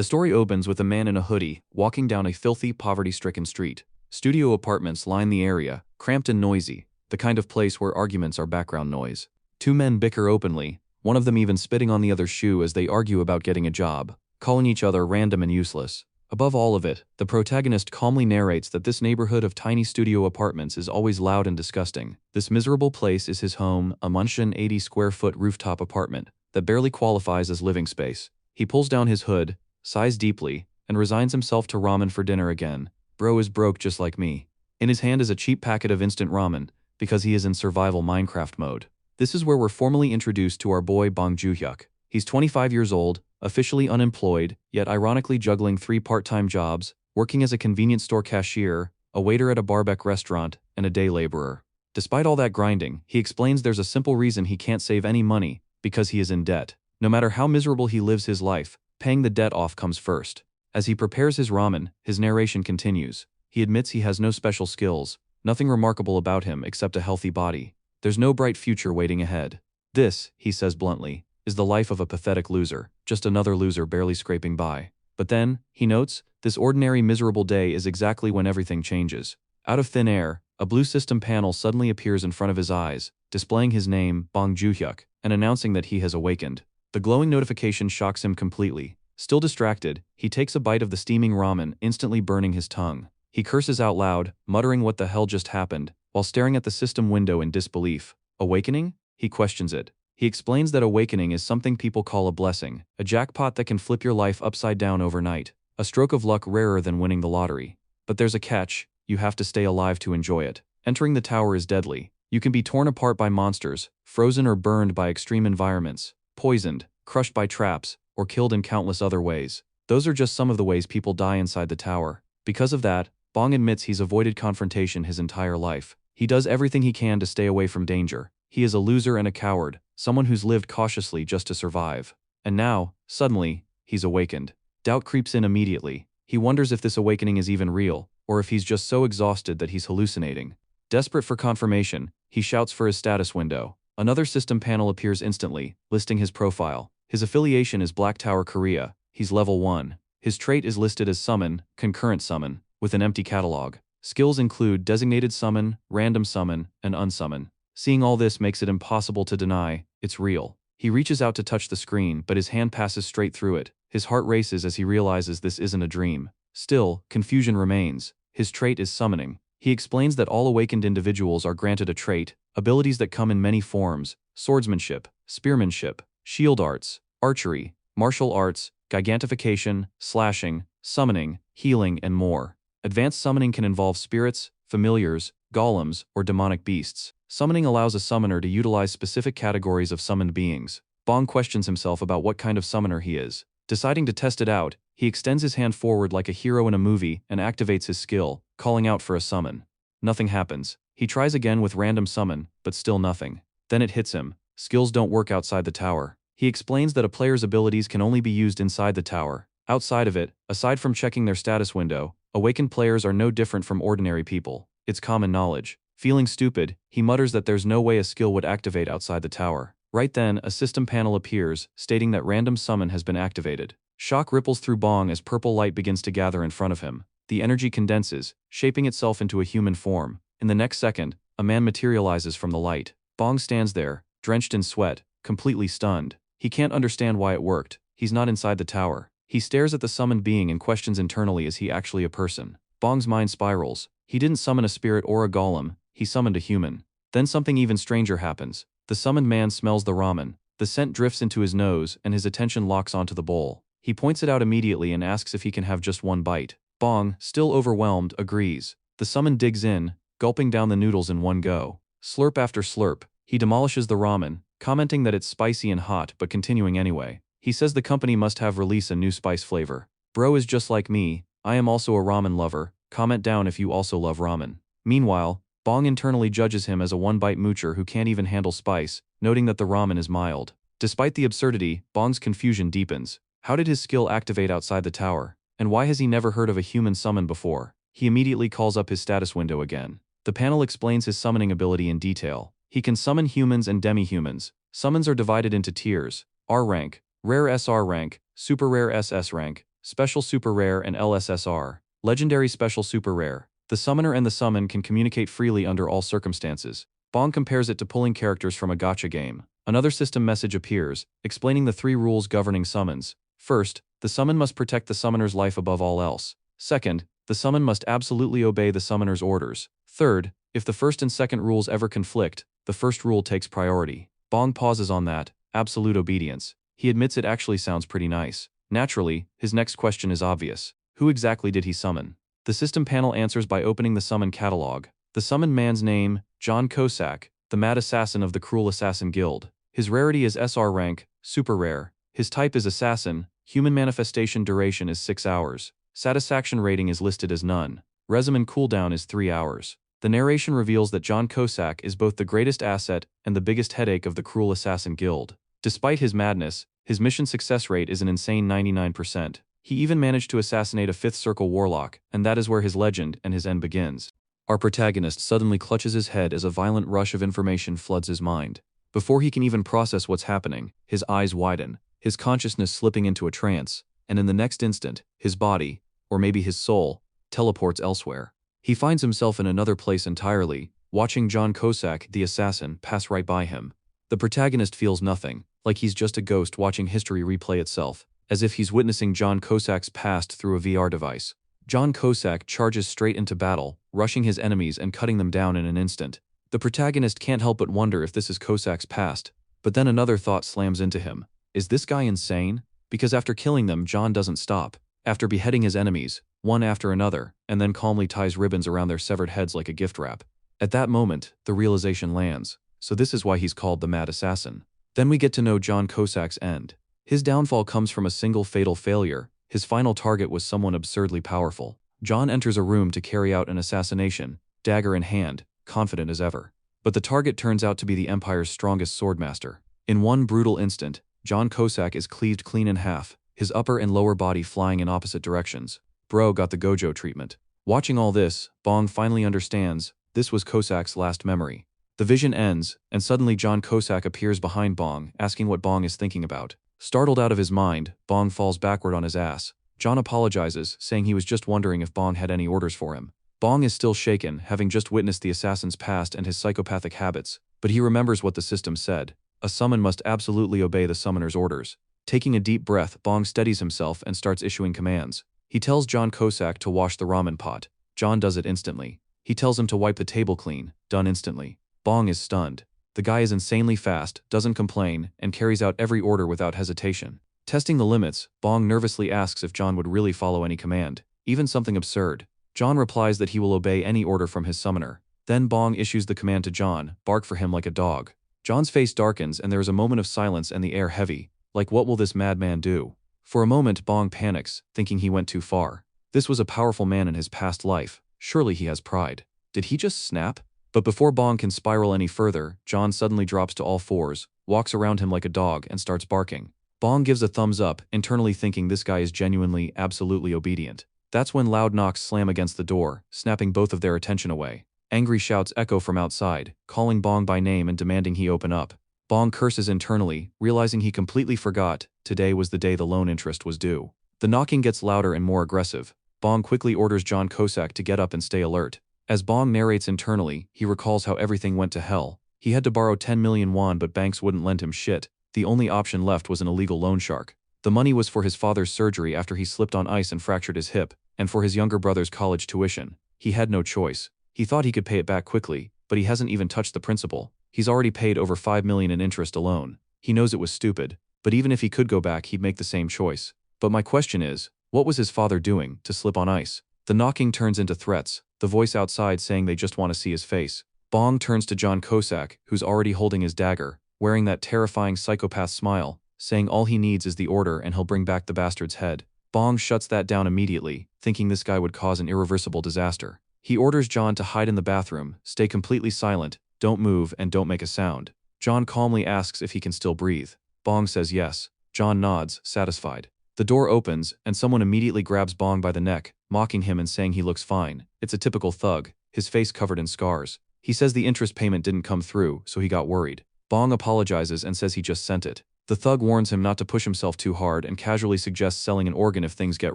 The story opens with a man in a hoodie, walking down a filthy, poverty-stricken street. Studio apartments line the area, cramped and noisy, the kind of place where arguments are background noise. Two men bicker openly, one of them even spitting on the other's shoe as they argue about getting a job, calling each other random and useless. Above all of it, the protagonist calmly narrates that this neighborhood of tiny studio apartments is always loud and disgusting. This miserable place is his home, a 180-square-foot rooftop apartment that barely qualifies as living space. He pulls down his hood, sighs deeply, and resigns himself to ramen for dinner again. Bro is broke just like me. In his hand is a cheap packet of instant ramen, because he is in survival Minecraft mode. This is where we're formally introduced to our boy Bong Joo-hyuk. He's 25 years old, officially unemployed, yet ironically juggling 3 part-time jobs, working as a convenience store cashier, a waiter at a barbecue restaurant, and a day laborer. Despite all that grinding, he explains there's a simple reason he can't save any money, because he is in debt. No matter how miserable he lives his life, paying the debt off comes first. As he prepares his ramen, his narration continues. He admits he has no special skills, nothing remarkable about him except a healthy body. There's no bright future waiting ahead. This, he says bluntly, is the life of a pathetic loser, just another loser barely scraping by. But then, he notes, this ordinary miserable day is exactly when everything changes. Out of thin air, a blue system panel suddenly appears in front of his eyes, displaying his name, Bong Joo-hyuk, and announcing that he has awakened. The glowing notification shocks him completely. Still distracted, he takes a bite of the steaming ramen, instantly burning his tongue. He curses out loud, muttering what the hell just happened, while staring at the system window in disbelief. Awakening? He questions it. He explains that awakening is something people call a blessing, a jackpot that can flip your life upside down overnight, a stroke of luck rarer than winning the lottery. But there's a catch, you have to stay alive to enjoy it. Entering the tower is deadly. You can be torn apart by monsters, frozen or burned by extreme environments, poisoned, crushed by traps, or killed in countless other ways. Those are just some of the ways people die inside the tower. Because of that, Bong admits he's avoided confrontation his entire life. He does everything he can to stay away from danger. He is a loser and a coward, someone who's lived cautiously just to survive. And now, suddenly, he's awakened. Doubt creeps in immediately. He wonders if this awakening is even real, or if he's just so exhausted that he's hallucinating. Desperate for confirmation, he shouts for his status window. Another system panel appears instantly, listing his profile. His affiliation is Black Tower Korea. He's level 1. His trait is listed as Summon, Concurrent Summon, with an empty catalog. Skills include Designated Summon, Random Summon, and Unsummon. Seeing all this makes it impossible to deny, it's real. He reaches out to touch the screen, but his hand passes straight through it. His heart races as he realizes this isn't a dream. Still, confusion remains. His trait is Summoning. He explains that all awakened individuals are granted a trait, abilities that come in many forms: swordsmanship, spearmanship, shield arts, archery, martial arts, gigantification, slashing, summoning, healing, and more. Advanced summoning can involve spirits, familiars, golems, or demonic beasts. Summoning allows a summoner to utilize specific categories of summoned beings. Bong questions himself about what kind of summoner he is. Deciding to test it out, he extends his hand forward like a hero in a movie and activates his skill, calling out for a summon. Nothing happens. He tries again with random summon, but still nothing. Then it hits him. Skills don't work outside the tower. He explains that a player's abilities can only be used inside the tower. Outside of it, aside from checking their status window, awakened players are no different from ordinary people. It's common knowledge. Feeling stupid, he mutters that there's no way a skill would activate outside the tower. Right then, a system panel appears, stating that random summon has been activated. Shock ripples through Bong as purple light begins to gather in front of him. The energy condenses, shaping itself into a human form. In the next second, a man materializes from the light. Bong stands there, drenched in sweat, completely stunned. He can't understand why it worked. He's not inside the tower. He stares at the summoned being and questions internally, is he actually a person? Bong's mind spirals. He didn't summon a spirit or a golem, he summoned a human. Then something even stranger happens. The summoned man smells the ramen. The scent drifts into his nose and his attention locks onto the bowl. He points it out immediately and asks if he can have just one bite. Bong, still overwhelmed, agrees. The summon digs in, gulping down the noodles in one go. Slurp after slurp, he demolishes the ramen, commenting that it's spicy and hot but continuing anyway. He says the company must have release a new spice flavor. Bro is just like me, I am also a ramen lover, comment down if you also love ramen. Meanwhile, Bong internally judges him as a one-bite moocher who can't even handle spice, noting that the ramen is mild. Despite the absurdity, Bong's confusion deepens. How did his skill activate outside the tower? And why has he never heard of a human summon before? He immediately calls up his status window again. The panel explains his summoning ability in detail. He can summon humans and demi-humans. Summons are divided into tiers: R rank, rare SR rank, super rare SS rank, Special Super Rare and LSSR. Legendary Special Super Rare. The summoner and the summon can communicate freely under all circumstances. Bong compares it to pulling characters from a gacha game. Another system message appears, explaining the 3 rules governing summons. First, the summon must protect the summoner's life above all else. Second, the summon must absolutely obey the summoner's orders. Third, if the first and second rules ever conflict, the first rule takes priority. Bong pauses on that, absolute obedience. He admits it actually sounds pretty nice. Naturally, his next question is obvious. Who exactly did he summon? The system panel answers by opening the summon catalog. The summoned man's name, John Kosak, the mad assassin of the Cruel Assassin Guild. His rarity is SR rank, super rare. His type is assassin. Human manifestation duration is 6 hours. Satisfaction rating is listed as none. Resume cooldown is 3 hours. The narration reveals that John Kosak is both the greatest asset and the biggest headache of the Cruel Assassin Guild. Despite his madness, his mission success rate is an insane 99%. He even managed to assassinate a 5th Circle Warlock, and that is where his legend and his end begins. Our protagonist suddenly clutches his head as a violent rush of information floods his mind. Before he can even process what's happening, his eyes widen, his consciousness slipping into a trance, and in the next instant, his body, or maybe his soul, teleports elsewhere. He finds himself in another place entirely, watching John Kosak, the assassin, pass right by him. The protagonist feels nothing, like he's just a ghost watching history replay itself, as if he's witnessing John Kosak's past through a VR device. John Kosak charges straight into battle, rushing his enemies and cutting them down in an instant. The protagonist can't help but wonder if this is Kosak's past, but then another thought slams into him. Is this guy insane? Because after killing them, John doesn't stop. After beheading his enemies, one after another, and then calmly ties ribbons around their severed heads like a gift wrap. At that moment, the realization lands. So this is why he's called the Mad Assassin. Then we get to know John Kosak's end. His downfall comes from a single fatal failure. His final target was someone absurdly powerful. John enters a room to carry out an assassination, dagger in hand, confident as ever. But the target turns out to be the Empire's strongest swordmaster. In one brutal instant, John Kosak is cleaved clean in half, his upper and lower body flying in opposite directions. Bro got the Gojo treatment. Watching all this, Bong finally understands, this was Kosak's last memory. The vision ends, and suddenly John Kosak appears behind Bong, asking what Bong is thinking about. Startled out of his mind, Bong falls backward on his ass. John apologizes, saying he was just wondering if Bong had any orders for him. Bong is still shaken, having just witnessed the assassin's past and his psychopathic habits, but he remembers what the system said. A summon must absolutely obey the summoner's orders. Taking a deep breath, Bong steadies himself and starts issuing commands. He tells John Kosak to wash the ramen pot. John does it instantly. He tells him to wipe the table clean. Done instantly. Bong is stunned. The guy is insanely fast, doesn't complain, and carries out every order without hesitation. Testing the limits, Bong nervously asks if John would really follow any command, even something absurd. John replies that he will obey any order from his summoner. Then Bong issues the command to John, bark for him like a dog. John's face darkens and there is a moment of silence and the air heavy, like what will this madman do? For a moment Bong panics, thinking he went too far. This was a powerful man in his past life, surely he has pride. Did he just snap? But before Bong can spiral any further, John suddenly drops to all fours, walks around him like a dog and starts barking. Bong gives a thumbs up, internally thinking this guy is genuinely, absolutely obedient. That's when loud knocks slam against the door, snapping both of their attention away. Angry shouts echo from outside, calling Bong by name and demanding he open up. Bong curses internally, realizing he completely forgot today was the day the loan interest was due. The knocking gets louder and more aggressive. Bong quickly orders John Kosak to get up and stay alert. As Bong narrates internally, he recalls how everything went to hell. He had to borrow 10 million won but banks wouldn't lend him shit. The only option left was an illegal loan shark. The money was for his father's surgery after he slipped on ice and fractured his hip, and for his younger brother's college tuition. He had no choice. He thought he could pay it back quickly, but he hasn't even touched the principal. He's already paid over 5 million in interest alone. He knows it was stupid, but even if he could go back he'd make the same choice. But my question is, what was his father doing to slip on ice? The knocking turns into threats, the voice outside saying they just want to see his face. Bong turns to John Kosak, who's already holding his dagger, wearing that terrifying psychopath smile, saying all he needs is the order and he'll bring back the bastard's head. Bong shuts that down immediately, thinking this guy would cause an irreversible disaster. He orders John to hide in the bathroom, stay completely silent, don't move and don't make a sound. John calmly asks if he can still breathe. Bong says yes. John nods, satisfied. The door opens, and someone immediately grabs Bong by the neck, mocking him and saying he looks fine. It's a typical thug, his face covered in scars. He says the interest payment didn't come through, so he got worried. Bong apologizes and says he just sent it. The thug warns him not to push himself too hard and casually suggests selling an organ if things get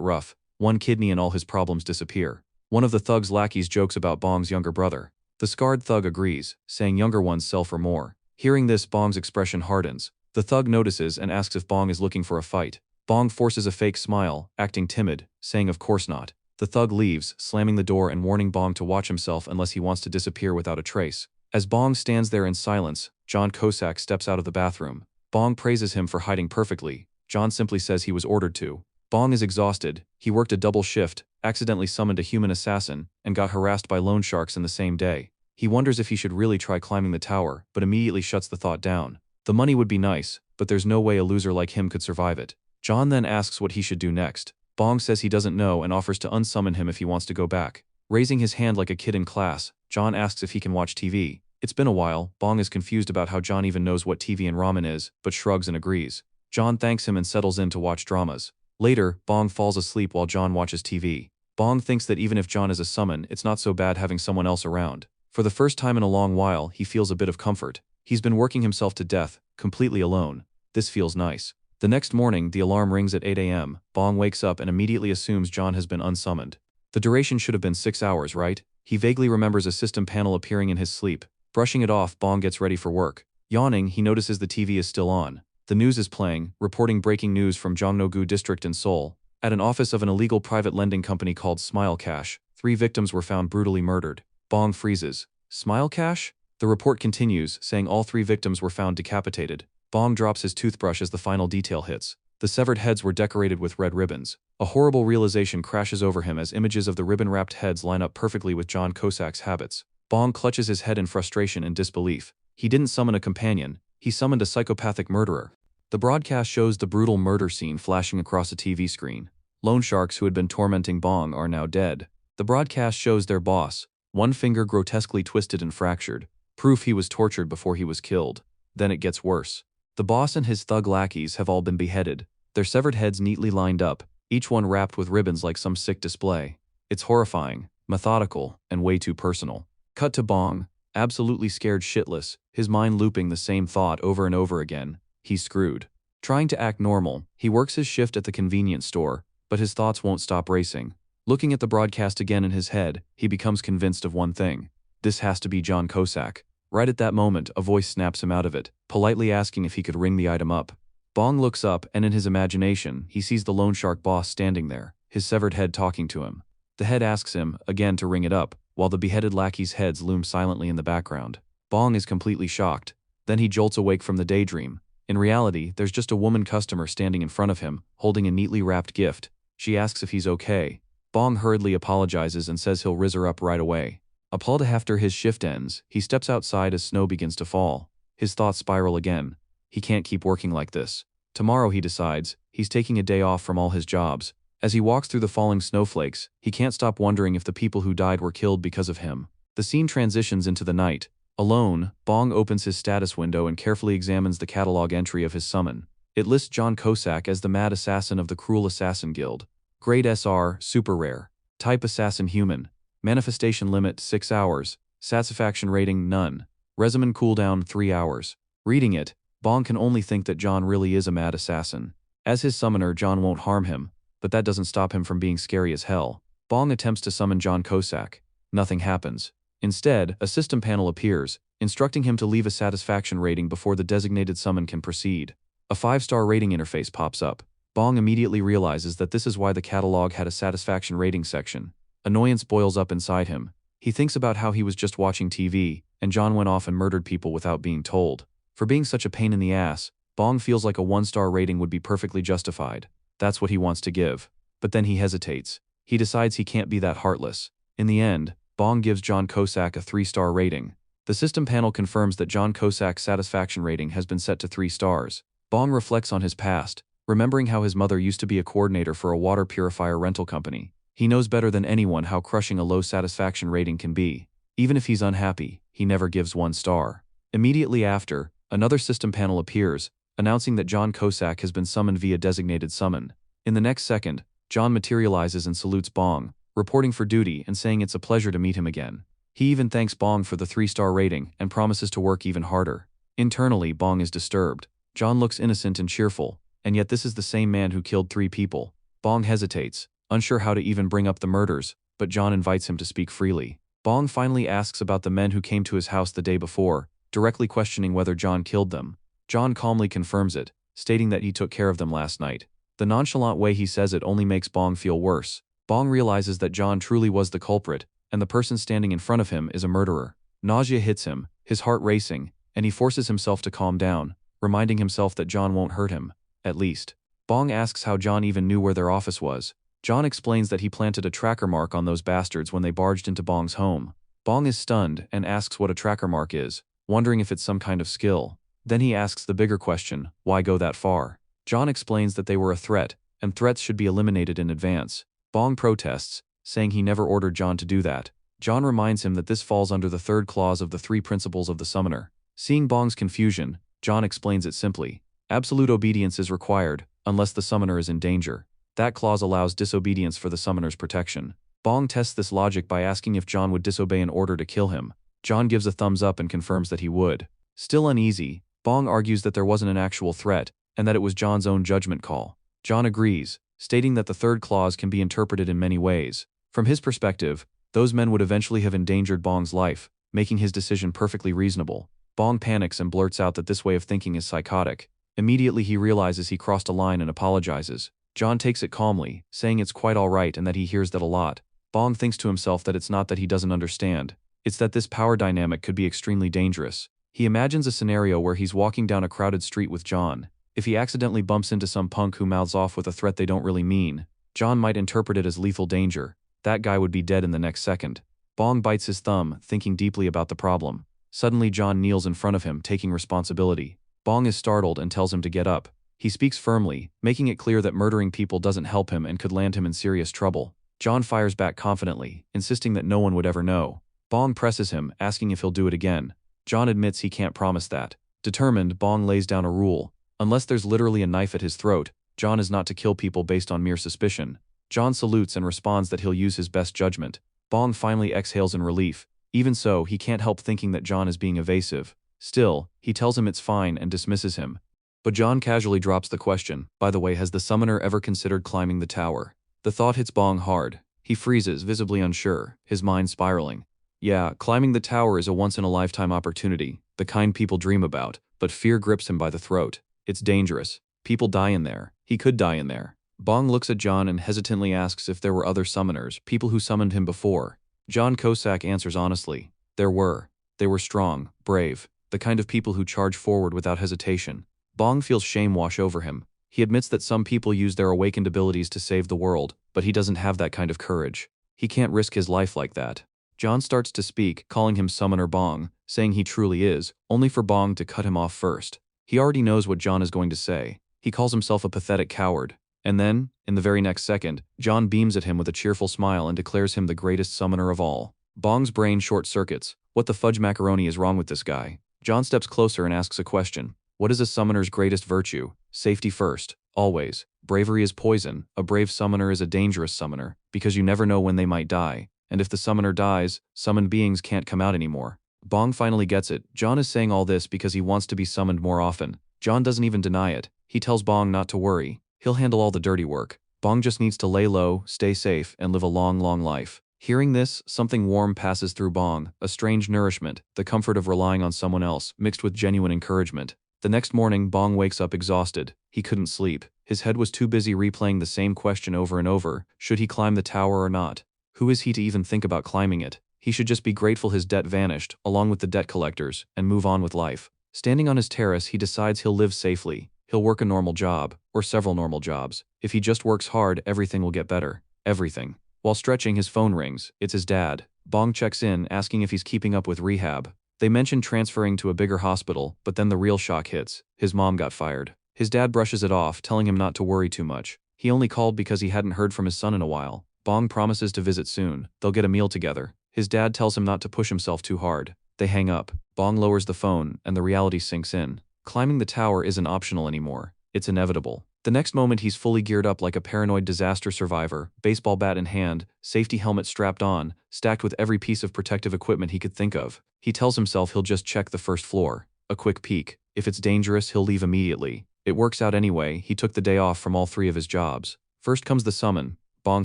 rough. One kidney and all his problems disappear. One of the thug's lackeys jokes about Bong's younger brother. The scarred thug agrees, saying younger ones sell for more. Hearing this, Bong's expression hardens. The thug notices and asks if Bong is looking for a fight. Bong forces a fake smile, acting timid, saying of course not. The thug leaves, slamming the door and warning Bong to watch himself unless he wants to disappear without a trace. As Bong stands there in silence, John Cusack steps out of the bathroom. Bong praises him for hiding perfectly. John simply says he was ordered to. Bong is exhausted. He worked a double shift, accidentally summoned a human assassin, and got harassed by loan sharks in the same day. He wonders if he should really try climbing the tower, but immediately shuts the thought down. The money would be nice, but there's no way a loser like him could survive it. John then asks what he should do next. Bong says he doesn't know and offers to unsummon him if he wants to go back. Raising his hand like a kid in class, John asks if he can watch TV. It's been a while. Bong is confused about how John even knows what TV and ramen is, but shrugs and agrees. John thanks him and settles in to watch dramas. Later, Bong falls asleep while John watches TV. Bong thinks that even if John is a summon, it's not so bad having someone else around. For the first time in a long while, he feels a bit of comfort. He's been working himself to death, completely alone. This feels nice. The next morning, the alarm rings at 8 a.m. Bong wakes up and immediately assumes John has been unsummoned. The duration should have been 6 hours, right? He vaguely remembers a system panel appearing in his sleep. Brushing it off, Bong gets ready for work. Yawning, he notices the TV is still on. The news is playing, reporting breaking news from Jongno-gu district in Seoul. At an office of an illegal private lending company called Smile Cash, 3 victims were found brutally murdered. Bong freezes. Smile Cash? The report continues, saying all 3 victims were found decapitated. Bong drops his toothbrush as the final detail hits. The severed heads were decorated with red ribbons. A horrible realization crashes over him as images of the ribbon-wrapped heads line up perfectly with John Cusack's habits. Bong clutches his head in frustration and disbelief. He didn't summon a companion, he summoned a psychopathic murderer. The broadcast shows the brutal murder scene flashing across a TV screen. Loan sharks who had been tormenting Bong are now dead. The broadcast shows their boss, one finger grotesquely twisted and fractured, proof he was tortured before he was killed. Then it gets worse. The boss and his thug lackeys have all been beheaded, their severed heads neatly lined up, each one wrapped with ribbons like some sick display. It's horrifying, methodical, and way too personal. Cut to Bong, absolutely scared shitless, his mind looping the same thought over and over again. He's screwed. Trying to act normal, he works his shift at the convenience store, but his thoughts won't stop racing. Looking at the broadcast again in his head, he becomes convinced of one thing. This has to be John Cusack. Right at that moment, a voice snaps him out of it, politely asking if he could ring the item up. Bong looks up and in his imagination, he sees the loan shark boss standing there, his severed head talking to him. The head asks him, again, to ring it up, while the beheaded lackeys' heads loom silently in the background. Bong is completely shocked. Then he jolts awake from the daydream. In reality, there's just a woman customer standing in front of him, holding a neatly wrapped gift. She asks if he's okay. Bong hurriedly apologizes and says he'll riz her up right away. Appalled after his shift ends, he steps outside as snow begins to fall. His thoughts spiral again. He can't keep working like this. Tomorrow, he decides, he's taking a day off from all his jobs. As he walks through the falling snowflakes, he can't stop wondering if the people who died were killed because of him. The scene transitions into the night. Alone, Bong opens his status window and carefully examines the catalog entry of his summon. It lists John Cusack as the mad assassin of the Cruel Assassin Guild. Grade SR, super rare. Type assassin human. Manifestation limit 6 hours. Satisfaction rating none. Resummon cooldown 3 hours. Reading it, Bong can only think that John really is a mad assassin. As his summoner, John won't harm him, but that doesn't stop him from being scary as hell. Bong attempts to summon John Cusack. Nothing happens. Instead, a system panel appears, instructing him to leave a satisfaction rating before the designated summon can proceed. A 5-star rating interface pops up. Bong immediately realizes that this is why the catalog had a satisfaction rating section. Annoyance boils up inside him. He thinks about how he was just watching TV, and John went off and murdered people without being told. For being such a pain in the ass, Bong feels like a 1-star rating would be perfectly justified. That's what he wants to give. But then he hesitates. He decides he can't be that heartless. In the end, Bong gives John Cusack a 3-star rating. The system panel confirms that John Cusack's satisfaction rating has been set to 3 stars. Bong reflects on his past, remembering how his mother used to be a coordinator for a water purifier rental company. He knows better than anyone how crushing a low satisfaction rating can be. Even if he's unhappy, he never gives 1 star. Immediately after, another system panel appears, announcing that John Cusack has been summoned via designated summon. In the next second, John materializes and salutes Bong, reporting for duty and saying it's a pleasure to meet him again. He even thanks Bong for the 3-star rating and promises to work even harder. Internally, Bong is disturbed. John looks innocent and cheerful, and yet this is the same man who killed 3 people. Bong hesitates, unsure how to even bring up the murders, but John invites him to speak freely. Bong finally asks about the men who came to his house the day before, directly questioning whether John killed them. John calmly confirms it, stating that he took care of them last night. The nonchalant way he says it only makes Bong feel worse. Bong realizes that John truly was the culprit, and the person standing in front of him is a murderer. Nausea hits him, his heart racing, and he forces himself to calm down, reminding himself that John won't hurt him, at least. Bong asks how John even knew where their office was. John explains that he planted a tracker mark on those bastards when they barged into Bong's home. Bong is stunned and asks what a tracker mark is, wondering if it's some kind of skill. Then he asks the bigger question, why go that far? John explains that they were a threat, and threats should be eliminated in advance. Bong protests, saying he never ordered John to do that. John reminds him that this falls under the 3rd clause of the 3 principles of the summoner. Seeing Bong's confusion, John explains it simply. Absolute obedience is required, unless the summoner is in danger. That clause allows disobedience for the summoner's protection. Bong tests this logic by asking if John would disobey an order to kill him. John gives a thumbs up and confirms that he would. Still uneasy, Bong argues that there wasn't an actual threat, and that it was John's own judgment call. John agrees, stating that the 3rd clause can be interpreted in many ways. From his perspective, those men would eventually have endangered Bong's life, making his decision perfectly reasonable. Bong panics and blurts out that this way of thinking is psychotic. Immediately he realizes he crossed a line and apologizes. John takes it calmly, saying it's quite alright and that he hears that a lot. Bong thinks to himself that it's not that he doesn't understand, it's that this power dynamic could be extremely dangerous. He imagines a scenario where he's walking down a crowded street with John. If he accidentally bumps into some punk who mouths off with a threat they don't really mean, John might interpret it as lethal danger. That guy would be dead in the next second. Bong bites his thumb, thinking deeply about the problem. Suddenly John kneels in front of him, taking responsibility. Bong is startled and tells him to get up. He speaks firmly, making it clear that murdering people doesn't help him and could land him in serious trouble. John fires back confidently, insisting that no one would ever know. Bong presses him, asking if he'll do it again. John admits he can't promise that. Determined, Bong lays down a rule. Unless there's literally a knife at his throat, John is not to kill people based on mere suspicion. John salutes and responds that he'll use his best judgment. Bong finally exhales in relief. Even so, he can't help thinking that John is being evasive. Still, he tells him it's fine and dismisses him. But John casually drops the question, by the way, has the summoner ever considered climbing the tower? The thought hits Bong hard. He freezes, visibly unsure, his mind spiraling. Yeah, climbing the tower is a once-in-a-lifetime opportunity, the kind people dream about, but fear grips him by the throat. It's dangerous. People die in there. He could die in there. Bong looks at John and hesitantly asks if there were other summoners, people who summoned him before. John Cusack answers honestly. There were. They were strong, brave, the kind of people who charge forward without hesitation. Bong feels shame wash over him. He admits that some people use their awakened abilities to save the world, but he doesn't have that kind of courage. He can't risk his life like that. John starts to speak, calling him Summoner Bong, saying he truly is, only for Bong to cut him off first. He already knows what John is going to say. He calls himself a pathetic coward. And then, in the very next second, John beams at him with a cheerful smile and declares him the greatest summoner of all. Bong's brain short-circuits. What the fudge macaroni is wrong with this guy? John steps closer and asks a question. What is a summoner's greatest virtue? Safety first, always. Bravery is poison. A brave summoner is a dangerous summoner, because you never know when they might die. And if the summoner dies, summoned beings can't come out anymore. Bong finally gets it. John is saying all this because he wants to be summoned more often. John doesn't even deny it. He tells Bong not to worry. He'll handle all the dirty work. Bong just needs to lay low, stay safe, and live a long, long life. Hearing this, something warm passes through Bong, a strange nourishment, the comfort of relying on someone else, mixed with genuine encouragement. The next morning, Bong wakes up exhausted. He couldn't sleep. His head was too busy replaying the same question over and over. Should he climb the tower or not? Who is he to even think about climbing it? He should just be grateful his debt vanished, along with the debt collectors, and move on with life. Standing on his terrace, he decides he'll live safely. He'll work a normal job, or several normal jobs. If he just works hard, everything will get better. Everything. While stretching, his phone rings. It's his dad. Bong checks in, asking if he's keeping up with rehab. They mention transferring to a bigger hospital, but then the real shock hits. His mom got fired. His dad brushes it off, telling him not to worry too much. He only called because he hadn't heard from his son in a while. Bong promises to visit soon. They'll get a meal together. His dad tells him not to push himself too hard. They hang up. Bong lowers the phone, and the reality sinks in. Climbing the tower isn't optional anymore. It's inevitable. The next moment he's fully geared up like a paranoid disaster survivor, baseball bat in hand, safety helmet strapped on, stacked with every piece of protective equipment he could think of. He tells himself he'll just check the first floor. A quick peek. If it's dangerous, he'll leave immediately. It works out anyway. He took the day off from all 3 of his jobs. First comes the summon. Bong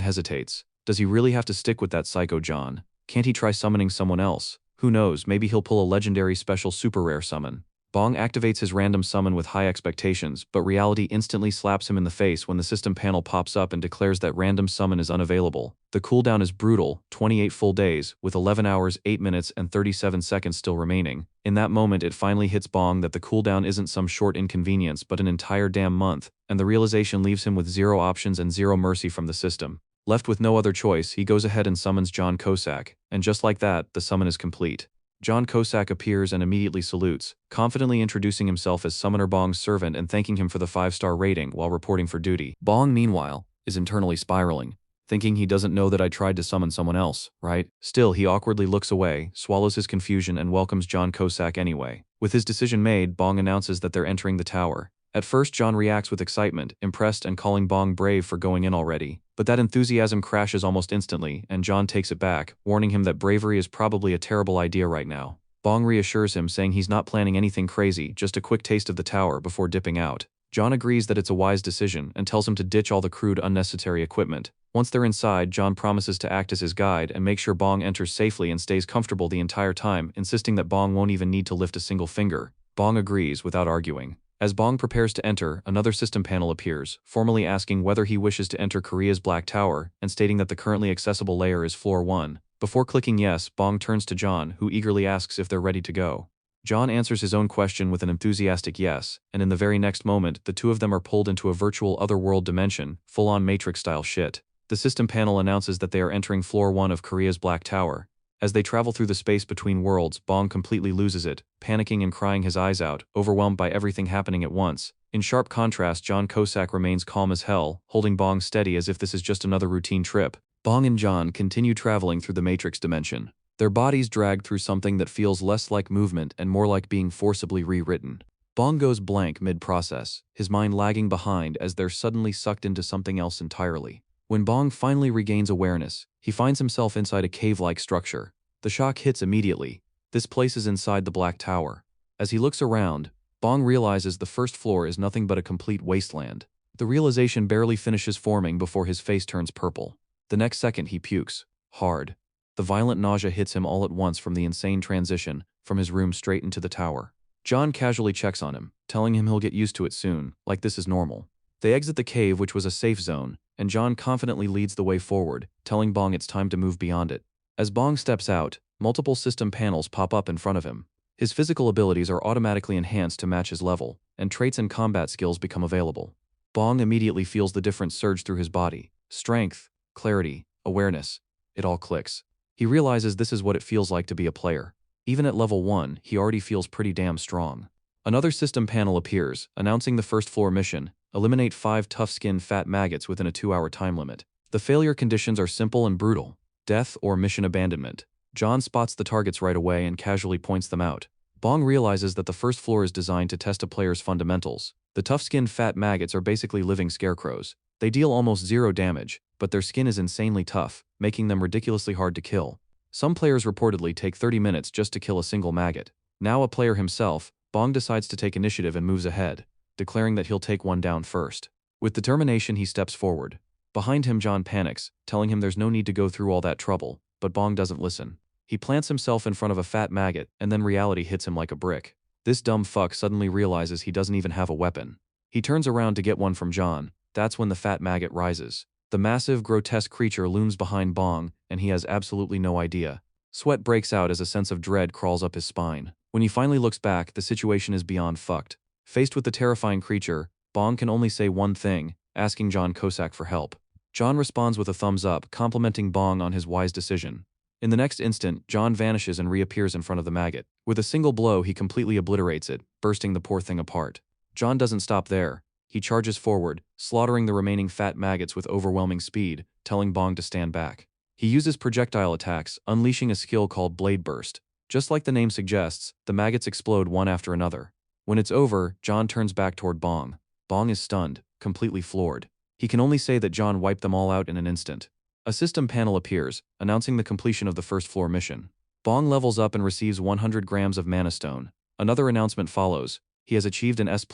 hesitates. Does he really have to stick with that psycho John? Can't he try summoning someone else? Who knows, maybe he'll pull a legendary special super rare summon. Bong activates his random summon with high expectations, but reality instantly slaps him in the face when the system panel pops up and declares that random summon is unavailable. The cooldown is brutal, 28 full days, with 11 hours, 8 minutes, and 37 seconds still remaining. In that moment it finally hits Bong that the cooldown isn't some short inconvenience but an entire damn month, and the realization leaves him with 0 options and 0 mercy from the system. Left with no other choice, he goes ahead and summons John Cossack, and just like that, the summon is complete. John Cossack appears and immediately salutes, confidently introducing himself as Summoner Bong's servant and thanking him for the 5-star rating while reporting for duty. Bong, meanwhile, is internally spiraling, thinking he doesn't know that I tried to summon someone else, right? Still, he awkwardly looks away, swallows his confusion and welcomes John Cossack anyway. With his decision made, Bong announces that they're entering the tower. At first, John reacts with excitement, impressed and calling Bong brave for going in already. But that enthusiasm crashes almost instantly, and John takes it back, warning him that bravery is probably a terrible idea right now. Bong reassures him, saying he's not planning anything crazy, just a quick taste of the tower before dipping out. John agrees that it's a wise decision and tells him to ditch all the crude, unnecessary equipment. Once they're inside, John promises to act as his guide and make sure Bong enters safely and stays comfortable the entire time, insisting that Bong won't even need to lift a single finger. Bong agrees without arguing. As Bong prepares to enter, another system panel appears, formally asking whether he wishes to enter Korea's Black Tower and stating that the currently accessible layer is floor 1. Before clicking yes, Bong turns to John, who eagerly asks if they're ready to go. John answers his own question with an enthusiastic yes, and in the very next moment, the 2 of them are pulled into a virtual otherworld dimension, full-on Matrix-style shit. The system panel announces that they are entering floor 1 of Korea's Black Tower. As they travel through the space between worlds, Bong completely loses it, panicking and crying his eyes out, overwhelmed by everything happening at once. In sharp contrast, John Cossack remains calm as hell, holding Bong steady as if this is just another routine trip. Bong and John continue traveling through the Matrix dimension. Their bodies dragged through something that feels less like movement and more like being forcibly rewritten. Bong goes blank mid-process, his mind lagging behind as they're suddenly sucked into something else entirely. When Bong finally regains awareness, he finds himself inside a cave-like structure. The shock hits immediately. This place is inside the Black Tower. As he looks around, Bong realizes the first floor is nothing but a complete wasteland. The realization barely finishes forming before his face turns purple. The next second he pukes. Hard. The violent nausea hits him all at once from the insane transition from his room straight into the tower. John casually checks on him, telling him he'll get used to it soon, like this is normal. They exit the cave, which was a safe zone, and John confidently leads the way forward, telling Bong it's time to move beyond it. As Bong steps out, multiple system panels pop up in front of him. His physical abilities are automatically enhanced to match his level, and traits and combat skills become available. Bong immediately feels the difference surge through his body. Strength, clarity, awareness. It all clicks. He realizes this is what it feels like to be a player. Even at level 1, he already feels pretty damn strong. Another system panel appears, announcing the first floor mission: eliminate 5 tough-skinned fat maggots within a 2-hour time limit. The failure conditions are simple and brutal: death or mission abandonment. John spots the targets right away and casually points them out. Bong realizes that the first floor is designed to test a player's fundamentals. The tough-skinned fat maggots are basically living scarecrows. They deal almost 0 damage, but their skin is insanely tough, making them ridiculously hard to kill. Some players reportedly take 30 minutes just to kill a single maggot. Now a player himself, Bong decides to take initiative and moves ahead, declaring that he'll take one down first. With determination, he steps forward. Behind him, John panics, telling him there's no need to go through all that trouble, but Bong doesn't listen. He plants himself in front of a fat maggot, and then reality hits him like a brick. This dumb fuck suddenly realizes he doesn't even have a weapon. He turns around to get one from John. That's when the fat maggot rises. The massive, grotesque creature looms behind Bong, and he has absolutely no idea. Sweat breaks out as a sense of dread crawls up his spine. When he finally looks back, the situation is beyond fucked. Faced with the terrifying creature, Bong can only say one thing, asking John Cossack for help. John responds with a thumbs up, complimenting Bong on his wise decision. In the next instant, John vanishes and reappears in front of the maggot. With a single blow, he completely obliterates it, bursting the poor thing apart. John doesn't stop there. He charges forward, slaughtering the remaining fat maggots with overwhelming speed, telling Bong to stand back. He uses projectile attacks, unleashing a skill called Blade Burst. Just like the name suggests, the maggots explode one after another. When it's over, John turns back toward Bong. Bong is stunned, completely floored. He can only say that John wiped them all out in an instant. A system panel appears, announcing the completion of the first floor mission. Bong levels up and receives 100 grams of mana stone. Another announcement follows: He has achieved an S++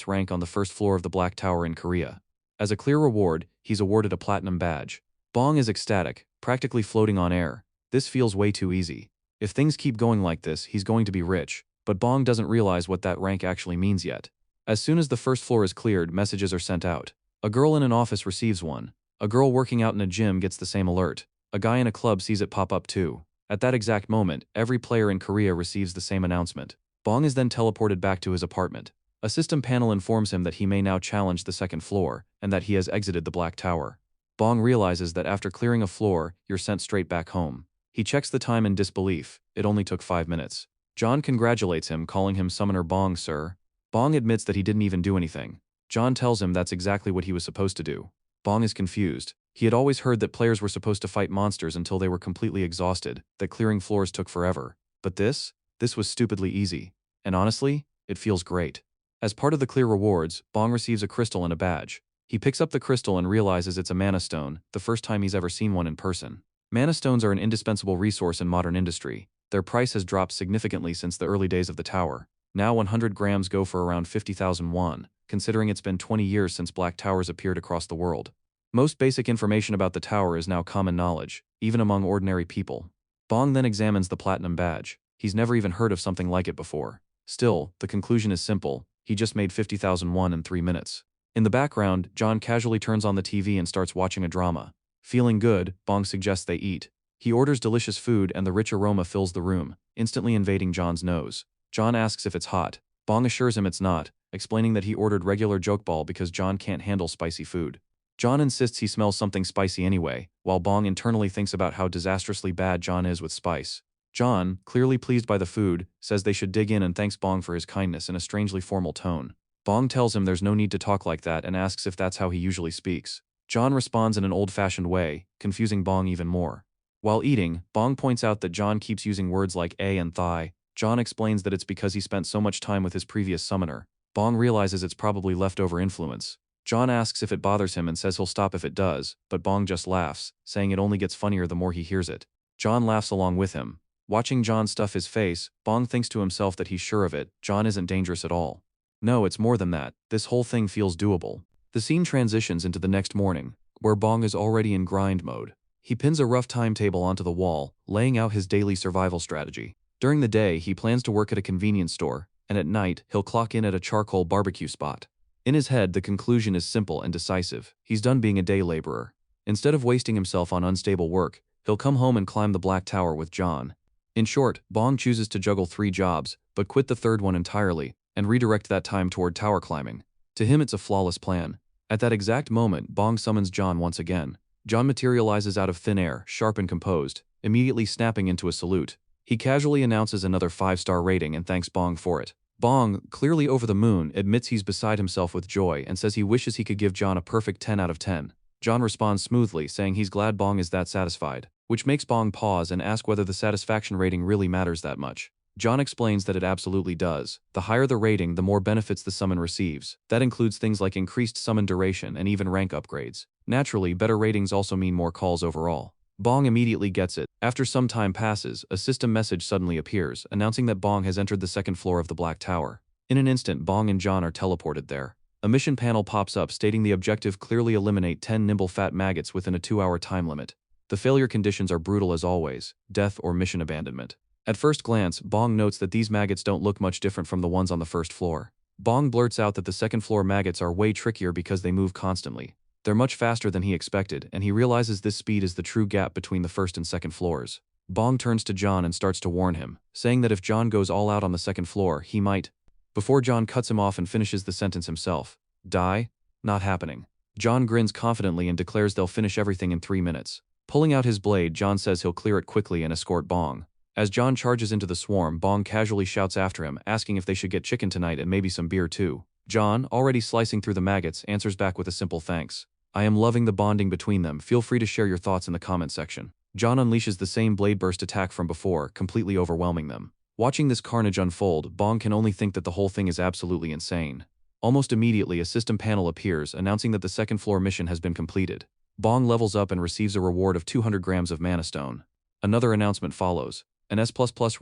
rank on the first floor of the Black Tower in Korea. As a clear reward, he's awarded a platinum badge. Bong is ecstatic, practically floating on air. This feels way too easy. If things keep going like this, he's going to be rich. But Bong doesn't realize what that rank actually means yet. As soon as the first floor is cleared, messages are sent out. A girl in an office receives one. A girl working out in a gym gets the same alert. A guy in a club sees it pop up too. At that exact moment, every player in Korea receives the same announcement. Bong is then teleported back to his apartment. A system panel informs him that he may now challenge the second floor, and that he has exited the Black Tower. Bong realizes that after clearing a floor, you're sent straight back home. He checks the time in disbelief. It only took 5 minutes. John congratulates him, calling him Summoner Bong, sir. Bong admits that he didn't even do anything. John tells him that's exactly what he was supposed to do. Bong is confused. He had always heard that players were supposed to fight monsters until they were completely exhausted, that clearing floors took forever. But this was stupidly easy. And honestly, it feels great. As part of the clear rewards, Bong receives a crystal and a badge. He picks up the crystal and realizes it's a mana stone, the first time he's ever seen one in person. Mana stones are an indispensable resource in modern industry. Their price has dropped significantly since the early days of the tower. Now 100 grams go for around 50,000 won, considering it's been 20 years since Black Towers appeared across the world. Most basic information about the tower is now common knowledge, even among ordinary people. Bong then examines the platinum badge. He's never even heard of something like it before. Still, the conclusion is simple. He just made 50,000 won in 3 minutes. In the background, John casually turns on the TV and starts watching a drama. Feeling good, Bong suggests they eat. He orders delicious food and the rich aroma fills the room, instantly invading John's nose. John asks if it's hot. Bong assures him it's not, explaining that he ordered regular jokball because John can't handle spicy food. John insists he smells something spicy anyway, while Bong internally thinks about how disastrously bad John is with spice. John, clearly pleased by the food, says they should dig in and thanks Bong for his kindness in a strangely formal tone. Bong tells him there's no need to talk like that and asks if that's how he usually speaks. John responds in an old-fashioned way, confusing Bong even more. While eating, Bong points out that John keeps using words like a and thigh. John explains that it's because he spent so much time with his previous summoner. Bong realizes it's probably leftover influence. John asks if it bothers him and says he'll stop if it does, but Bong just laughs, saying it only gets funnier the more he hears it. John laughs along with him. Watching John stuff his face, Bong thinks to himself that he's sure of it. John isn't dangerous at all. No, it's more than that. This whole thing feels doable. The scene transitions into the next morning, where Bong is already in grind mode. He pins a rough timetable onto the wall, laying out his daily survival strategy. During the day, he plans to work at a convenience store, and at night, he'll clock in at a charcoal barbecue spot. In his head, the conclusion is simple and decisive. He's done being a day laborer. Instead of wasting himself on unstable work, he'll come home and climb the Black Tower with John. In short, Bong chooses to juggle 3 jobs, but quit the third one entirely, and redirect that time toward tower climbing. To him, it's a flawless plan. At that exact moment, Bong summons John once again. John materializes out of thin air, sharp and composed, immediately snapping into a salute. He casually announces another 5-star rating and thanks Bong for it. Bong, clearly over the moon, admits he's beside himself with joy and says he wishes he could give John a perfect 10 out of 10. John responds smoothly, saying he's glad Bong is that satisfied, which makes Bong pause and ask whether the satisfaction rating really matters that much. John explains that it absolutely does. The higher the rating, the more benefits the summon receives. That includes things like increased summon duration and even rank upgrades. Naturally, better ratings also mean more calls overall. Bong immediately gets it. After some time passes, a system message suddenly appears, announcing that Bong has entered the second floor of the Black Tower. In an instant, Bong and John are teleported there. A mission panel pops up stating the objective: clearly eliminate 10 nimble fat maggots within a 2-hour time limit. The failure conditions are brutal as always: death or mission abandonment. At first glance, Bong notes that these maggots don't look much different from the ones on the first floor. Bong blurts out that the second floor maggots are way trickier because they move constantly. They're much faster than he expected, and he realizes this speed is the true gap between the first and second floors. Bong turns to John and starts to warn him, saying that if John goes all out on the second floor, he might. Before John cuts him off and finishes the sentence himself. Die? Not happening. John grins confidently and declares they'll finish everything in 3 minutes. Pulling out his blade, John says he'll clear it quickly and escort Bong. As John charges into the swarm, Bong casually shouts after him, asking if they should get chicken tonight and maybe some beer too. John, already slicing through the maggots, answers back with a simple thanks. I am loving the bonding between them. Feel free to share your thoughts in the comment section. John unleashes the same blade burst attack from before, completely overwhelming them. Watching this carnage unfold, Bong can only think that the whole thing is absolutely insane. Almost immediately, a system panel appears, announcing that the second floor mission has been completed. Bong levels up and receives a reward of 200 grams of mana stone. Another announcement follows. An S++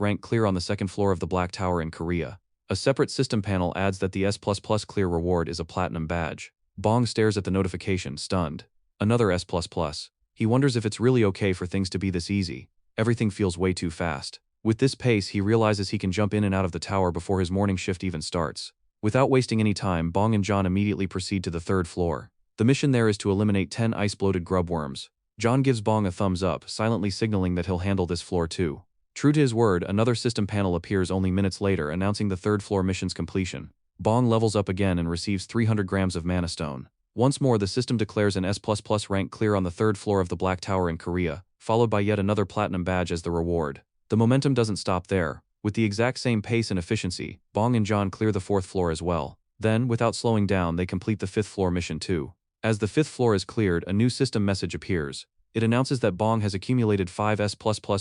rank clear on the second floor of the Black Tower in Korea. A separate system panel adds that the S++ clear reward is a platinum badge. Bong stares at the notification, stunned. Another S++. He wonders if it's really okay for things to be this easy. Everything feels way too fast. With this pace, he realizes he can jump in and out of the tower before his morning shift even starts. Without wasting any time, Bong and John immediately proceed to the 3rd floor. The mission there is to eliminate 10 ice-bloated grubworms. John gives Bong a thumbs up, silently signaling that he'll handle this floor too. True to his word, another system panel appears only minutes later, announcing the 3rd floor mission's completion. Bong levels up again and receives 300 grams of mana stone. Once more, the system declares an S++ rank clear on the 3rd floor of the Black Tower in Korea, followed by yet another platinum badge as the reward. The momentum doesn't stop there. With the exact same pace and efficiency, Bong and John clear the 4th floor as well. Then, without slowing down, they complete the 5th floor mission too. As the 5th floor is cleared, a new system message appears. It announces that Bong has accumulated 5 S++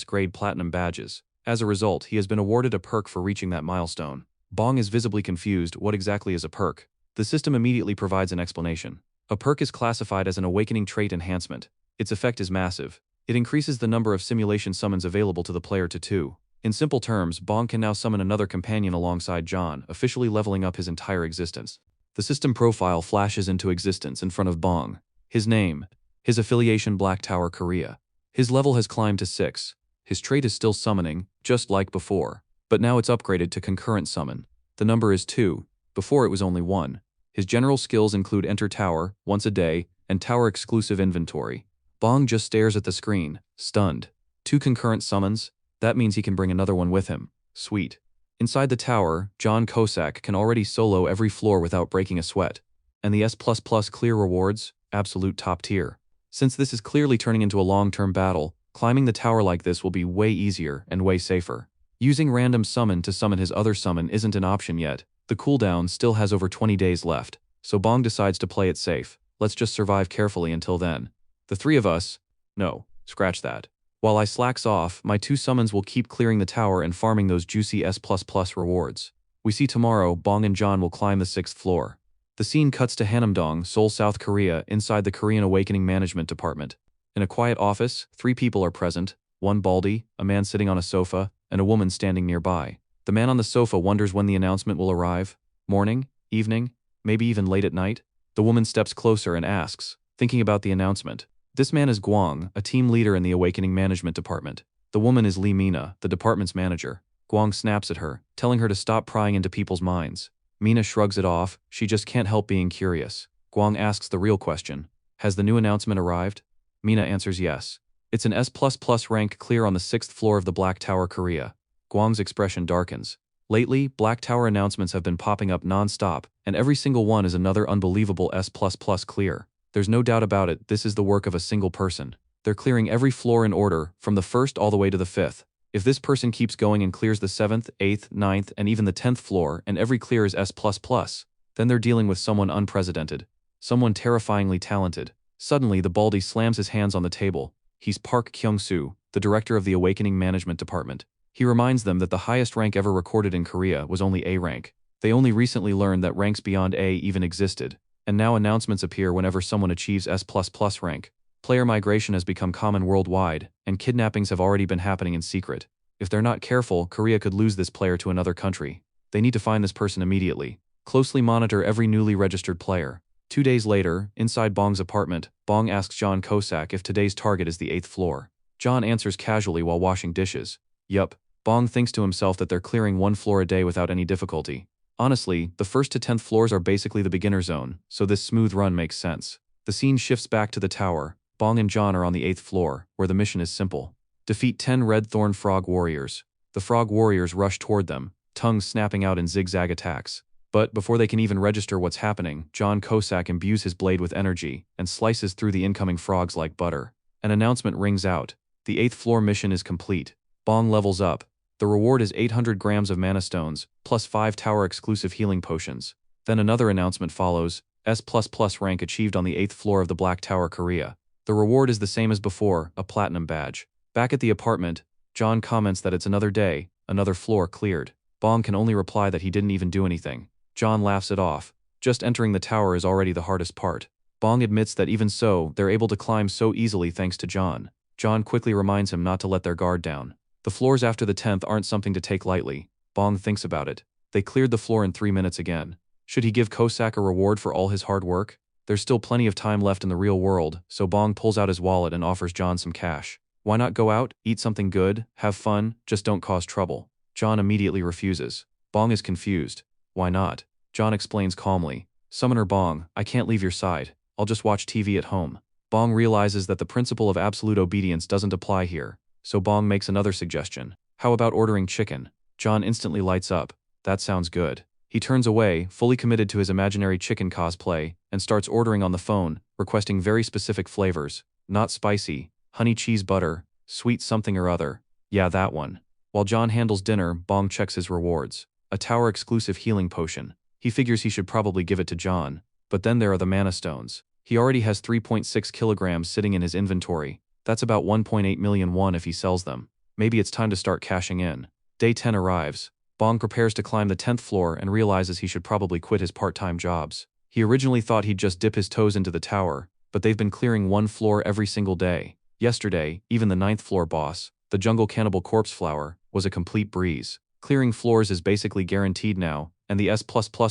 grade platinum badges. As a result, he has been awarded a perk for reaching that milestone. Bong is visibly confused. What exactly is a perk? The system immediately provides an explanation. A perk is classified as an awakening trait enhancement. Its effect is massive. It increases the number of simulation summons available to the player to 2. In simple terms, Bong can now summon another companion alongside John, officially leveling up his entire existence. The system profile flashes into existence in front of Bong. His name, his affiliation Black Tower Korea. His level has climbed to 6. His trait is still summoning, just like before, but now it's upgraded to concurrent summon. The number is 2, before it was only 1. His general skills include enter tower, once a day, and tower exclusive inventory. Bong just stares at the screen, stunned. 2 concurrent summons? That means he can bring another one with him. Sweet. Inside the tower, John Kosak can already solo every floor without breaking a sweat. And the S++ clear rewards? Absolute top tier. Since this is clearly turning into a long-term battle, climbing the tower like this will be way easier and way safer. Using random summon to summon his other summon isn't an option yet. The cooldown still has over 20 days left, so Bong decides to play it safe. Let's just survive carefully until then. The 3 of us? No, scratch that. While I slacks off, my 2 summons will keep clearing the tower and farming those juicy S++ rewards. We see tomorrow, Bong and John will climb the 6th floor. The scene cuts to Hanamdong, Seoul, South Korea, inside the Korean Awakening Management Department. In a quiet office, 3 people are present, 1 baldy, a man sitting on a sofa, and a woman standing nearby. The man on the sofa wonders when the announcement will arrive. Morning? Evening? Maybe even late at night? The woman steps closer and asks, thinking about the announcement. This man is Guang, a team leader in the Awakening Management Department. The woman is Lee Mina, the department's manager. Guang snaps at her, telling her to stop prying into people's minds. Mina shrugs it off, she just can't help being curious. Guang asks the real question. Has the new announcement arrived? Mina answers yes. It's an S++ rank clear on the 6th floor of the Black Tower Korea. Guang's expression darkens. Lately, Black Tower announcements have been popping up non-stop, and every single one is another unbelievable S++ clear. There's no doubt about it, this is the work of a single person. They're clearing every floor in order, from the 1st all the way to the 5th. If this person keeps going and clears the 7th, 8th, 9th, and even the 10th floor, and every clear is S++, then they're dealing with someone unprecedented. Someone terrifyingly talented. Suddenly, the baldy slams his hands on the table. He's Park Kyung-soo, the director of the Awakening Management Department. He reminds them that the highest rank ever recorded in Korea was only A rank. They only recently learned that ranks beyond A even existed. And now announcements appear whenever someone achieves S++ rank. Player migration has become common worldwide, and kidnappings have already been happening in secret. If they're not careful, Korea could lose this player to another country. They need to find this person immediately. Closely monitor every newly registered player. 2 days later, inside Bong's apartment, Bong asks John Kosak if today's target is the 8th floor. John answers casually while washing dishes. Yup. Bong thinks to himself that they're clearing 1 floor a day without any difficulty. Honestly, the 1st to 10th floors are basically the beginner zone, so this smooth run makes sense. The scene shifts back to the tower. Bong and John are on the 8th floor, where the mission is simple. Defeat 10 red thorn frog warriors. The frog warriors rush toward them, tongues snapping out in zigzag attacks. But before they can even register what's happening, John Kosak imbues his blade with energy and slices through the incoming frogs like butter. An announcement rings out. The 8th floor mission is complete. Bong levels up. The reward is 800 grams of mana stones, plus 5 tower exclusive healing potions. Then another announcement follows. S++ rank achieved on the 8th floor of the Black Tower Korea. The reward is the same as before, a platinum badge. Back at the apartment, John comments that it's another day, another floor cleared. Bong can only reply that he didn't even do anything. John laughs it off. Just entering the tower is already the hardest part. Bong admits that even so, they're able to climb so easily thanks to John. John quickly reminds him not to let their guard down. The floors after the 10th aren't something to take lightly. Bong thinks about it. They cleared the floor in 3 minutes again. Should he give Kosak a reward for all his hard work? There's still plenty of time left in the real world, so Bong pulls out his wallet and offers John some cash. Why not go out, eat something good, have fun, just don't cause trouble? John immediately refuses. Bong is confused. Why not? John explains calmly. Summoner Bong, I can't leave your side. I'll just watch TV at home. Bong realizes that the principle of absolute obedience doesn't apply here, so Bong makes another suggestion. How about ordering chicken? John instantly lights up. That sounds good. He turns away, fully committed to his imaginary chicken cosplay, and starts ordering on the phone, requesting very specific flavors. Not spicy, honey cheese butter, sweet something or other. Yeah, that one. While John handles dinner, Bong checks his rewards. A tower-exclusive healing potion. He figures he should probably give it to John. But then there are the mana stones. He already has 3.6 kilograms sitting in his inventory. That's about 1.8 million won if he sells them. Maybe it's time to start cashing in. Day 10 arrives. Bong prepares to climb the 10th floor and realizes he should probably quit his part-time jobs. He originally thought he'd just dip his toes into the tower, but they've been clearing one floor every single day. Yesterday, even the 9th floor boss, the jungle cannibal corpse flower, was a complete breeze. Clearing floors is basically guaranteed now, and the S++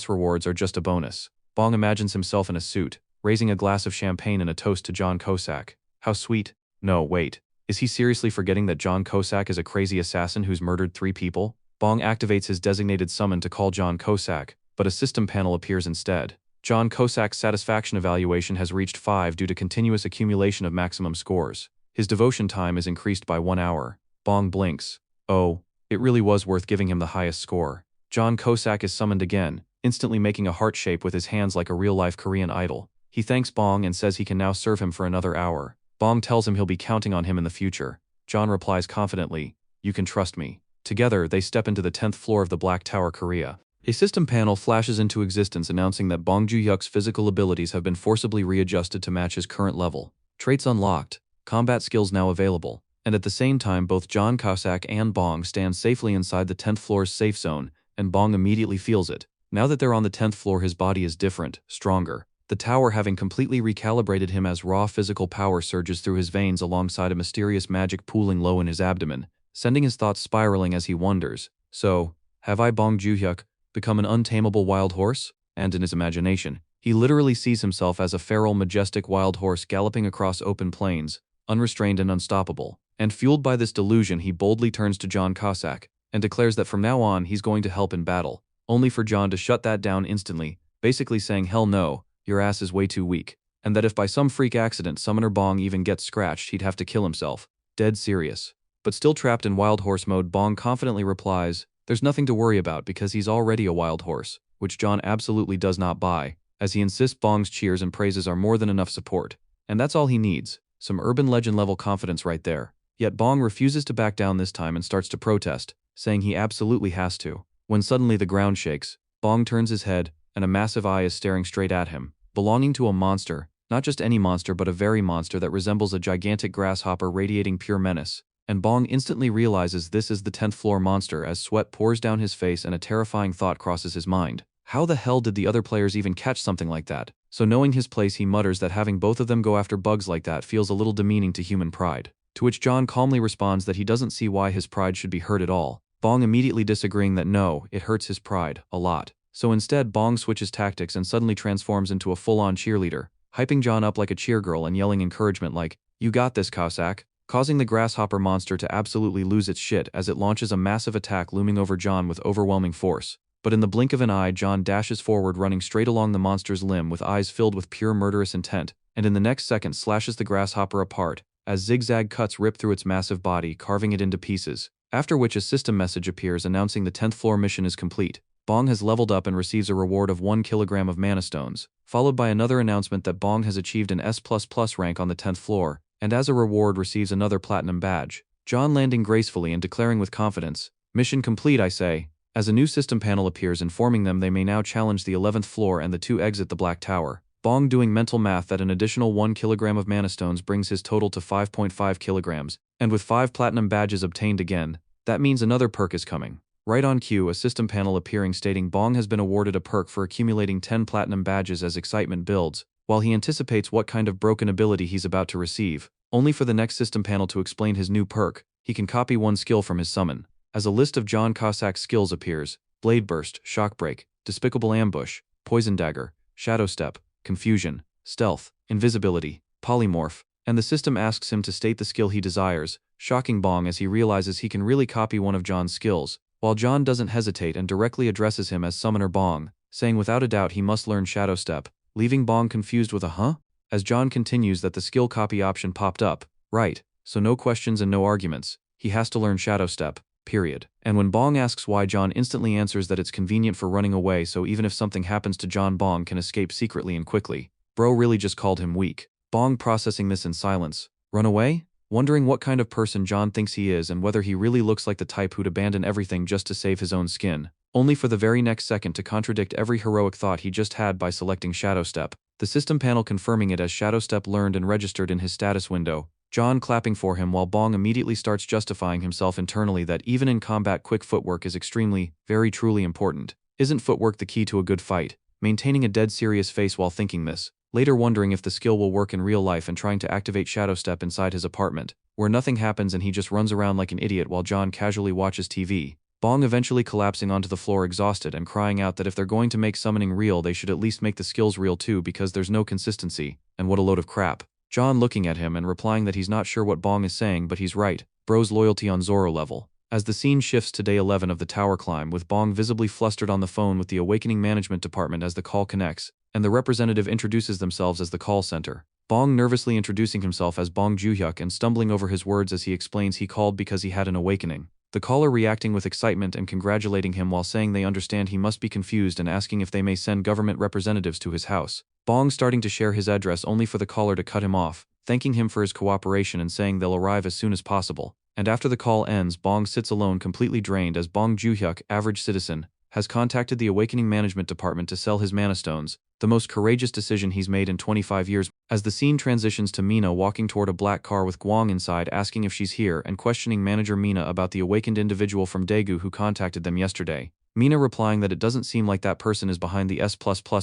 rewards are just a bonus. Bong imagines himself in a suit, raising a glass of champagne and a toast to John Kosak. How sweet. No, wait. Is he seriously forgetting that John Kosak is a crazy assassin who's murdered 3 people? Bong activates his designated summon to call John Kosak, but a system panel appears instead. John Kosak's satisfaction evaluation has reached 5 due to continuous accumulation of maximum scores. His devotion time is increased by 1 hour. Bong blinks. Oh, it really was worth giving him the highest score. John Kosak is summoned again, instantly making a heart shape with his hands like a real-life Korean idol. He thanks Bong and says he can now serve him for another hour. Bong tells him he'll be counting on him in the future. John replies confidently, "You can trust me." Together, they step into the 10th floor of the Black Tower, Korea. A system panel flashes into existence announcing that Bong Joo-hyuk's physical abilities have been forcibly readjusted to match his current level. Traits unlocked, combat skills now available, and at the same time both John Kosak and Bong stand safely inside the 10th floor's safe zone, and Bong immediately feels it. Now that they're on the 10th floor, his body is different, stronger. The tower having completely recalibrated him as raw physical power surges through his veins alongside a mysterious magic pooling low in his abdomen, sending his thoughts spiraling as he wonders, so, have I, Bong Joo-hyuk, become an untamable wild horse? And in his imagination, he literally sees himself as a feral, majestic wild horse galloping across open plains, unrestrained and unstoppable. And fueled by this delusion, he boldly turns to John Kosak, and declares that from now on he's going to help in battle, only for John to shut that down instantly, basically saying, "Hell no, your ass is way too weak," and that if by some freak accident Summoner Bong even gets scratched, he'd have to kill himself. Dead serious. But still trapped in wild horse mode, Bong confidently replies, there's nothing to worry about because he's already a wild horse, which John absolutely does not buy, as he insists Bong's cheers and praises are more than enough support. And that's all he needs, some urban legend level confidence right there. Yet Bong refuses to back down this time and starts to protest, saying he absolutely has to. When suddenly the ground shakes, Bong turns his head, and a massive eye is staring straight at him, belonging to a monster, not just any monster but a very monster that resembles a gigantic grasshopper radiating pure menace. And Bong instantly realizes this is the 10th floor monster as sweat pours down his face and a terrifying thought crosses his mind. How the hell did the other players even catch something like that? So knowing his place, he mutters that having both of them go after bugs like that feels a little demeaning to human pride. To which John calmly responds that he doesn't see why his pride should be hurt at all. Bong immediately disagreeing that no, it hurts his pride, a lot. So instead Bong switches tactics and suddenly transforms into a full-on cheerleader, hyping John up like a cheergirl and yelling encouragement like, "You got this, Kosak," causing the grasshopper monster to absolutely lose its shit as it launches a massive attack looming over John with overwhelming force. But in the blink of an eye, John dashes forward running straight along the monster's limb with eyes filled with pure murderous intent, and in the next second slashes the grasshopper apart, as zigzag cuts rip through its massive body, carving it into pieces, after which a system message appears announcing the 10th floor mission is complete. Bong has leveled up and receives a reward of 1 kilogram of mana stones, followed by another announcement that Bong has achieved an S++ rank on the 10th floor, and as a reward receives another platinum badge. John landing gracefully and declaring with confidence, "Mission complete, I say," as a new system panel appears informing them they may now challenge the 11th floor and the 2 exit the Black Tower. Bong doing mental math that an additional 1 kilogram of mana stones brings his total to 5.5 kilograms, and with 5 platinum badges obtained again, that means another perk is coming. Right on cue, a system panel appearing stating Bong has been awarded a perk for accumulating 10 platinum badges as excitement builds, while he anticipates what kind of broken ability he's about to receive, only for the next system panel to explain his new perk. He can copy one skill from his summon. As a list of John Kosak's skills appears, blade burst, shock break, despicable ambush, poison dagger, shadow step, confusion, stealth, invisibility, polymorph, and the system asks him to state the skill he desires, shocking Bong as he realizes he can really copy one of John's skills, while John doesn't hesitate and directly addresses him as Summoner Bong, saying without a doubt he must learn Shadow Step, leaving Bong confused with a huh? As John continues that the skill copy option popped up, right, so no questions and no arguments, he has to learn Shadow Step, period. And when Bong asks why, John instantly answers that it's convenient for running away, so even if something happens to John, Bong can escape secretly and quickly. Bro really just called him weak. Bong processing this in silence. Run away? Wondering what kind of person John thinks he is and whether he really looks like the type who'd abandon everything just to save his own skin, only for the very next second to contradict every heroic thought he just had by selecting Shadow Step, the system panel confirming it as Shadow Step learned and registered in his status window, John clapping for him while Bong immediately starts justifying himself internally that even in combat quick footwork is extremely, very truly important. Isn't footwork the key to a good fight? Maintaining a dead serious face while thinking this, later wondering if the skill will work in real life and trying to activate Shadow Step inside his apartment, where nothing happens and he just runs around like an idiot while John casually watches TV, Bong eventually collapsing onto the floor exhausted and crying out that if they're going to make summoning real they should at least make the skills real too because there's no consistency, and what a load of crap. John looking at him and replying that he's not sure what Bong is saying but he's right, bro's loyalty on Zoro level. As the scene shifts to day 11 of the tower climb with Bong visibly flustered on the phone with the Awakening Management Department as the call connects, and the representative introduces themselves as the call center. Bong nervously introducing himself as Bong Juhyuk and stumbling over his words as he explains he called because he had an awakening. The caller reacting with excitement and congratulating him while saying they understand he must be confused and asking if they may send government representatives to his house. Bong starting to share his address only for the caller to cut him off, thanking him for his cooperation and saying they'll arrive as soon as possible. And after the call ends, Bong sits alone completely drained as Bong Juhyuk, average citizen, has contacted the Awakening Management Department to sell his mana stones, the most courageous decision he's made in 25 years. As the scene transitions to Mina walking toward a black car with Gwang inside asking if she's here and questioning manager Mina about the awakened individual from Daegu who contacted them yesterday. Mina replying that it doesn't seem like that person is behind the S++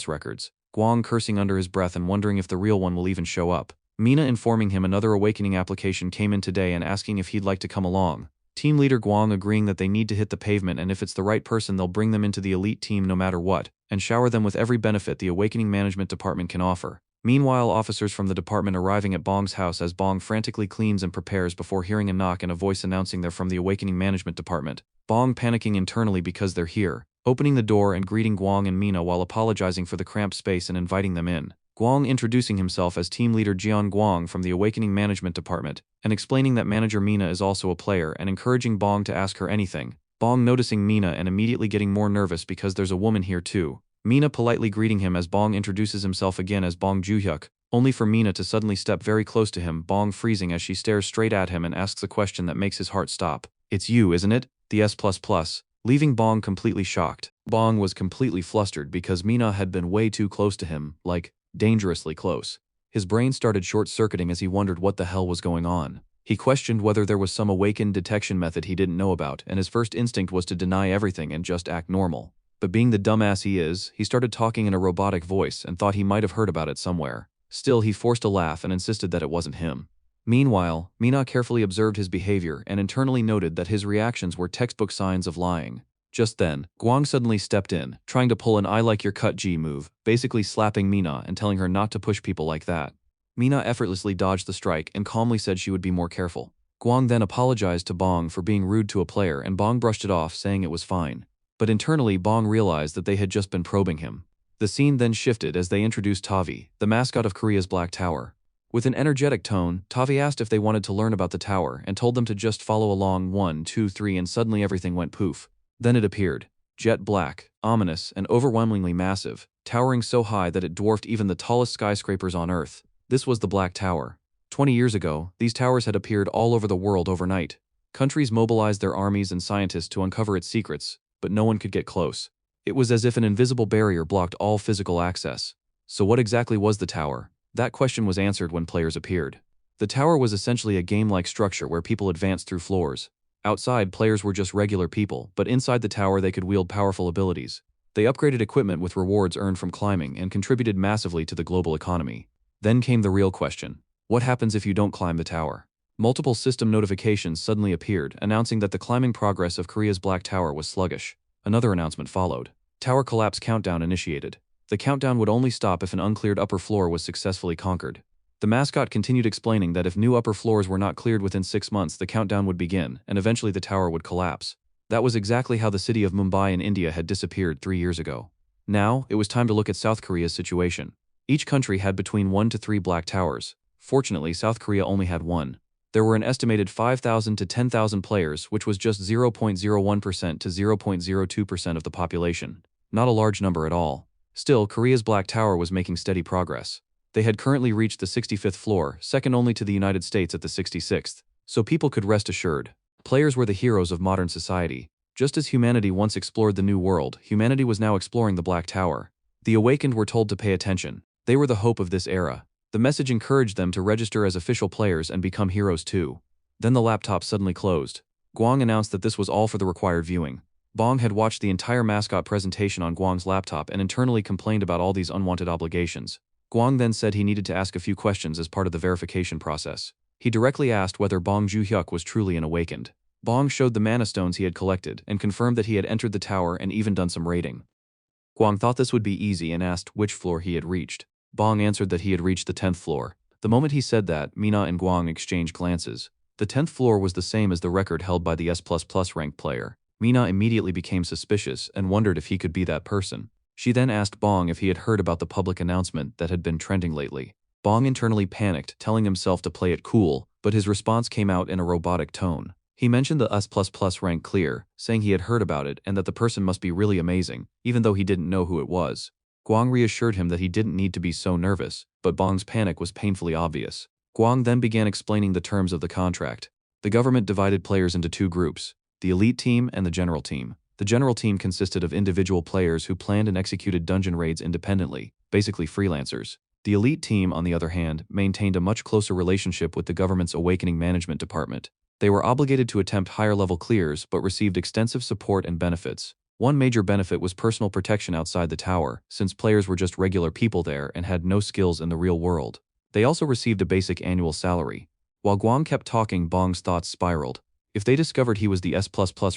records. Gwang cursing under his breath and wondering if the real one will even show up. Mina informing him another awakening application came in today and asking if he'd like to come along. Team leader Gwang agreeing that they need to hit the pavement and if it's the right person they'll bring them into the elite team no matter what, and shower them with every benefit the Awakening Management Department can offer. Meanwhile, officers from the department arriving at Bong's house as Bong frantically cleans and prepares before hearing a knock and a voice announcing they're from the Awakening Management Department. Bong panicking internally because they're here, opening the door and greeting Gwang and Mina while apologizing for the cramped space and inviting them in. Gwang introducing himself as team leader Jian Gwang from the Awakening Management Department, and explaining that manager Mina is also a player and encouraging Bong to ask her anything. Bong noticing Mina and immediately getting more nervous because there's a woman here too. Mina politely greeting him as Bong introduces himself again as Bong Juhyuk, only for Mina to suddenly step very close to him, Bong freezing as she stares straight at him and asks a question that makes his heart stop. It's you, isn't it? The S++. Leaving Bong completely shocked. Bong was completely flustered because Mina had been way too close to him, like, dangerously close. His brain started short-circuiting as he wondered what the hell was going on. He questioned whether there was some awakened detection method he didn't know about, and his first instinct was to deny everything and just act normal. But being the dumbass he is, he started talking in a robotic voice and thought he might have heard about it somewhere. Still, he forced a laugh and insisted that it wasn't him. Meanwhile, Mina carefully observed his behavior and internally noted that his reactions were textbook signs of lying. Just then, Gwang suddenly stepped in, trying to pull an I like your cut G move, basically slapping Mina and telling her not to push people like that. Mina effortlessly dodged the strike and calmly said she would be more careful. Gwang then apologized to Bong for being rude to a player and Bong brushed it off saying it was fine. But internally Bong realized that they had just been probing him. The scene then shifted as they introduced Tavi, the mascot of Korea's Black Tower. With an energetic tone, Tavi asked if they wanted to learn about the tower and told them to just follow along 1, 2, 3 and suddenly everything went poof. Then it appeared. Jet black, ominous, and overwhelmingly massive, towering so high that it dwarfed even the tallest skyscrapers on Earth. This was the Black Tower. 20 years ago, these towers had appeared all over the world overnight. Countries mobilized their armies and scientists to uncover its secrets, but no one could get close. It was as if an invisible barrier blocked all physical access. So what exactly was the tower? That question was answered when players appeared. The tower was essentially a game-like structure where people advanced through floors. Outside, players were just regular people, but inside the tower they could wield powerful abilities. They upgraded equipment with rewards earned from climbing and contributed massively to the global economy. Then came the real question. What happens if you don't climb the tower? Multiple system notifications suddenly appeared, announcing that the climbing progress of Korea's Black Tower was sluggish. Another announcement followed. Tower collapse countdown initiated. The countdown would only stop if an uncleared upper floor was successfully conquered. The mascot continued explaining that if new upper floors were not cleared within 6 months, the countdown would begin, and eventually the tower would collapse. That was exactly how the city of Mumbai in India had disappeared 3 years ago. Now, it was time to look at South Korea's situation. Each country had between 1 to 3 black towers. Fortunately, South Korea only had one. There were an estimated 5,000 to 10,000 players, which was just 0.01% to 0.02% of the population. Not a large number at all. Still, Korea's black tower was making steady progress. They had currently reached the 65th floor, second only to the United States at the 66th, so people could rest assured. Players were the heroes of modern society. Just as humanity once explored the New World, humanity was now exploring the Black Tower. The awakened were told to pay attention. They were the hope of this era. The message encouraged them to register as official players and become heroes too. Then the laptop suddenly closed. Gwang announced that this was all for the required viewing. Bong had watched the entire mascot presentation on Gwang's laptop and internally complained about all these unwanted obligations. Gwang then said he needed to ask a few questions as part of the verification process. He directly asked whether Bong Joo-hyuk was truly an awakened. Bong showed the mana stones he had collected and confirmed that he had entered the tower and even done some raiding. Gwang thought this would be easy and asked which floor he had reached. Bong answered that he had reached the 10th floor. The moment he said that, Mina and Gwang exchanged glances. The 10th floor was the same as the record held by the S++ ranked player. Mina immediately became suspicious and wondered if he could be that person. She then asked Bong if he had heard about the public announcement that had been trending lately. Bong internally panicked, telling himself to play it cool, but his response came out in a robotic tone. He mentioned the S++ rank clear, saying he had heard about it and that the person must be really amazing, even though he didn't know who it was. Gwang reassured him that he didn't need to be so nervous, but Bong's panic was painfully obvious. Gwang then began explaining the terms of the contract. The government divided players into two groups, the elite team and the general team. The general team consisted of individual players who planned and executed dungeon raids independently, basically freelancers. The elite team, on the other hand, maintained a much closer relationship with the government's Awakening Management Department. They were obligated to attempt higher-level clears but received extensive support and benefits. One major benefit was personal protection outside the tower, since players were just regular people there and had no skills in the real world. They also received a basic annual salary. While Gwang kept talking, Bong's thoughts spiraled. If they discovered he was the S++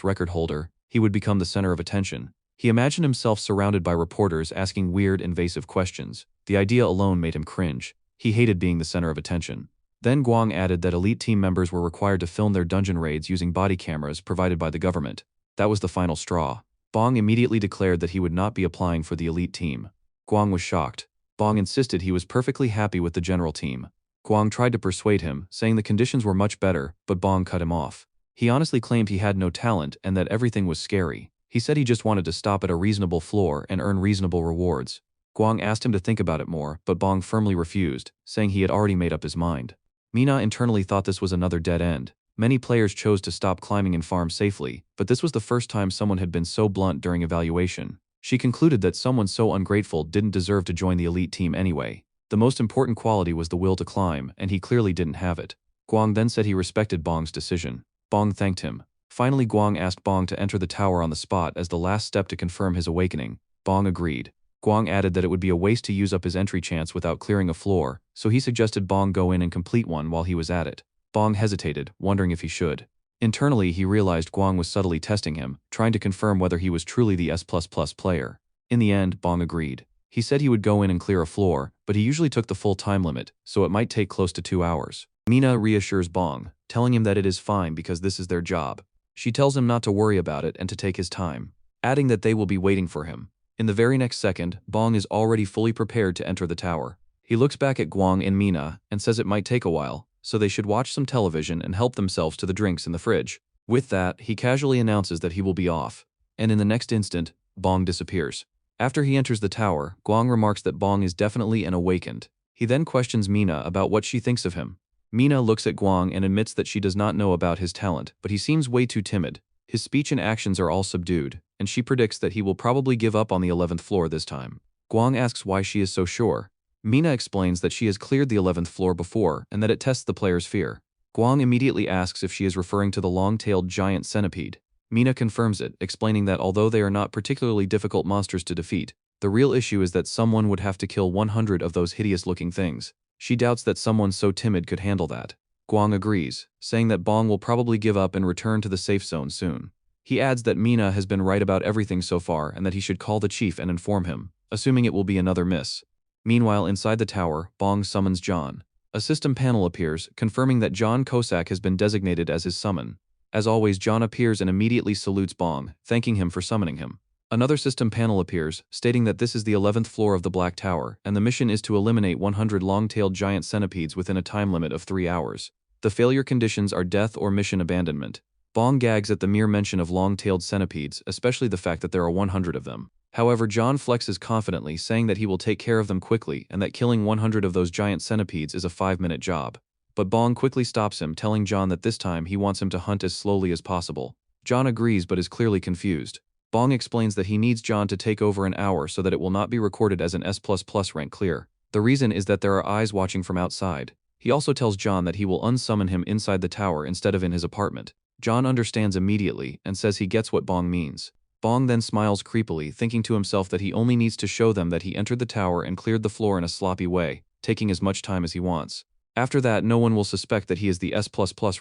record holder, he would become the center of attention. He imagined himself surrounded by reporters asking weird, invasive questions. The idea alone made him cringe. He hated being the center of attention. Then Gwang added that elite team members were required to film their dungeon raids using body cameras provided by the government. That was the final straw. Bong immediately declared that he would not be applying for the elite team. Gwang was shocked. Bong insisted he was perfectly happy with the general team. Gwang tried to persuade him, saying the conditions were much better, but Bong cut him off. He honestly claimed he had no talent and that everything was scary. He said he just wanted to stop at a reasonable floor and earn reasonable rewards. Gwang asked him to think about it more, but Bong firmly refused, saying he had already made up his mind. Mina internally thought this was another dead end. Many players chose to stop climbing and farm safely, but this was the first time someone had been so blunt during evaluation. She concluded that someone so ungrateful didn't deserve to join the elite team anyway. The most important quality was the will to climb, and he clearly didn't have it. Gwang then said he respected Bong's decision. Bong thanked him. Finally, Gwang asked Bong to enter the tower on the spot as the last step to confirm his awakening. Bong agreed. Gwang added that it would be a waste to use up his entry chance without clearing a floor, so he suggested Bong go in and complete one while he was at it. Bong hesitated, wondering if he should. Internally, he realized Gwang was subtly testing him, trying to confirm whether he was truly the S++ player. In the end, Bong agreed. He said he would go in and clear a floor, but he usually took the full time limit, so it might take close to 2 hours. Mina reassures Bong, telling him that it is fine because this is their job. She tells him not to worry about it and to take his time, adding that they will be waiting for him. In the very next second, Bong is already fully prepared to enter the tower. He looks back at Gwang and Mina and says it might take a while, so they should watch some television and help themselves to the drinks in the fridge. With that, he casually announces that he will be off, and in the next instant, Bong disappears. After he enters the tower, Gwang remarks that Bong is definitely an awakened. He then questions Mina about what she thinks of him. Mina looks at Gwang and admits that she does not know about his talent, but he seems way too timid. His speech and actions are all subdued, and she predicts that he will probably give up on the 11th floor this time. Gwang asks why she is so sure. Mina explains that she has cleared the 11th floor before and that it tests the player's fear. Gwang immediately asks if she is referring to the long-tailed giant centipede. Mina confirms it, explaining that although they are not particularly difficult monsters to defeat, the real issue is that someone would have to kill 100 of those hideous-looking things. She doubts that someone so timid could handle that. Gwang agrees, saying that Bong will probably give up and return to the safe zone soon. He adds that Mina has been right about everything so far and that he should call the chief and inform him, assuming it will be another miss. Meanwhile, inside the tower, Bong summons John. A system panel appears, confirming that John Kosak has been designated as his summon. As always, John appears and immediately salutes Bong, thanking him for summoning him. Another system panel appears, stating that this is the 11th floor of the Black Tower, and the mission is to eliminate 100 long-tailed giant centipedes within a time limit of 3 hours. The failure conditions are death or mission abandonment. Bong gags at the mere mention of long-tailed centipedes, especially the fact that there are 100 of them. However, John flexes confidently, saying that he will take care of them quickly and that killing 100 of those giant centipedes is a 5-minute job. But Bong quickly stops him, telling John that this time he wants him to hunt as slowly as possible. John agrees but is clearly confused. Bong explains that he needs John to take over an hour so that it will not be recorded as an S++ rank clear. The reason is that there are eyes watching from outside. He also tells John that he will unsummon him inside the tower instead of in his apartment. John understands immediately and says he gets what Bong means. Bong then smiles creepily, thinking to himself that he only needs to show them that he entered the tower and cleared the floor in a sloppy way, taking as much time as he wants. After that, no one will suspect that he is the S++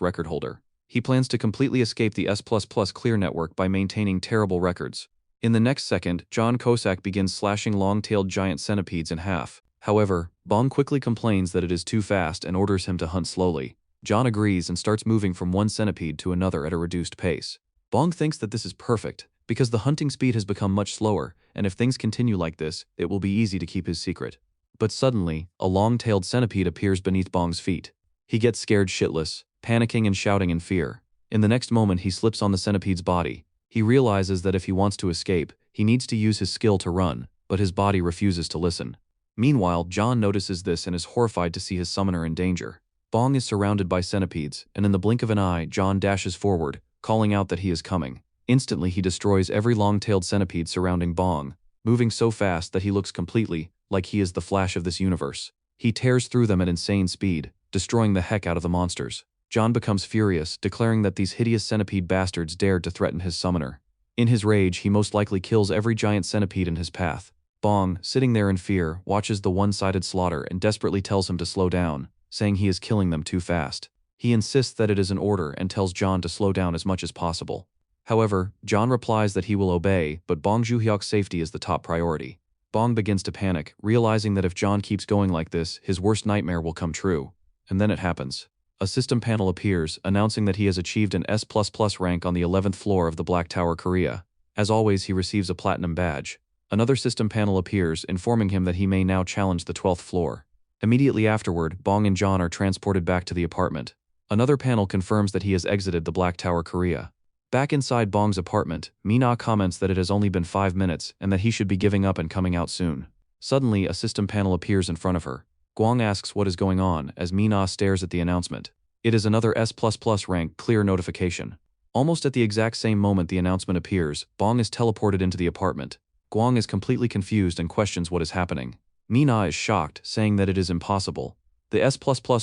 record holder. He plans to completely escape the S++ clear network by maintaining terrible records. In the next second, John Kosak begins slashing long-tailed giant centipedes in half. However, Bong quickly complains that it is too fast and orders him to hunt slowly. John agrees and starts moving from one centipede to another at a reduced pace. Bong thinks that this is perfect, because the hunting speed has become much slower, and if things continue like this, it will be easy to keep his secret. But suddenly, a long-tailed centipede appears beneath Bong's feet. He gets scared shitless, panicking and shouting in fear. In the next moment, he slips on the centipede's body. He realizes that if he wants to escape, he needs to use his skill to run, but his body refuses to listen. Meanwhile, John notices this and is horrified to see his summoner in danger. Bong is surrounded by centipedes, and in the blink of an eye, John dashes forward, calling out that he is coming. Instantly, he destroys every long-tailed centipede surrounding Bong, moving so fast that he looks completely like he is the Flash of this universe. He tears through them at insane speed, destroying the heck out of the monsters. John becomes furious, declaring that these hideous centipede bastards dared to threaten his summoner. In his rage, he most likely kills every giant centipede in his path. Bong, sitting there in fear, watches the one-sided slaughter and desperately tells him to slow down, saying he is killing them too fast. He insists that it is an order and tells John to slow down as much as possible. However, John replies that he will obey, but Bong Joon-hyuk's safety is the top priority. Bong begins to panic, realizing that if John keeps going like this, his worst nightmare will come true. And then it happens. A system panel appears, announcing that he has achieved an S++ rank on the 11th floor of the Black Tower, Korea. As always, he receives a platinum badge. Another system panel appears, informing him that he may now challenge the 12th floor. Immediately afterward, Bong and John are transported back to the apartment. Another panel confirms that he has exited the Black Tower, Korea. Back inside Bong's apartment, Mina comments that it has only been 5 minutes and that he should be giving up and coming out soon. Suddenly, a system panel appears in front of her. Gwang asks what is going on as Mina stares at the announcement. It is another S++ rank clear notification. Almost at the exact same moment the announcement appears, Bong is teleported into the apartment. Gwang is completely confused and questions what is happening. Mina is shocked, saying that it is impossible. The S++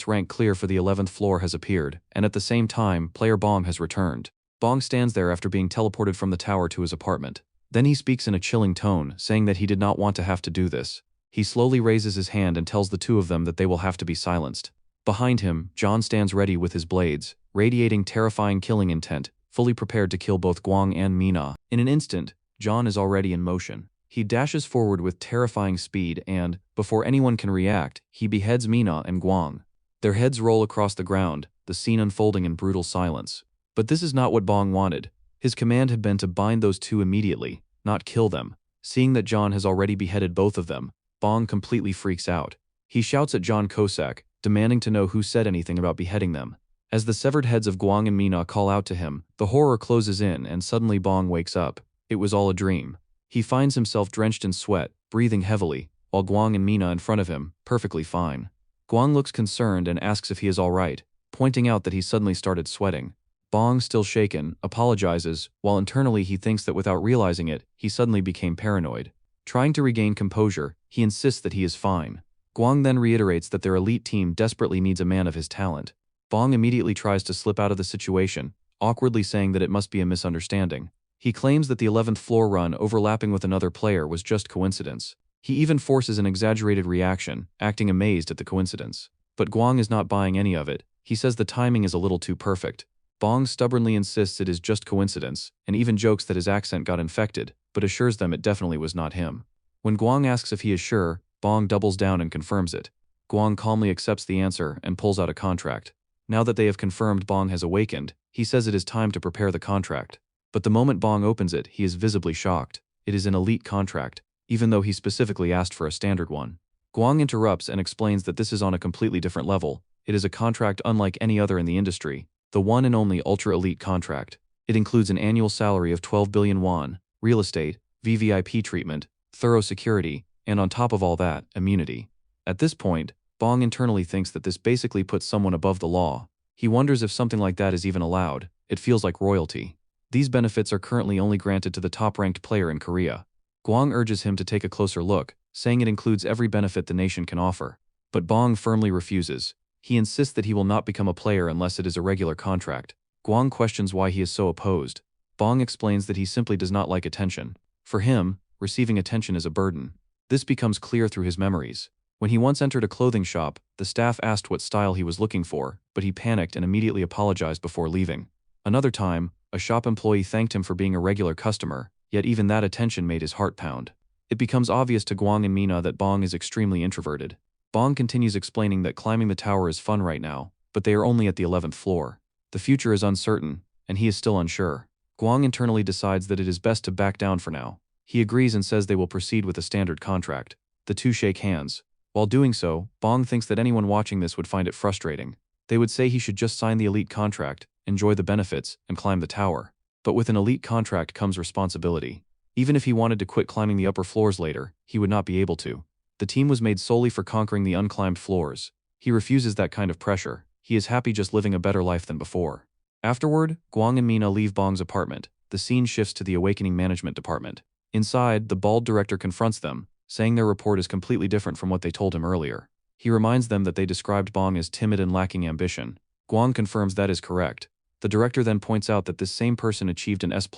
rank clear for the 11th floor has appeared, and at the same time, player Bong has returned. Bong stands there after being teleported from the tower to his apartment. Then he speaks in a chilling tone, saying that he did not want to have to do this. He slowly raises his hand and tells the two of them that they will have to be silenced. Behind him, John stands ready with his blades, radiating terrifying killing intent, fully prepared to kill both Gwang and Mina. In an instant, John is already in motion. He dashes forward with terrifying speed and, before anyone can react, he beheads Mina and Gwang. Their heads roll across the ground, the scene unfolding in brutal silence. But this is not what Bong wanted. His command had been to bind those two immediately, not kill them. Seeing that John has already beheaded both of them, Bong completely freaks out. He shouts at John Kosak, demanding to know who said anything about beheading them. As the severed heads of Gwang and Mina call out to him, the horror closes in and suddenly Bong wakes up. It was all a dream. He finds himself drenched in sweat, breathing heavily, while Gwang and Mina in front of him, perfectly fine. Gwang looks concerned and asks if he is all right, pointing out that he suddenly started sweating. Bong, still shaken, apologizes, while internally he thinks that without realizing it, he suddenly became paranoid. Trying to regain composure, he insists that he is fine. Gwang then reiterates that their elite team desperately needs a man of his talent. Bong immediately tries to slip out of the situation, awkwardly saying that it must be a misunderstanding. He claims that the 11th floor run overlapping with another player was just coincidence. He even forces an exaggerated reaction, acting amazed at the coincidence. But Gwang is not buying any of it. He says the timing is a little too perfect. Bong stubbornly insists it is just coincidence, and even jokes that his accent got infected, but assures them it definitely was not him. When Guang asks if he is sure, Bong doubles down and confirms it. Guang calmly accepts the answer and pulls out a contract. Now that they have confirmed Bong has awakened, he says it is time to prepare the contract. But the moment Bong opens it, he is visibly shocked. It is an elite contract, even though he specifically asked for a standard one. Guang interrupts and explains that this is on a completely different level. It is a contract unlike any other in the industry, the one and only ultra-elite contract. It includes an annual salary of 12 billion won, real estate, VVIP treatment, thorough security, and on top of all that, immunity. At this point, Bong internally thinks that this basically puts someone above the law. He wonders if something like that is even allowed. It feels like royalty. These benefits are currently only granted to the top-ranked player in Korea. Guang urges him to take a closer look, saying it includes every benefit the nation can offer. But Bong firmly refuses. He insists that he will not become a player unless it is a regular contract. Guang questions why he is so opposed. Bong explains that he simply does not like attention. For him, receiving attention is a burden. This becomes clear through his memories. When he once entered a clothing shop, the staff asked what style he was looking for, but he panicked and immediately apologized before leaving. Another time, a shop employee thanked him for being a regular customer, yet even that attention made his heart pound. It becomes obvious to Guang and Mina that Bong is extremely introverted. Bong continues explaining that climbing the tower is fun right now, but they are only at the 11th floor. The future is uncertain, and he is still unsure. Guang internally decides that it is best to back down for now. He agrees and says they will proceed with a standard contract. The two shake hands. While doing so, Bong thinks that anyone watching this would find it frustrating. They would say he should just sign the elite contract, enjoy the benefits, and climb the tower. But with an elite contract comes responsibility. Even if he wanted to quit climbing the upper floors later, he would not be able to. The team was made solely for conquering the unclimbed floors. He refuses that kind of pressure. He is happy just living a better life than before. Afterward, Guang and Mina leave Bong's apartment. The scene shifts to the Awakening Management Department. Inside, the bald director confronts them, saying their report is completely different from what they told him earlier. He reminds them that they described Bong as timid and lacking ambition. Guang confirms that is correct. The director then points out that this same person achieved an S++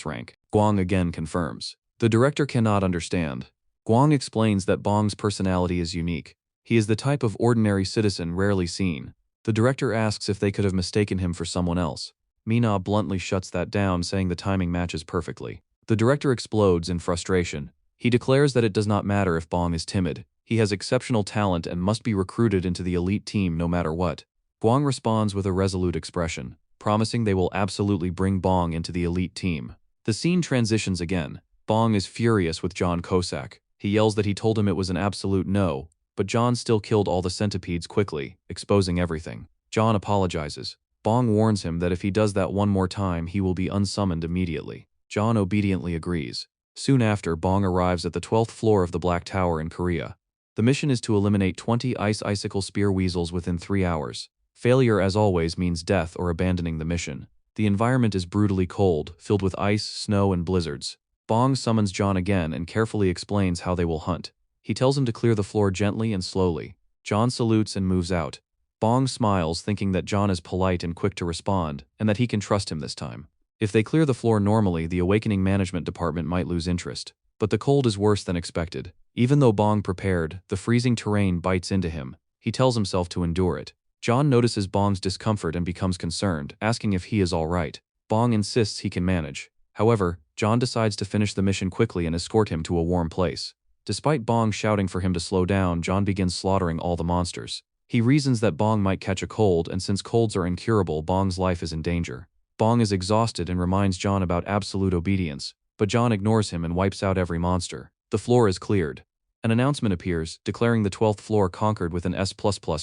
rank. Guang again confirms. The director cannot understand. Guang explains that Bong's personality is unique. He is the type of ordinary citizen rarely seen. The director asks if they could have mistaken him for someone else. Mina bluntly shuts that down, saying the timing matches perfectly. The director explodes in frustration. He declares that it does not matter if Bong is timid. He has exceptional talent and must be recruited into the elite team no matter what. Guang responds with a resolute expression, promising they will absolutely bring Bong into the elite team. The scene transitions again. Bong is furious with John Kosak. He yells that he told him it was an absolute no, but John still killed all the centipedes quickly, exposing everything. John apologizes. Bong warns him that if he does that one more time, he will be unsummoned immediately. John obediently agrees. Soon after, Bong arrives at the 12th floor of the Black Tower in Korea. The mission is to eliminate 20 icicle spear weasels within 3 hours. Failure, as always, means death or abandoning the mission. The environment is brutally cold, filled with ice, snow, and blizzards. Bong summons John again and carefully explains how they will hunt. He tells him to clear the floor gently and slowly. John salutes and moves out. Bong smiles, thinking that John is polite and quick to respond, and that he can trust him this time. If they clear the floor normally, the Awakening Management Department might lose interest. But the cold is worse than expected. Even though Bong prepared, the freezing terrain bites into him. He tells himself to endure it. John notices Bong's discomfort and becomes concerned, asking if he is all right. Bong insists he can manage. However, John decides to finish the mission quickly and escort him to a warm place. Despite Bong shouting for him to slow down, John begins slaughtering all the monsters. He reasons that Bong might catch a cold, and since colds are incurable, Bong's life is in danger. Bong is exhausted and reminds John about absolute obedience, but John ignores him and wipes out every monster. The floor is cleared. An announcement appears, declaring the 12th floor conquered with an S++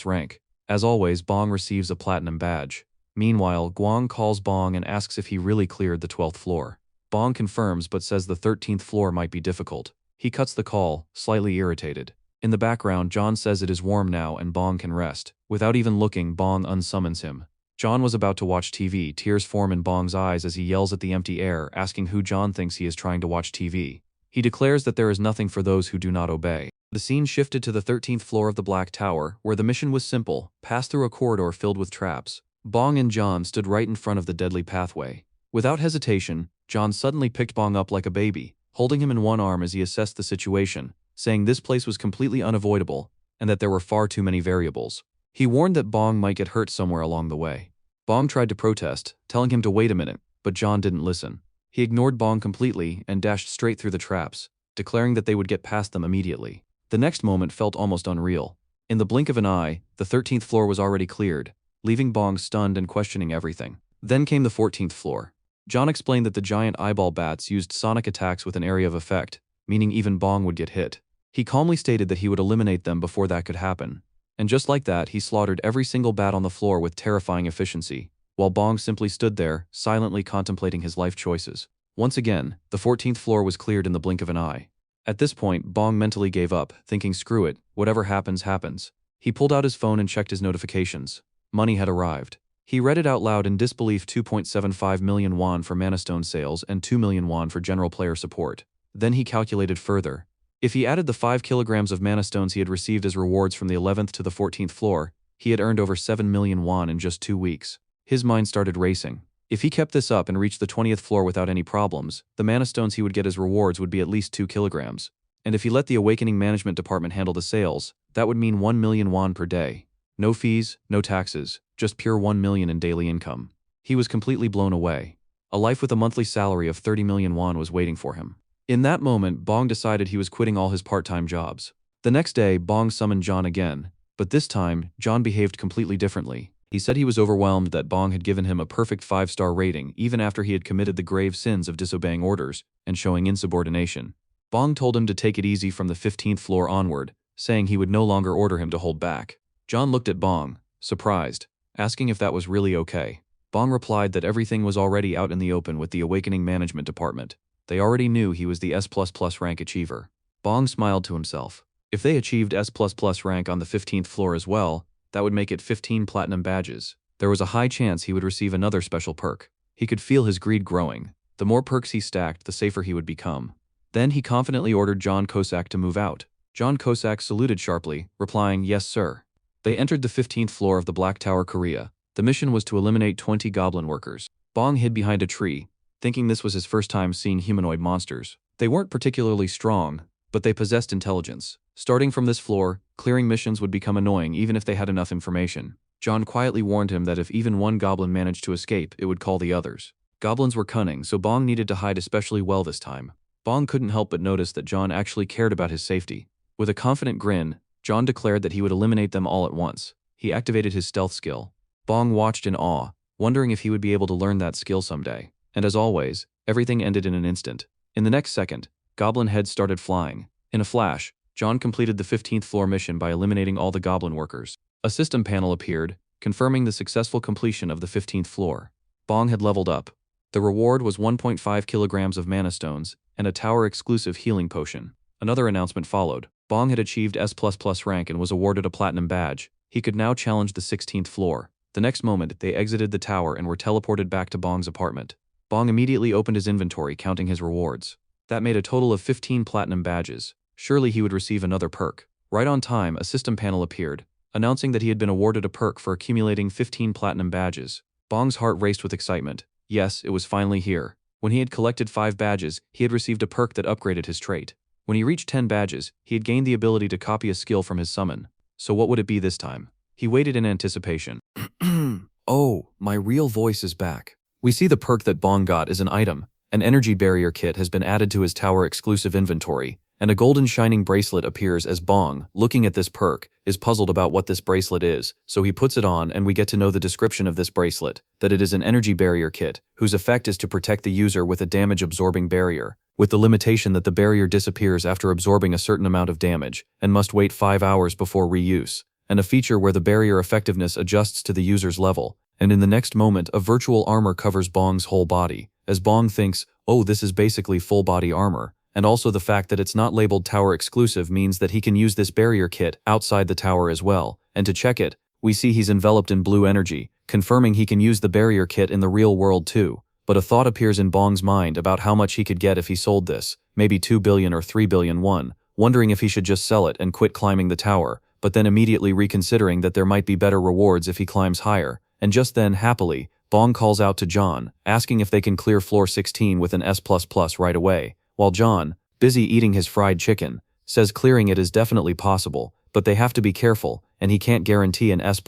rank. As always, Bong receives a platinum badge. Meanwhile, Guang calls Bong and asks if he really cleared the 12th floor. Bong confirms but says the 13th floor might be difficult. He cuts the call, slightly irritated. In the background, John says it is warm now and Bong can rest. Without even looking, Bong unsummons him. John was about to watch TV. Tears form in Bong's eyes as he yells at the empty air, asking who John thinks he is trying to watch TV. He declares that there is nothing for those who do not obey. The scene shifted to the 13th floor of the Black Tower, where the mission was simple: pass through a corridor filled with traps. Bong and John stood right in front of the deadly pathway. Without hesitation, John suddenly picked Bong up like a baby, holding him in one arm as he assessed the situation, saying this place was completely unavoidable, and that there were far too many variables. He warned that Bong might get hurt somewhere along the way. Bong tried to protest, telling him to wait a minute, but John didn't listen. He ignored Bong completely and dashed straight through the traps, declaring that they would get past them immediately. The next moment felt almost unreal. In the blink of an eye, the 13th floor was already cleared, leaving Bong stunned and questioning everything. Then came the 14th floor. John explained that the giant eyeball bats used sonic attacks with an area of effect, meaning even Bong would get hit. He calmly stated that he would eliminate them before that could happen. And just like that, he slaughtered every single bat on the floor with terrifying efficiency, while Bong simply stood there, silently contemplating his life choices. Once again, the 14th floor was cleared in the blink of an eye. At this point, Bong mentally gave up, thinking screw it, whatever happens, happens. He pulled out his phone and checked his notifications. Money had arrived. He read it out loud in disbelief: 2.75 million won for mana stone sales and 2 million won for general player support. Then he calculated further. If he added the 5 kilograms of mana stones he had received as rewards from the 11th to the 14th floor, he had earned over 7 million won in just 2 weeks. His mind started racing. If he kept this up and reached the 20th floor without any problems, the mana stones he would get as rewards would be at least 2 kilograms. And if he let the Awakening Management Department handle the sales, that would mean 1 million won per day. No fees, no taxes, just pure 1 million in daily income. He was completely blown away. A life with a monthly salary of 30 million won was waiting for him. In that moment, Bong decided he was quitting all his part-time jobs. The next day, Bong summoned John again, but this time, John behaved completely differently. He said he was overwhelmed that Bong had given him a perfect 5-star rating even after he had committed the grave sins of disobeying orders and showing insubordination. Bong told him to take it easy from the 15th floor onward, saying he would no longer order him to hold back. John looked at Bong, surprised, asking if that was really okay. Bong replied that everything was already out in the open with the Awakening Management Department. They already knew he was the S++ rank achiever. Bong smiled to himself. If they achieved S++ rank on the 15th floor as well, that would make it 15 platinum badges. There was a high chance he would receive another special perk. He could feel his greed growing. The more perks he stacked, the safer he would become. Then he confidently ordered John Cossack to move out. John Cossack saluted sharply, replying, "Yes, sir." They entered the 15th floor of the Black Tower, Korea. The mission was to eliminate 20 goblin workers. Bong hid behind a tree, thinking this was his first time seeing humanoid monsters. They weren't particularly strong, but they possessed intelligence. Starting from this floor, clearing missions would become annoying even if they had enough information. John quietly warned him that if even one goblin managed to escape, it would call the others. Goblins were cunning, so Bong needed to hide especially well this time. Bong couldn't help but notice that John actually cared about his safety. With a confident grin, John declared that he would eliminate them all at once. He activated his stealth skill. Bong watched in awe, wondering if he would be able to learn that skill someday. And as always, everything ended in an instant. In the next second, goblin heads started flying. In a flash, John completed the 15th floor mission by eliminating all the goblin workers. A system panel appeared, confirming the successful completion of the 15th floor. Bong had leveled up. The reward was 1.5 kilograms of mana stones and a tower-exclusive healing potion. Another announcement followed. Bong had achieved S++ rank and was awarded a platinum badge. He could now challenge the 16th floor. The next moment, they exited the tower and were teleported back to Bong's apartment. Bong immediately opened his inventory, counting his rewards. That made a total of 15 platinum badges. Surely he would receive another perk. Right on time, a system panel appeared, announcing that he had been awarded a perk for accumulating 15 platinum badges. Bong's heart raced with excitement. Yes, it was finally here. When he had collected 5 badges, he had received a perk that upgraded his trait. When he reached 10 badges, he had gained the ability to copy a skill from his summon. So what would it be this time? He waited in anticipation. Oh, my real voice is back. We see the perk that Bong got is an item. An energy barrier kit has been added to his tower-exclusive inventory, and a golden shining bracelet appears as Bong, looking at this perk, is puzzled about what this bracelet is, so he puts it on and we get to know the description of this bracelet, that it is an energy barrier kit, whose effect is to protect the user with a damage-absorbing barrier, with the limitation that the barrier disappears after absorbing a certain amount of damage, and must wait 5 hours before reuse, and a feature where the barrier effectiveness adjusts to the user's level, and in the next moment a virtual armor covers Bong's whole body, as Bong thinks, oh, this is basically full-body armor. And also the fact that it's not labeled tower exclusive means that he can use this barrier kit outside the tower as well. And to check it, we see he's enveloped in blue energy, confirming he can use the barrier kit in the real world too. But a thought appears in Bong's mind about how much he could get if he sold this, maybe 2 billion or 3 billion won, wondering if he should just sell it and quit climbing the tower, but then immediately reconsidering that there might be better rewards if he climbs higher. And just then, happily, Bong calls out to John, asking if they can clear floor 16 with an S++ right away. While John, busy eating his fried chicken, says clearing it is definitely possible, but they have to be careful, and he can't guarantee an S++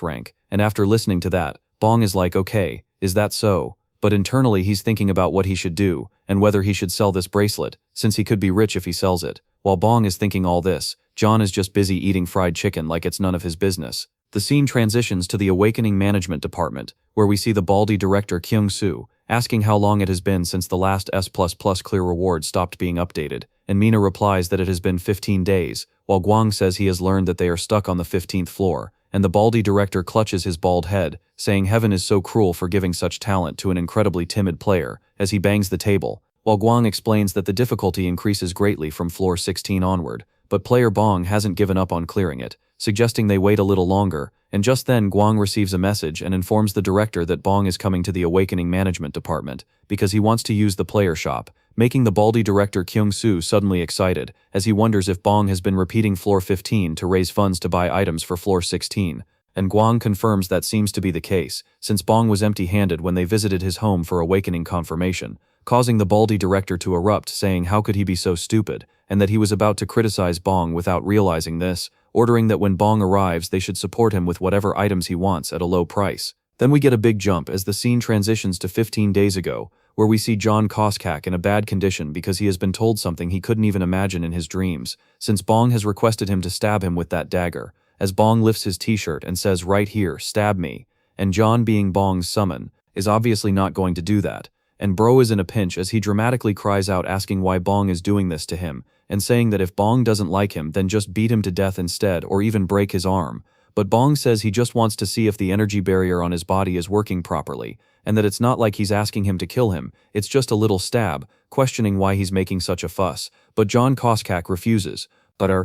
rank, and after listening to that, Bong is like, okay, is that so? But internally he's thinking about what he should do, and whether he should sell this bracelet, since he could be rich if he sells it. While Bong is thinking all this, John is just busy eating fried chicken like it's none of his business. The scene transitions to the Awakening Management Department, where we see the baldy director Kyung-soo, asking how long it has been since the last S++ clear reward stopped being updated, and Mina replies that it has been 15 days, while Gwang says he has learned that they are stuck on the 15th floor, and the baldy director clutches his bald head, saying heaven is so cruel for giving such talent to an incredibly timid player, as he bangs the table, while Gwang explains that the difficulty increases greatly from floor 16 onward, but player Bong hasn't given up on clearing it, suggesting they wait a little longer, and just then Gwang receives a message and informs the director that Bong is coming to the Awakening Management Department, because he wants to use the player shop, making the baldy director Kyung-soo suddenly excited, as he wonders if Bong has been repeating floor 15 to raise funds to buy items for floor 16, and Gwang confirms that seems to be the case, since Bong was empty-handed when they visited his home for Awakening confirmation, causing the baldy director to erupt, saying how could he be so stupid, and that he was about to criticize Bong without realizing this, ordering that when Bong arrives they should support him with whatever items he wants at a low price. Then we get a big jump as the scene transitions to 15 days ago, where we see John Koskak in a bad condition because he has been told something he couldn't even imagine in his dreams, since Bong has requested him to stab him with that dagger, as Bong lifts his t-shirt and says right here, stab me, and John, being Bong's summon, is obviously not going to do that, and Bro is in a pinch as he dramatically cries out asking why Bong is doing this to him, and saying that if Bong doesn't like him then just beat him to death instead or even break his arm, but Bong says he just wants to see if the energy barrier on his body is working properly, and that it's not like he's asking him to kill him, it's just a little stab, questioning why he's making such a fuss, but John Koskak refuses,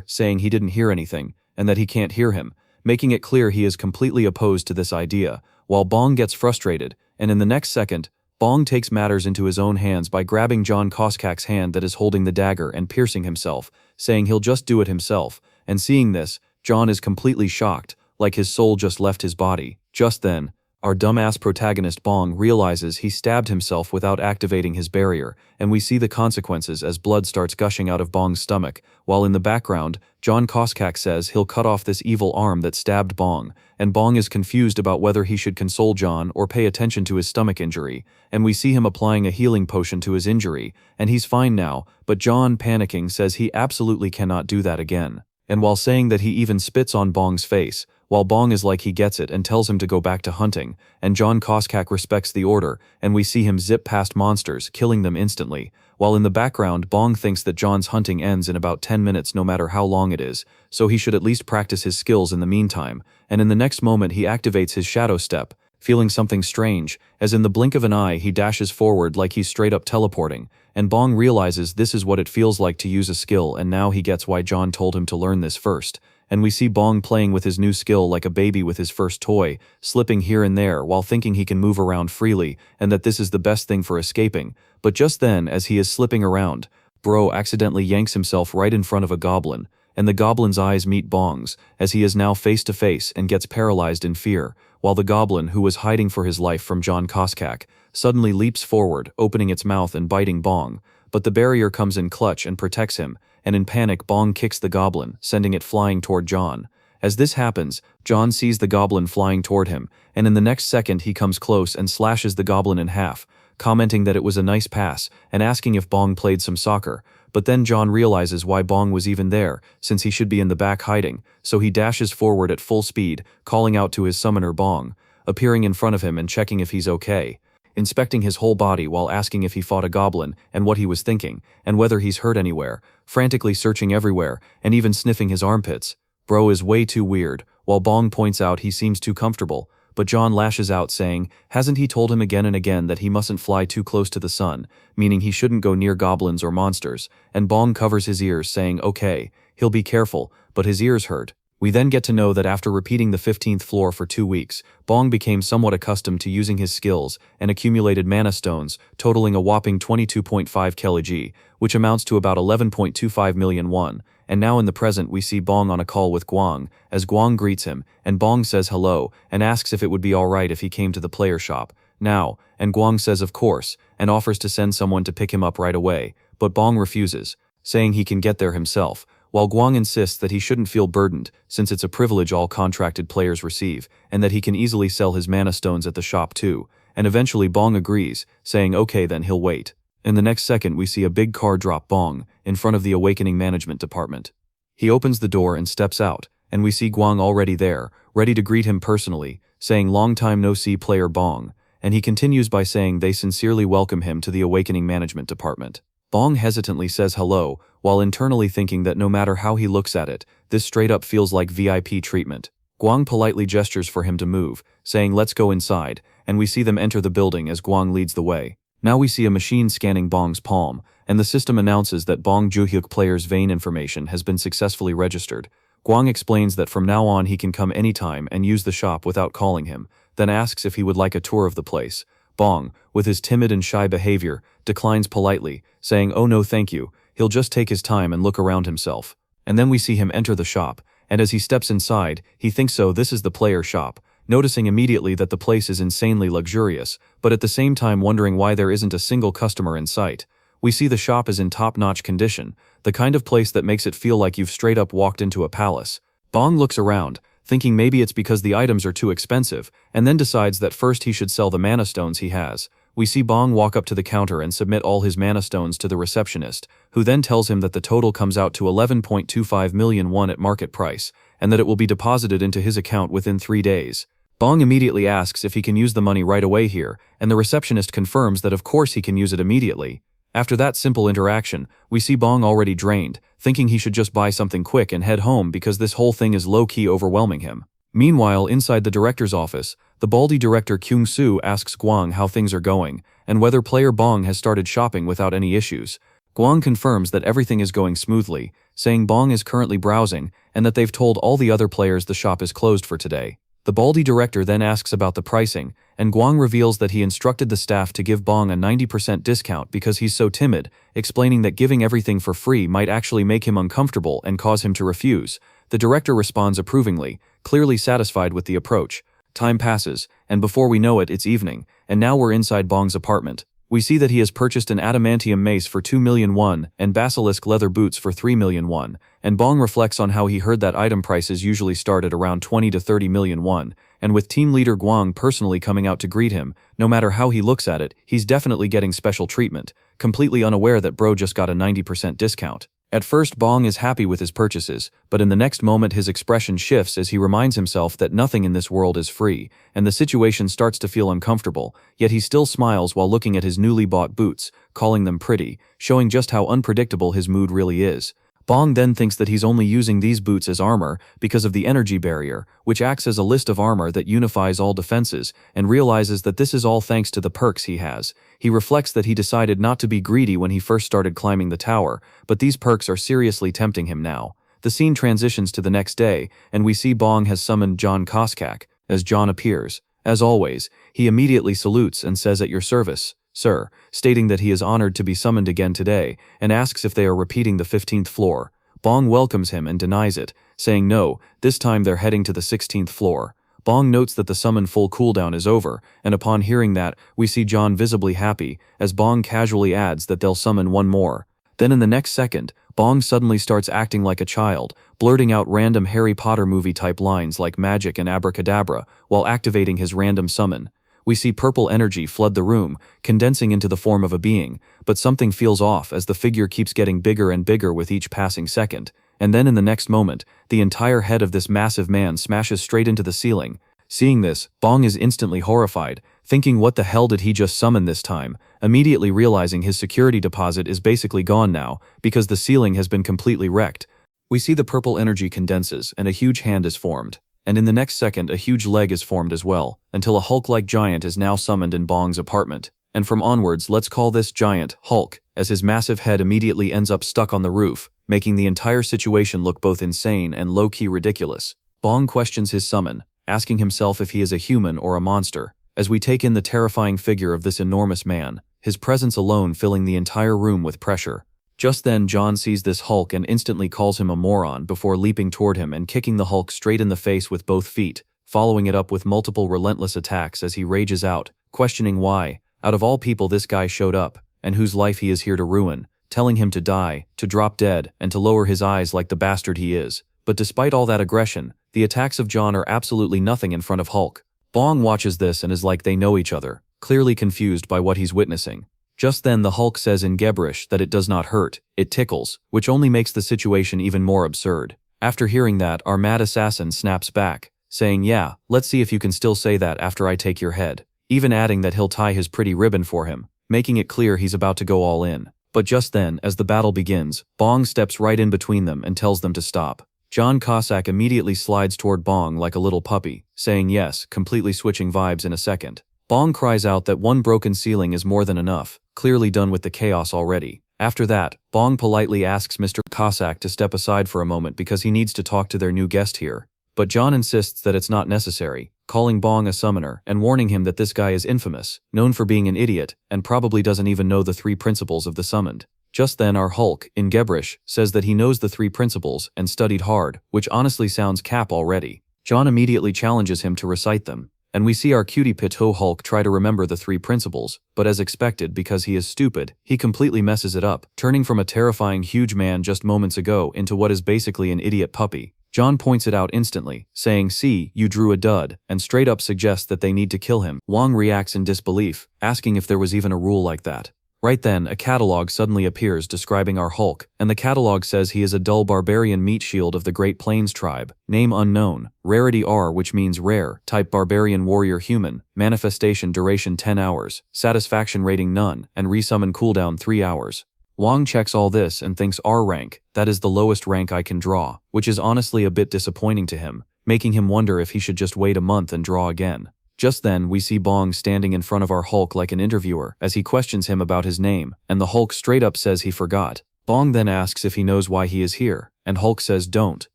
saying he didn't hear anything, and that he can't hear him, making it clear he is completely opposed to this idea, while Bong gets frustrated, and in the next second, Bong takes matters into his own hands by grabbing John Koskak's hand that is holding the dagger and piercing himself, saying he'll just do it himself, and seeing this, John is completely shocked, like his soul just left his body. Just then, our dumbass protagonist Bong realizes he stabbed himself without activating his barrier, and we see the consequences as blood starts gushing out of Bong's stomach, while in the background, John Koskak says he'll cut off this evil arm that stabbed Bong, and Bong is confused about whether he should console John or pay attention to his stomach injury, and we see him applying a healing potion to his injury, and he's fine now, but John, panicking, says he absolutely cannot do that again. And while saying that he even spits on Bong's face, while Bong is like he gets it and tells him to go back to hunting, and John Koskak respects the order, and we see him zip past monsters, killing them instantly, while in the background Bong thinks that John's hunting ends in about 10 minutes no matter how long it is, so he should at least practice his skills in the meantime, and in the next moment he activates his shadow step, feeling something strange, as in the blink of an eye he dashes forward like he's straight up teleporting, and Bong realizes this is what it feels like to use a skill, and now he gets why John told him to learn this first. And we see Bong playing with his new skill like a baby with his first toy, slipping here and there while thinking he can move around freely and that this is the best thing for escaping, but just then as he is slipping around, Bro accidentally yanks himself right in front of a goblin, and the goblin's eyes meet Bong's, as he is now face to face and gets paralyzed in fear, while the goblin, who was hiding for his life from John Koskak, suddenly leaps forward, opening its mouth and biting Bong, but the barrier comes in clutch and protects him, and in panic Bong kicks the goblin, sending it flying toward John. As this happens, John sees the goblin flying toward him, and in the next second he comes close and slashes the goblin in half, commenting that it was a nice pass, and asking if Bong played some soccer, but then John realizes why Bong was even there, since he should be in the back hiding, so he dashes forward at full speed, calling out to his summoner Bong, appearing in front of him and checking if he's okay, inspecting his whole body while asking if he fought a goblin and what he was thinking, and whether he's hurt anywhere, frantically searching everywhere, and even sniffing his armpits. Bro is way too weird, while Bong points out he seems too comfortable, but John lashes out saying, hasn't he told him again and again that he mustn't fly too close to the sun, meaning he shouldn't go near goblins or monsters, and Bong covers his ears saying okay, he'll be careful, but his ears hurt. We then get to know that after repeating the 15th floor for 2 weeks, Bong became somewhat accustomed to using his skills and accumulated mana stones, totaling a whopping 22.5 kg, which amounts to about 11.25 million won, and now in the present we see Bong on a call with Gwang, as Gwang greets him, and Bong says hello, and asks if it would be alright if he came to the player shop now, and Gwang says of course, and offers to send someone to pick him up right away, but Bong refuses, saying he can get there himself, while Guang insists that he shouldn't feel burdened since it's a privilege all contracted players receive, and that he can easily sell his mana stones at the shop too, and eventually Bong agrees, saying okay then he'll wait. In the next second we see a big car drop Bong in front of the Awakening Management Department. He opens the door and steps out, and we see Guang already there, ready to greet him personally, saying long time no see player Bong, and he continues by saying they sincerely welcome him to the Awakening Management Department. Bong hesitantly says hello, while internally thinking that no matter how he looks at it, this straight up feels like VIP treatment. Guang politely gestures for him to move, saying let's go inside, and we see them enter the building as Guang leads the way. Now we see a machine scanning Bong's palm, and the system announces that Bong Juhyuk player's vein information has been successfully registered. Guang explains that from now on he can come anytime and use the shop without calling him, then asks if he would like a tour of the place. Bong, with his timid and shy behavior, declines politely, saying oh no thank you, he'll just take his time and look around himself. And then we see him enter the shop, and as he steps inside, he thinks so this is the player shop, noticing immediately that the place is insanely luxurious, but at the same time wondering why there isn't a single customer in sight. We see the shop is in top-notch condition, the kind of place that makes it feel like you've straight up walked into a palace. Bong looks around, thinking maybe it's because the items are too expensive, and then decides that first he should sell the mana stones he has. We see Bong walk up to the counter and submit all his mana stones to the receptionist, who then tells him that the total comes out to 11.25 million won at market price, and that it will be deposited into his account within 3 days. Bong immediately asks if he can use the money right away here, and the receptionist confirms that of course he can use it immediately. After that simple interaction, we see Bong already drained, thinking he should just buy something quick and head home because this whole thing is low-key overwhelming him. Meanwhile, inside the director's office, the baldy director Kyung-soo asks Guang how things are going, and whether player Bong has started shopping without any issues. Guang confirms that everything is going smoothly, saying Bong is currently browsing, and that they've told all the other players the shop is closed for today. The baldy director then asks about the pricing, and Guang reveals that he instructed the staff to give Bong a 90% discount because he's so timid, explaining that giving everything for free might actually make him uncomfortable and cause him to refuse. The director responds approvingly, clearly satisfied with the approach. Time passes, and before we know it, it's evening, and now we're inside Bong's apartment. We see that he has purchased an adamantium mace for 2 million won and basilisk leather boots for 3 million won, and Bong reflects on how he heard that item prices usually start at around 20 to 30 million won, and with team leader Guang personally coming out to greet him, no matter how he looks at it, he's definitely getting special treatment, completely unaware that bro just got a 90% discount. At first Bong is happy with his purchases, but in the next moment his expression shifts as he reminds himself that nothing in this world is free, and the situation starts to feel uncomfortable, yet he still smiles while looking at his newly bought boots, calling them pretty, showing just how unpredictable his mood really is. Bong then thinks that he's only using these boots as armor because of the energy barrier, which acts as a list of armor that unifies all defenses, and realizes that this is all thanks to the perks he has. He reflects that he decided not to be greedy when he first started climbing the tower, but these perks are seriously tempting him now. The scene transitions to the next day, and we see Bong has summoned John Koskak. As John appears, as always, he immediately salutes and says at your service, sir, stating that he is honored to be summoned again today, and asks if they are repeating the 15th floor. Bong welcomes him and denies it, saying no, this time they're heading to the 16th floor. Bong notes that the summon full cooldown is over, and upon hearing that, we see John visibly happy, as Bong casually adds that they'll summon one more. Then in the next second, Bong suddenly starts acting like a child, blurting out random Harry Potter movie-type lines like magic and abracadabra, while activating his random summon. We see purple energy flood the room, condensing into the form of a being, but something feels off as the figure keeps getting bigger and bigger with each passing second, and then in the next moment, the entire head of this massive man smashes straight into the ceiling. Seeing this, Bong is instantly horrified, thinking what the hell did he just summon this time, immediately realizing his security deposit is basically gone now, because the ceiling has been completely wrecked. We see the purple energy condenses, and a huge hand is formed. And in the next second a huge leg is formed as well, until a Hulk-like giant is now summoned in Bong's apartment. And from onwards let's call this giant Hulk, as his massive head immediately ends up stuck on the roof, making the entire situation look both insane and low-key ridiculous. Bong questions his summon, asking himself if he is a human or a monster, as we take in the terrifying figure of this enormous man, his presence alone filling the entire room with pressure. Just then John sees this Hulk and instantly calls him a moron before leaping toward him and kicking the Hulk straight in the face with both feet, following it up with multiple relentless attacks as he rages out, questioning why, out of all people this guy showed up, and whose life he is here to ruin, telling him to die, to drop dead, and to lower his eyes like the bastard he is. But despite all that aggression, the attacks of John are absolutely nothing in front of Hulk. Bong watches this and is like they know each other, clearly confused by what he's witnessing. Just then the Hulk says in gibberish that it does not hurt, it tickles, which only makes the situation even more absurd. After hearing that, our mad assassin snaps back, saying, "Yeah, let's see if you can still say that after I take your head," even adding that he'll tie his pretty ribbon for him, making it clear he's about to go all in. But just then, as the battle begins, Bong steps right in between them and tells them to stop. John Cossack immediately slides toward Bong like a little puppy, saying yes, completely switching vibes in a second. Bong cries out that one broken ceiling is more than enough, clearly done with the chaos already. After that, Bong politely asks Mr. Cossack to step aside for a moment because he needs to talk to their new guest here. But John insists that it's not necessary, calling Bong a summoner and warning him that this guy is infamous, known for being an idiot, and probably doesn't even know the 3 principles of the summoned. Just then our Hulk, in gibberish, says that he knows the 3 principles and studied hard, which honestly sounds cap already. John immediately challenges him to recite them, and we see our cutie pito Hulk try to remember the 3 principles, but as expected because he is stupid, he completely messes it up, turning from a terrifying huge man just moments ago into what is basically an idiot puppy. John points it out instantly, saying, "See, you drew a dud," and straight up suggests that they need to kill him. Wong reacts in disbelief, asking if there was even a rule like that. Right then, a catalog suddenly appears describing our Hulk, and the catalog says he is a dull barbarian meat shield of the Great Plains tribe, name unknown, rarity R which means rare, type barbarian warrior human, manifestation duration 10 hours, satisfaction rating none, and resummon cooldown 3 hours. Wong checks all this and thinks R rank, that is the lowest rank I can draw, which is honestly a bit disappointing to him, making him wonder if he should just wait a month and draw again. Just then, we see Bong standing in front of our Hulk like an interviewer as he questions him about his name, and the Hulk straight up says he forgot. Bong then asks if he knows why he is here, and Hulk says don't.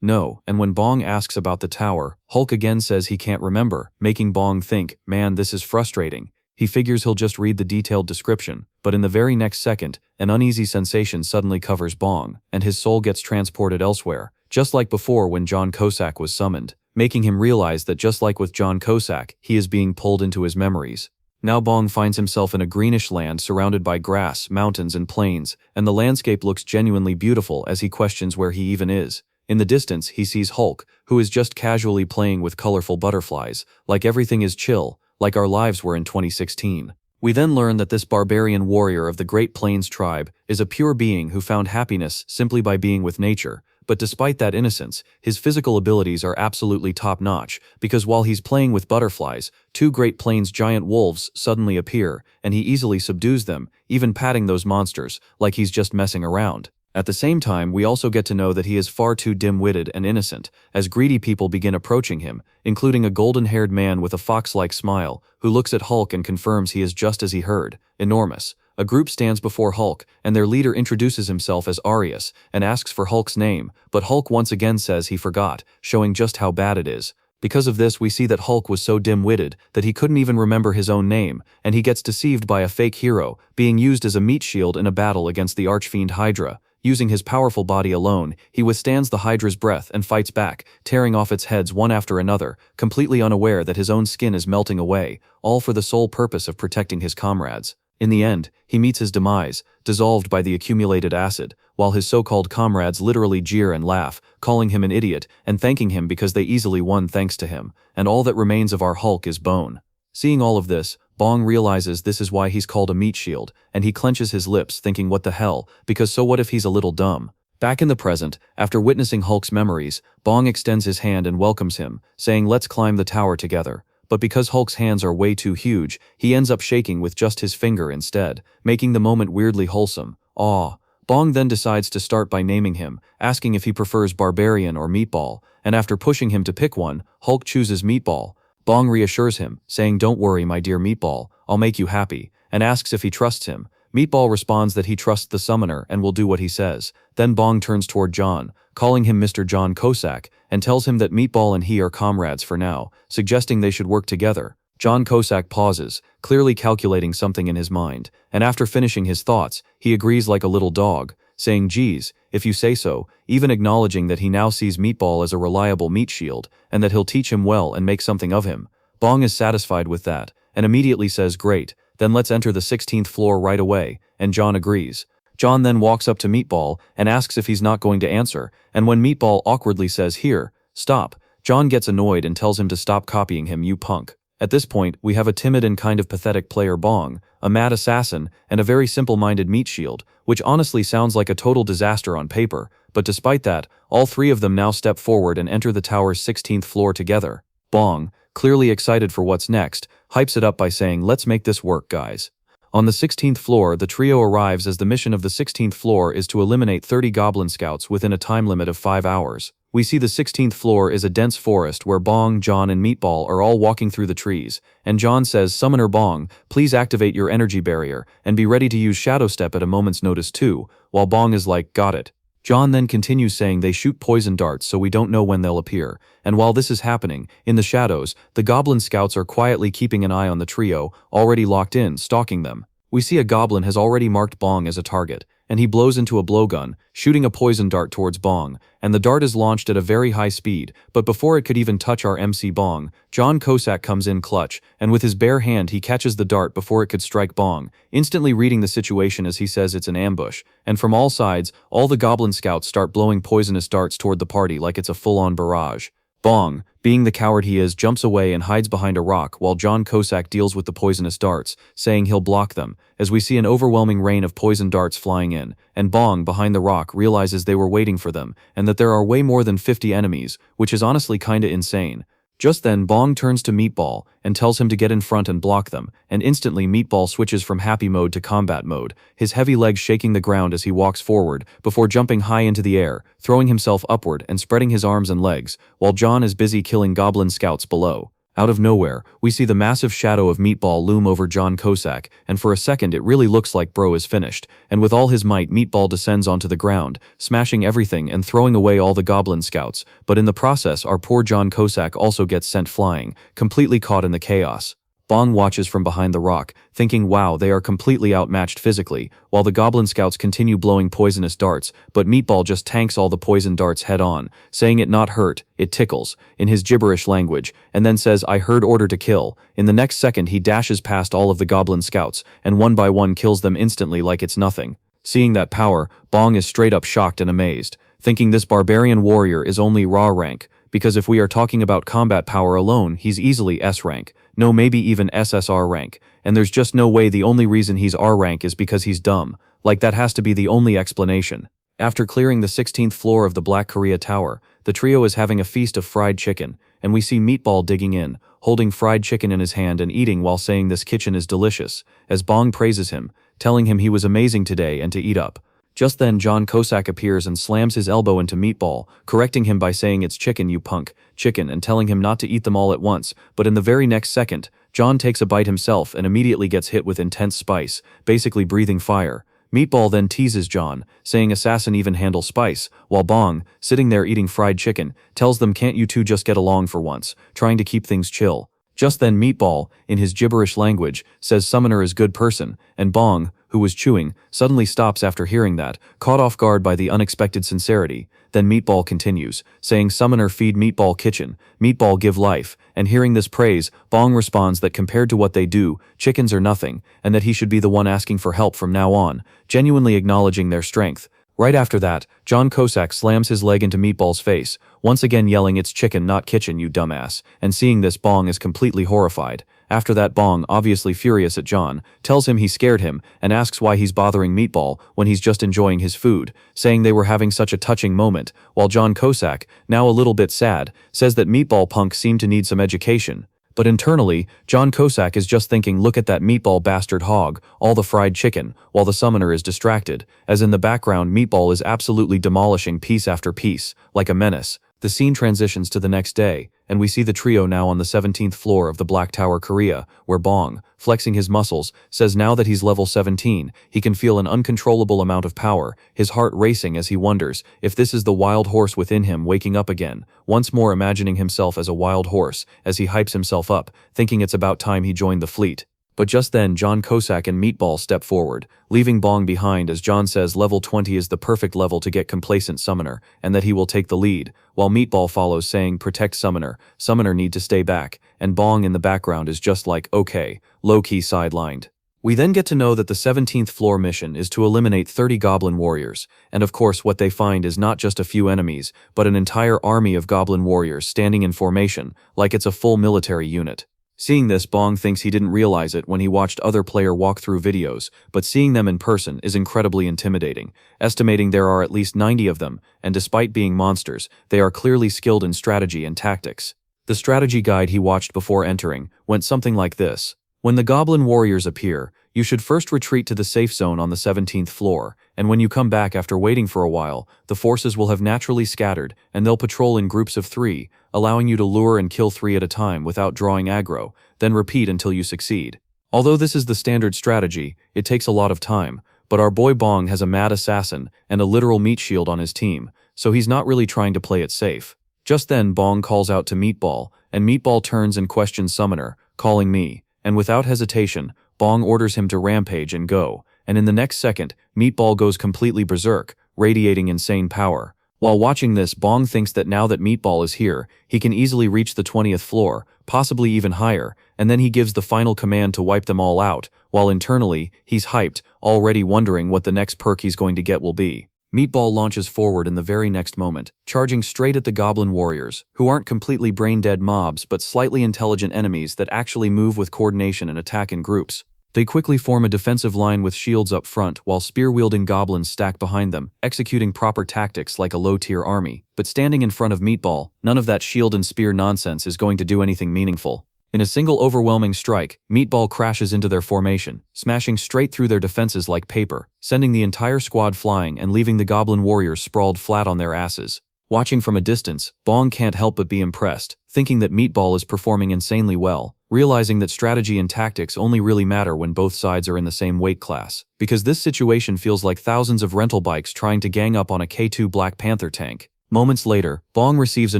No, and when Bong asks about the tower, Hulk again says he can't remember, making Bong think, man, this is frustrating. He figures he'll just read the detailed description, but in the very next second, an uneasy sensation suddenly covers Bong, and his soul gets transported elsewhere, just like before when John Cossack was summoned, making him realize that just like with John Cossack, he is being pulled into his memories. Now Bong finds himself in a greenish land surrounded by grass, mountains, and plains, and the landscape looks genuinely beautiful as he questions where he even is. In the distance, he sees Hulk, who is just casually playing with colorful butterflies, like everything is chill, like our lives were in 2016. We then learn that this barbarian warrior of the Great Plains tribe is a pure being who found happiness simply by being with nature. But despite that innocence, his physical abilities are absolutely top-notch, because while he's playing with butterflies, 2 Great Plains giant wolves suddenly appear, and he easily subdues them, even patting those monsters, like he's just messing around. At the same time, we also get to know that he is far too dim-witted and innocent, as greedy people begin approaching him, including a golden-haired man with a fox-like smile, who looks at Hulk and confirms he is just as he heard, enormous. A group stands before Hulk, and their leader introduces himself as Arius, and asks for Hulk's name, but Hulk once again says he forgot, showing just how bad it is. Because of this, we see that Hulk was so dim-witted that he couldn't even remember his own name, and he gets deceived by a fake hero, being used as a meat shield in a battle against the archfiend Hydra. Using his powerful body alone, he withstands the Hydra's breath and fights back, tearing off its heads one after another, completely unaware that his own skin is melting away, all for the sole purpose of protecting his comrades. In the end, he meets his demise, dissolved by the accumulated acid, while his so-called comrades literally jeer and laugh, calling him an idiot and thanking him because they easily won thanks to him, and all that remains of our Hulk is bone. Seeing all of this, Bong realizes this is why he's called a meat shield, and he clenches his lips thinking what the hell, because so what if he's a little dumb? Back in the present, after witnessing Hulk's memories, Bong extends his hand and welcomes him, saying let's climb the tower together. But because Hulk's hands are way too huge, he ends up shaking with just his finger instead, making the moment weirdly wholesome. Aw. Bong then decides to start by naming him, asking if he prefers Barbarian or Meatball, and after pushing him to pick one, Hulk chooses Meatball. Bong reassures him, saying don't worry my dear Meatball, I'll make you happy, and asks if he trusts him. Meatball responds that he trusts the summoner and will do what he says. Then Bong turns toward John, calling him Mr. John Cossack, and tells him that Meatball and he are comrades for now, suggesting they should work together. John Cossack pauses, clearly calculating something in his mind, and after finishing his thoughts, he agrees like a little dog, saying geez, if you say so, even acknowledging that he now sees Meatball as a reliable meat shield, and that he'll teach him well and make something of him. Bong is satisfied with that, and immediately says great, then let's enter the 16th floor right away, and John agrees. John then walks up to Meatball and asks if he's not going to answer, and when Meatball awkwardly says, "Here, stop," John gets annoyed and tells him to stop copying him, "You punk." At this point, we have a timid and kind of pathetic player Bong, a mad assassin, and a very simple-minded meat shield, which honestly sounds like a total disaster on paper, but despite that, all three of them now step forward and enter the tower's 16th floor together. Bong, clearly excited for what's next, hypes it up by saying, "Let's make this work, guys." On the 16th floor, the trio arrives as the mission of the 16th floor is to eliminate 30 goblin scouts within a time limit of 5 hours. We see the 16th floor is a dense forest where Bong, John, and Meatball are all walking through the trees, and John says, "Summoner Bong, please activate your energy barrier, and be ready to use Shadow Step at a moment's notice too," while Bong is like, "Got it." John then continues saying they shoot poison darts so we don't know when they'll appear, and while this is happening, in the shadows, the goblin scouts are quietly keeping an eye on the trio, already locked in, stalking them. We see a goblin has already marked Bong as a target, and he blows into a blowgun, shooting a poison dart towards Bong, and the dart is launched at a very high speed, but before it could even touch our MC Bong, John Cossack comes in clutch, and with his bare hand he catches the dart before it could strike Bong, instantly reading the situation as he says it's an ambush, and from all sides, all the goblin scouts start blowing poisonous darts toward the party like it's a full-on barrage. Bong, being the coward he is, jumps away and hides behind a rock while John Cossack deals with the poisonous darts, saying he'll block them, as we see an overwhelming rain of poison darts flying in, and Bong, behind the rock, realizes they were waiting for them, and that there are way more than 50 enemies, which is honestly kinda insane. Just then, Bong turns to Meatball and tells him to get in front and block them, and instantly Meatball switches from happy mode to combat mode, his heavy legs shaking the ground as he walks forward, before jumping high into the air, throwing himself upward and spreading his arms and legs, while John is busy killing goblin scouts below. Out of nowhere, we see the massive shadow of Meatball loom over John Cossack, and for a second it really looks like bro is finished, and with all his might Meatball descends onto the ground, smashing everything and throwing away all the goblin scouts, but in the process our poor John Cossack also gets sent flying, completely caught in the chaos. Bong watches from behind the rock, thinking wow they are completely outmatched physically, while the goblin scouts continue blowing poisonous darts, but Meatball just tanks all the poison darts head on, saying it not hurt, it tickles, in his gibberish language, and then says I heard order to kill. In the next second he dashes past all of the goblin scouts, and one by one kills them instantly like it's nothing. Seeing that power, Bong is straight up shocked and amazed, thinking this barbarian warrior is only raw rank, because if we are talking about combat power alone he's easily S rank. No, maybe even SSR rank, and there's just no way the only reason he's R rank is because he's dumb, like that has to be the only explanation. After clearing the 16th floor of the Black Korea Tower, the trio is having a feast of fried chicken, and we see Meatball digging in, holding fried chicken in his hand and eating while saying this kitchen is delicious, as Bong praises him, telling him he was amazing today and to eat up. Just then John Cossack appears and slams his elbow into Meatball, correcting him by saying it's chicken you punk, chicken, and telling him not to eat them all at once, but in the very next second, John takes a bite himself and immediately gets hit with intense spice, basically breathing fire. Meatball then teases John, saying assassin even handle spice, while Bong, sitting there eating fried chicken, tells them can't you two just get along for once, trying to keep things chill. Just then Meatball, in his gibberish language, says summoner is good person, and Bong, who was chewing, suddenly stops after hearing that, caught off guard by the unexpected sincerity. Then Meatball continues, saying summoner feed Meatball kitchen, Meatball give life, and hearing this praise, Bong responds that compared to what they do, chickens are nothing, and that he should be the one asking for help from now on, genuinely acknowledging their strength. Right after that, John Cossack slams his leg into Meatball's face, once again yelling it's chicken not kitchen you dumbass, and seeing this Bong is completely horrified. After that Bong, obviously furious at John, tells him he scared him and asks why he's bothering Meatball when he's just enjoying his food, saying they were having such a touching moment, while John Cossack, now a little bit sad, says that Meatball punk seemed to need some education. But internally, John Cossack is just thinking look at that Meatball bastard hog, all the fried chicken, while the summoner is distracted, as in the background Meatball is absolutely demolishing piece after piece, like a menace. The scene transitions to the next day, and we see the trio now on the 17th floor of the Black Tower Korea, where Bong, flexing his muscles, says now that he's level 17, he can feel an uncontrollable amount of power, his heart racing as he wonders if this is the wild horse within him waking up again, once more imagining himself as a wild horse, as he hypes himself up, thinking it's about time he joined the fleet. But just then John Cossack and Meatball step forward, leaving Bong behind as John says level 20 is the perfect level to get complacent summoner, and that he will take the lead, while Meatball follows saying protect summoner, summoner need to stay back, and Bong in the background is just like okay, low-key sidelined. We then get to know that the 17th floor mission is to eliminate 30 goblin warriors, and of course what they find is not just a few enemies, but an entire army of goblin warriors standing in formation, like it's a full military unit. Seeing this, Bong thinks he didn't realize it when he watched other player walkthrough videos, but seeing them in person is incredibly intimidating, estimating there are at least 90 of them, and despite being monsters, they are clearly skilled in strategy and tactics. The strategy guide he watched before entering went something like this. When the goblin warriors appear, you should first retreat to the safe zone on the 17th floor, and when you come back after waiting for a while, the forces will have naturally scattered, and they'll patrol in groups of 3, allowing you to lure and kill 3 at a time without drawing aggro, then repeat until you succeed. Although this is the standard strategy, it takes a lot of time, but our boy Bong has a mad assassin and a literal meat shield on his team, so he's not really trying to play it safe. Just then Bong calls out to Meatball, and Meatball turns and questions Summoner, calling me, and without hesitation, Bong orders him to rampage and go, and in the next second, Meatball goes completely berserk, radiating insane power. While watching this, Bong thinks that now that Meatball is here, he can easily reach the 20th floor, possibly even higher, and then he gives the final command to wipe them all out, while internally, he's hyped, already wondering what the next perk he's going to get will be. Meatball launches forward in the very next moment, charging straight at the goblin warriors, who aren't completely brain-dead mobs but slightly intelligent enemies that actually move with coordination and attack in groups. They quickly form a defensive line with shields up front while spear-wielding goblins stack behind them, executing proper tactics like a low-tier army. But standing in front of Meatball, none of that shield and spear nonsense is going to do anything meaningful. In a single overwhelming strike, Meatball crashes into their formation, smashing straight through their defenses like paper, sending the entire squad flying and leaving the goblin warriors sprawled flat on their asses. Watching from a distance, Bong can't help but be impressed, thinking that Meatball is performing insanely well, realizing that strategy and tactics only really matter when both sides are in the same weight class, because this situation feels like thousands of rental bikes trying to gang up on a K2 Black Panther tank. Moments later, Bong receives a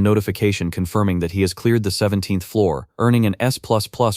notification confirming that he has cleared the 17th floor, earning an S++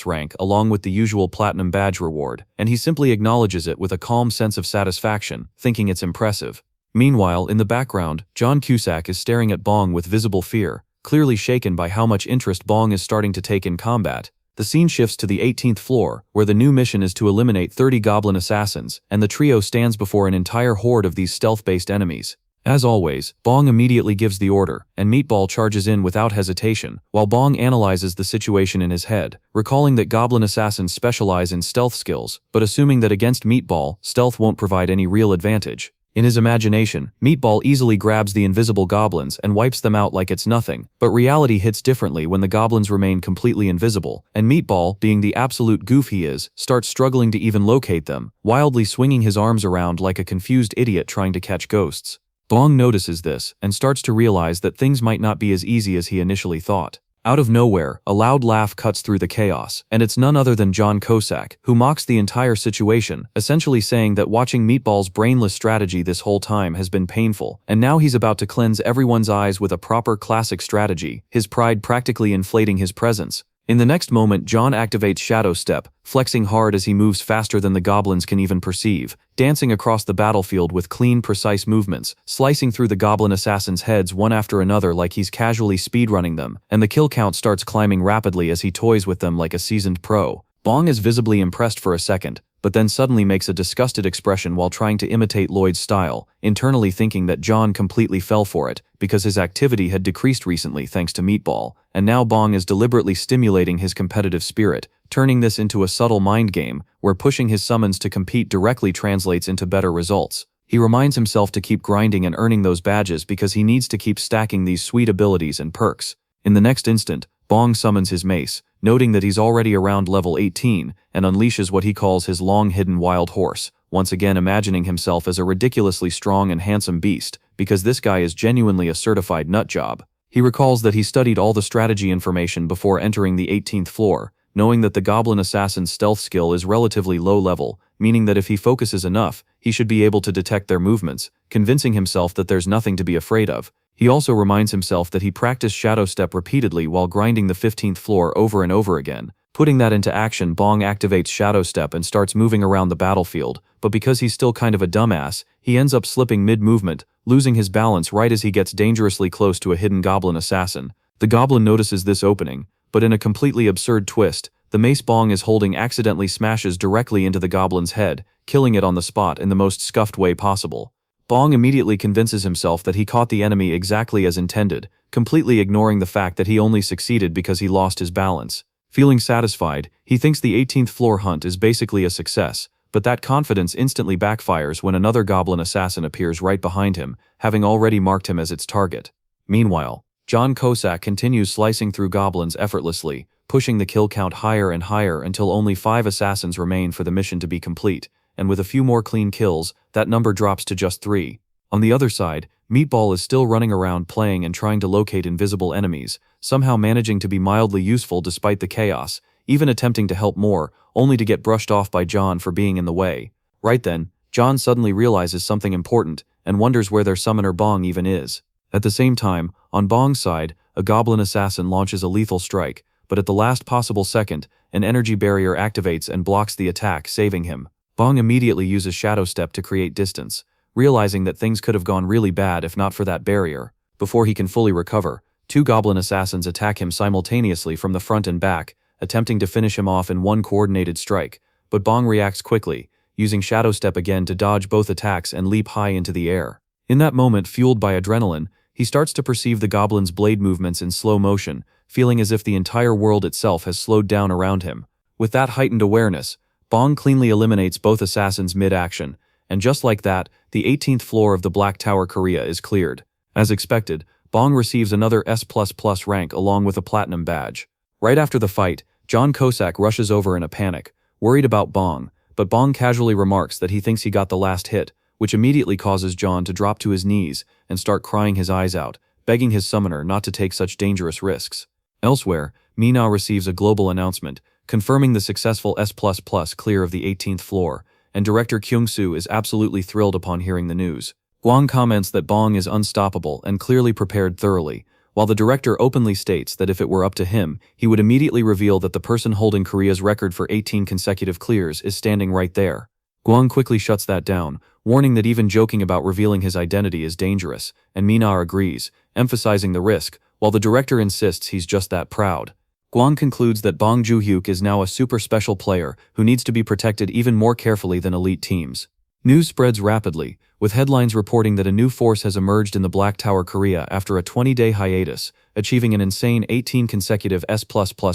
rank along with the usual platinum badge reward, and he simply acknowledges it with a calm sense of satisfaction, thinking it's impressive. Meanwhile, in the background, John Cusack is staring at Bong with visible fear, clearly shaken by how much interest Bong is starting to take in combat. The scene shifts to the 18th floor, where the new mission is to eliminate 30 goblin assassins, and the trio stands before an entire horde of these stealth-based enemies. As always, Bong immediately gives the order, and Meatball charges in without hesitation, while Bong analyzes the situation in his head, recalling that goblin assassins specialize in stealth skills, but assuming that against Meatball, stealth won't provide any real advantage. In his imagination, Meatball easily grabs the invisible goblins and wipes them out like it's nothing, but reality hits differently when the goblins remain completely invisible, and Meatball, being the absolute goof he is, starts struggling to even locate them, wildly swinging his arms around like a confused idiot trying to catch ghosts. Bong notices this, and starts to realize that things might not be as easy as he initially thought. Out of nowhere, a loud laugh cuts through the chaos, and it's none other than John Cusack, who mocks the entire situation, essentially saying that watching Meatball's brainless strategy this whole time has been painful, and now he's about to cleanse everyone's eyes with a proper classic strategy, his pride practically inflating his presence. In the next moment, John activates Shadow Step, flexing hard as he moves faster than the goblins can even perceive, dancing across the battlefield with clean, precise movements, slicing through the goblin assassins' heads one after another like he's casually speedrunning them, and the kill count starts climbing rapidly as he toys with them like a seasoned pro. Bong is visibly impressed for a second, but then suddenly makes a disgusted expression while trying to imitate Lloyd's style, internally thinking that John completely fell for it, because his activity had decreased recently thanks to Meatball, and now Bong is deliberately stimulating his competitive spirit, turning this into a subtle mind game, where pushing his summons to compete directly translates into better results. He reminds himself to keep grinding and earning those badges because he needs to keep stacking these sweet abilities and perks. In the next instant, Bong summons his mace, noting that he's already around level 18, and unleashes what he calls his long-hidden wild horse, once again imagining himself as a ridiculously strong and handsome beast, because this guy is genuinely a certified nutjob. He recalls that he studied all the strategy information before entering the 18th floor, knowing that the goblin assassin's stealth skill is relatively low level, meaning that if he focuses enough, he should be able to detect their movements, convincing himself that there's nothing to be afraid of. He also reminds himself that he practiced Shadow Step repeatedly while grinding the 15th floor over and over again. Putting that into action, Bong activates Shadow Step and starts moving around the battlefield, but because he's still kind of a dumbass, he ends up slipping mid-movement, losing his balance right as he gets dangerously close to a hidden goblin assassin. The goblin notices this opening, but in a completely absurd twist, The mace Bong is holding accidentally smashes directly into the goblin's head, killing it on the spot in the most scuffed way possible. Bong immediately convinces himself that he caught the enemy exactly as intended, completely ignoring the fact that he only succeeded because he lost his balance. Feeling satisfied, he thinks the 18th floor hunt is basically a success, but that confidence instantly backfires when another goblin assassin appears right behind him, having already marked him as its target. Meanwhile, John Cusack continues slicing through goblins effortlessly, pushing the kill count higher and higher until only 5 assassins remain for the mission to be complete, and with a few more clean kills, that number drops to just 3. On the other side, Meatball is still running around playing and trying to locate invisible enemies, somehow managing to be mildly useful despite the chaos, even attempting to help more, only to get brushed off by John for being in the way. Right then, John suddenly realizes something important, and wonders where their summoner Bong even is. At the same time, on Bong's side, a goblin assassin launches a lethal strike, but at the last possible second, an energy barrier activates and blocks the attack, saving him. Bong immediately uses Shadow Step to create distance, realizing that things could have gone really bad if not for that barrier. Before he can fully recover, 2 goblin assassins attack him simultaneously from the front and back, attempting to finish him off in one coordinated strike, but Bong reacts quickly, using Shadow Step again to dodge both attacks and leap high into the air. In that moment, fueled by adrenaline, he starts to perceive the goblin's blade movements in slow motion, feeling as if the entire world itself has slowed down around him. With that heightened awareness, Bong cleanly eliminates both assassins mid-action, and just like that, the 18th floor of the Black Tower Korea is cleared. As expected, Bong receives another S++ rank along with a platinum badge. Right after the fight, John Cusack rushes over in a panic, worried about Bong, but Bong casually remarks that he thinks he got the last hit, which immediately causes John to drop to his knees and start crying his eyes out, begging his summoner not to take such dangerous risks. Elsewhere, Mina receives a global announcement, confirming the successful S++ clear of the 18th floor, and director Kyung-soo is absolutely thrilled upon hearing the news. Gwang comments that Bong is unstoppable and clearly prepared thoroughly, while the director openly states that if it were up to him, he would immediately reveal that the person holding Korea's record for 18 consecutive clears is standing right there. Gwang quickly shuts that down, warning that even joking about revealing his identity is dangerous, and Mina agrees, emphasizing the risk, while the director insists he's just that proud. Gwang concludes that Bong Joo-hyuk is now a super special player who needs to be protected even more carefully than elite teams. News spreads rapidly, with headlines reporting that a new force has emerged in the Black Tower Korea after a 20-day hiatus, achieving an insane 18 consecutive S++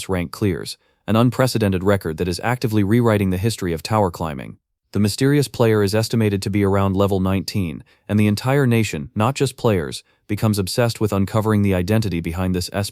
rank clears, an unprecedented record that is actively rewriting the history of tower climbing. The mysterious player is estimated to be around level 19, and the entire nation, not just players, becomes obsessed with uncovering the identity behind this S++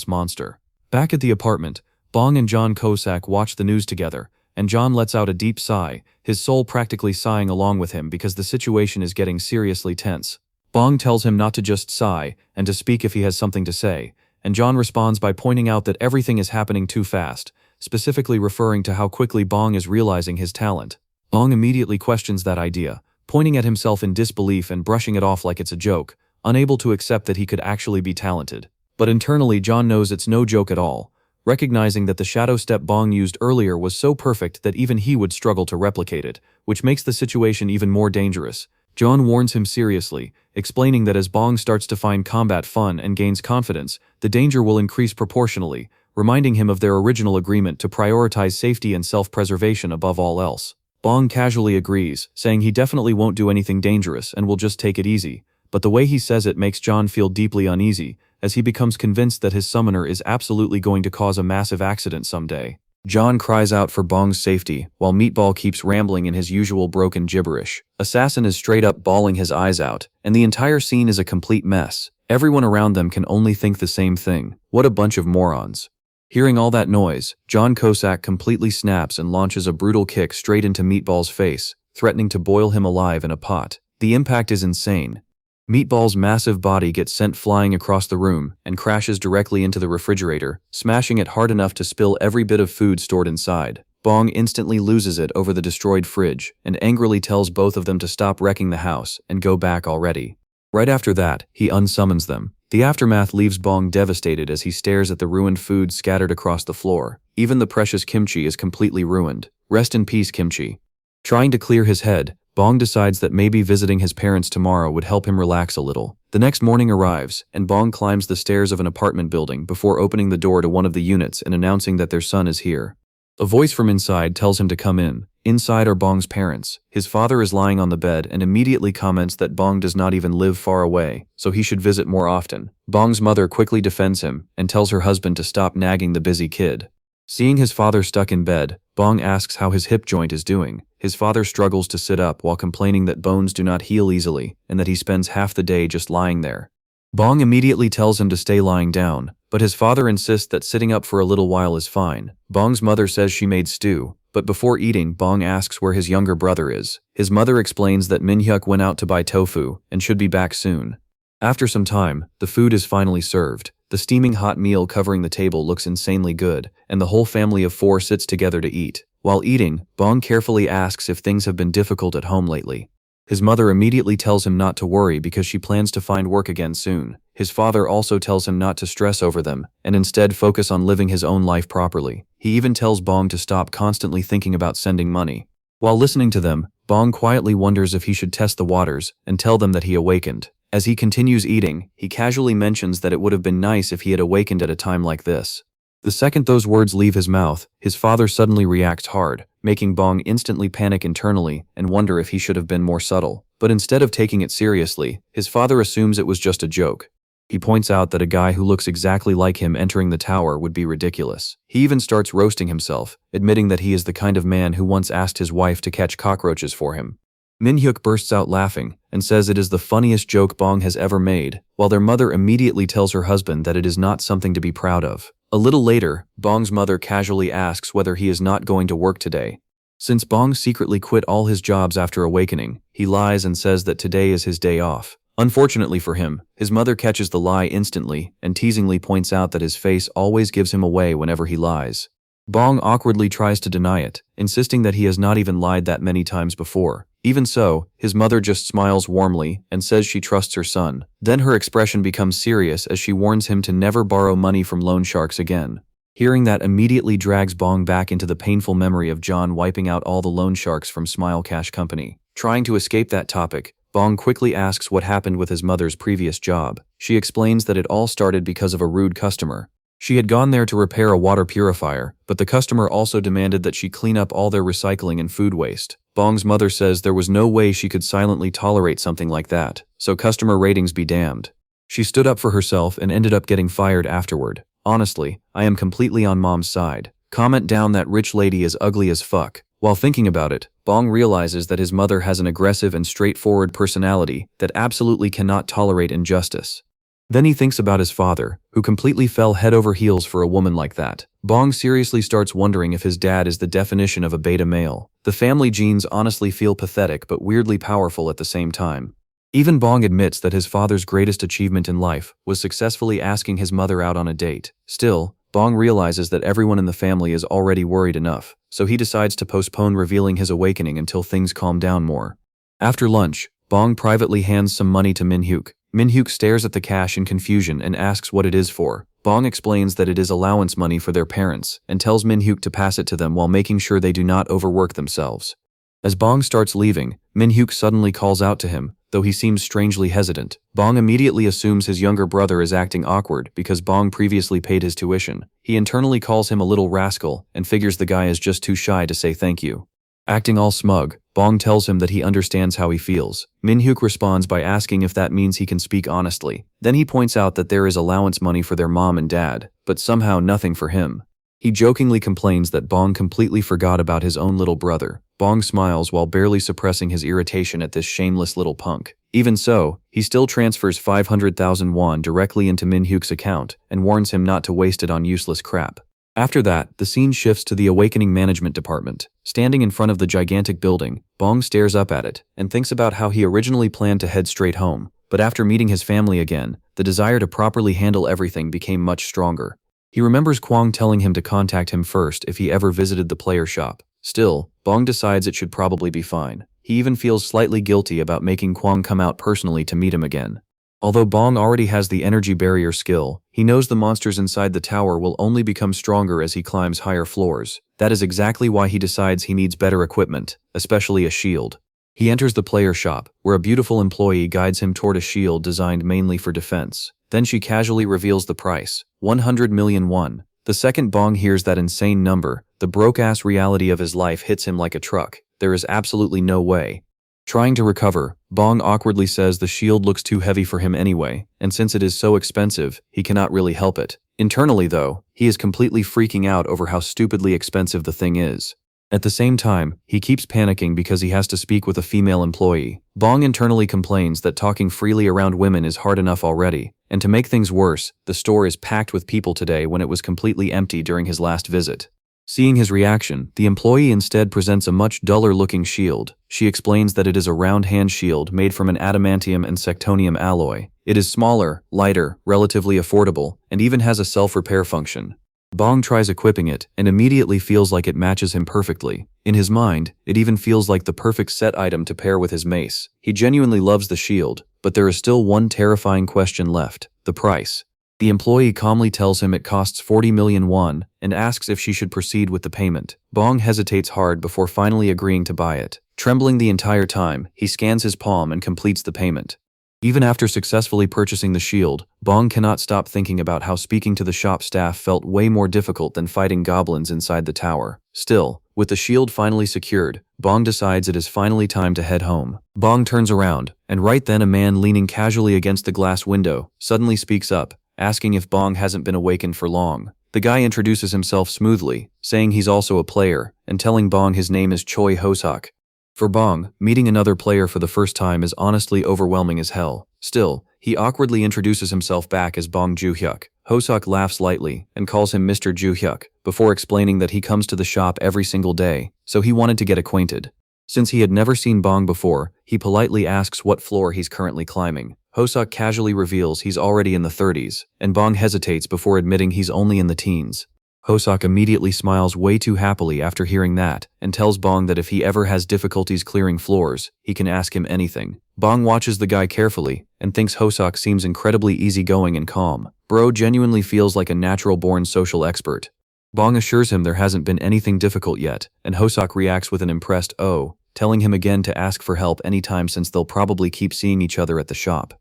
monster. Back at the apartment, Bong and John Cusack watch the news together, and John lets out a deep sigh, his soul practically sighing along with him because the situation is getting seriously tense. Bong tells him not to just sigh, and to speak if he has something to say, and John responds by pointing out that everything is happening too fast, specifically referring to how quickly Bong is realizing his talent. Bong immediately questions that idea, pointing at himself in disbelief and brushing it off like it's a joke, unable to accept that he could actually be talented. But internally John knows it's no joke at all, recognizing that the shadow step Bong used earlier was so perfect that even he would struggle to replicate it, which makes the situation even more dangerous. John warns him seriously, explaining that as Bong starts to find combat fun and gains confidence, the danger will increase proportionally, reminding him of their original agreement to prioritize safety and self-preservation above all else. Bong casually agrees, saying he definitely won't do anything dangerous and will just take it easy, but the way he says it makes John feel deeply uneasy, as he becomes convinced that his summoner is absolutely going to cause a massive accident someday. John cries out for Bong's safety, while Meatball keeps rambling in his usual broken gibberish. Assassin is straight up bawling his eyes out, and the entire scene is a complete mess. Everyone around them can only think the same thing. What a bunch of morons. Hearing all that noise, John Cusack completely snaps and launches a brutal kick straight into Meatball's face, threatening to boil him alive in a pot. The impact is insane. Meatball's massive body gets sent flying across the room and crashes directly into the refrigerator, smashing it hard enough to spill every bit of food stored inside. Bong instantly loses it over the destroyed fridge and angrily tells both of them to stop wrecking the house and go back already. Right after that, he unsummons them. The aftermath leaves Bong devastated as he stares at the ruined food scattered across the floor. Even the precious kimchi is completely ruined. Rest in peace, kimchi. Trying to clear his head, Bong decides that maybe visiting his parents tomorrow would help him relax a little. The next morning arrives, and Bong climbs the stairs of an apartment building before opening the door to one of the units and announcing that their son is here. A voice from inside tells him to come in. Inside are Bong's parents. His father is lying on the bed and immediately comments that Bong does not even live far away, so he should visit more often. Bong's mother quickly defends him and tells her husband to stop nagging the busy kid. Seeing his father stuck in bed, Bong asks how his hip joint is doing. His father struggles to sit up while complaining that bones do not heal easily and that he spends half the day just lying there. Bong immediately tells him to stay lying down, but his father insists that sitting up for a little while is fine. Bong's mother says she made stew, but before eating, Bong asks where his younger brother is. His mother explains that Minhyuk went out to buy tofu and should be back soon. After some time, the food is finally served. The steaming hot meal covering the table looks insanely good, and the whole family of 4 sits together to eat. While eating, Bong carefully asks if things have been difficult at home lately. His mother immediately tells him not to worry because she plans to find work again soon. His father also tells him not to stress over them, and instead focus on living his own life properly. He even tells Bong to stop constantly thinking about sending money. While listening to them, Bong quietly wonders if he should test the waters and tell them that he awakened. As he continues eating, he casually mentions that it would have been nice if he had awakened at a time like this. The second those words leave his mouth, his father suddenly reacts hard, making Bong instantly panic internally and wonder if he should have been more subtle. But instead of taking it seriously, his father assumes it was just a joke. He points out that a guy who looks exactly like him entering the tower would be ridiculous. He even starts roasting himself, admitting that he is the kind of man who once asked his wife to catch cockroaches for him. Minhyuk bursts out laughing and says it is the funniest joke Bong has ever made, while their mother immediately tells her husband that it is not something to be proud of. A little later, Bong's mother casually asks whether he is not going to work today. Since Bong secretly quit all his jobs after awakening, he lies and says that today is his day off. Unfortunately for him, his mother catches the lie instantly and teasingly points out that his face always gives him away whenever he lies. Bong awkwardly tries to deny it, insisting that he has not even lied that many times before. Even so, his mother just smiles warmly and says she trusts her son. Then her expression becomes serious as she warns him to never borrow money from loan sharks again. Hearing that immediately drags Bong back into the painful memory of John wiping out all the loan sharks from Smile Cash Company. Trying to escape that topic, Bong quickly asks what happened with his mother's previous job. She explains that it all started because of a rude customer. She had gone there to repair a water purifier, but the customer also demanded that she clean up all their recycling and food waste. Bong's mother says there was no way she could silently tolerate something like that, so customer ratings be damned. She stood up for herself and ended up getting fired afterward. Honestly, I am completely on mom's side. Comment down that rich lady is ugly as fuck. While thinking about it, Bong realizes that his mother has an aggressive and straightforward personality that absolutely cannot tolerate injustice. Then he thinks about his father, who completely fell head over heels for a woman like that. Bong seriously starts wondering if his dad is the definition of a beta male. The family genes honestly feel pathetic but weirdly powerful at the same time. Even Bong admits that his father's greatest achievement in life was successfully asking his mother out on a date. Still, Bong realizes that everyone in the family is already worried enough, so he decides to postpone revealing his awakening until things calm down more. After lunch, Bong privately hands some money to Minhyuk. Minhyuk stares at the cash in confusion and asks what it is for. Bong explains that it is allowance money for their parents and tells Minhyuk to pass it to them while making sure they do not overwork themselves. As Bong starts leaving, Minhyuk suddenly calls out to him, though he seems strangely hesitant. Bong immediately assumes his younger brother is acting awkward because Bong previously paid his tuition. He internally calls him a little rascal and figures the guy is just too shy to say thank you. Acting all smug, Bong tells him that he understands how he feels. Minhyuk responds by asking if that means he can speak honestly. Then he points out that there is allowance money for their mom and dad, but somehow nothing for him. He jokingly complains that Bong completely forgot about his own little brother. Bong smiles while barely suppressing his irritation at this shameless little punk. Even so, he still transfers 500,000 won directly into Minhyuk's account and warns him not to waste it on useless crap. After that, the scene shifts to the Awakening Management Department. Standing in front of the gigantic building, Bong stares up at it and thinks about how he originally planned to head straight home, but after meeting his family again, the desire to properly handle everything became much stronger. He remembers Kwang telling him to contact him first if he ever visited the player shop. Still, Bong decides it should probably be fine. He even feels slightly guilty about making Kwang come out personally to meet him again. Although Bong already has the energy barrier skill, he knows the monsters inside the tower will only become stronger as he climbs higher floors. That is exactly why he decides he needs better equipment, especially a shield. He enters the player shop, where a beautiful employee guides him toward a shield designed mainly for defense. Then she casually reveals the price, 100 million won. The second Bong hears that insane number, the broke-ass reality of his life hits him like a truck. There is absolutely no way. Trying to recover, Bong awkwardly says the shield looks too heavy for him anyway, and since it is so expensive, he cannot really help it. Internally though, he is completely freaking out over how stupidly expensive the thing is. At the same time, he keeps panicking because he has to speak with a female employee. Bong internally complains that talking freely around women is hard enough already, and to make things worse, the store is packed with people today when it was completely empty during his last visit. Seeing his reaction, the employee instead presents a much duller-looking shield. She explains that it is a round hand shield made from an adamantium and sectonium alloy. It is smaller, lighter, relatively affordable, and even has a self-repair function. Bong tries equipping it and immediately feels like it matches him perfectly. In his mind, it even feels like the perfect set item to pair with his mace. He genuinely loves the shield, but there is still one terrifying question left: the price. The employee calmly tells him it costs 40 million won and asks if she should proceed with the payment. Bong hesitates hard before finally agreeing to buy it. Trembling the entire time, he scans his palm and completes the payment. Even after successfully purchasing the shield, Bong cannot stop thinking about how speaking to the shop staff felt way more difficult than fighting goblins inside the tower. Still, with the shield finally secured, Bong decides it is finally time to head home. Bong turns around, and right then a man leaning casually against the glass window suddenly speaks up, asking if Bong hasn't been awakened for long. The guy introduces himself smoothly, saying he's also a player, and telling Bong his name is Choi Hosak. For Bong, meeting another player for the first time is honestly overwhelming as hell. Still, he awkwardly introduces himself back as Bong Joo-hyuk. Hosak laughs lightly and calls him Mr. Joo-hyuk, before explaining that he comes to the shop every single day, so he wanted to get acquainted. Since he had never seen Bong before, he politely asks what floor he's currently climbing. Hosak casually reveals he's already in the 30s, and Bong hesitates before admitting he's only in the teens. Hosak immediately smiles way too happily after hearing that, and tells Bong that if he ever has difficulties clearing floors, he can ask him anything. Bong watches the guy carefully, and thinks Hosak seems incredibly easygoing and calm. Bro genuinely feels like a natural-born social expert. Bong assures him there hasn't been anything difficult yet, and Hosak reacts with an impressed "oh," telling him again to ask for help anytime since they'll probably keep seeing each other at the shop.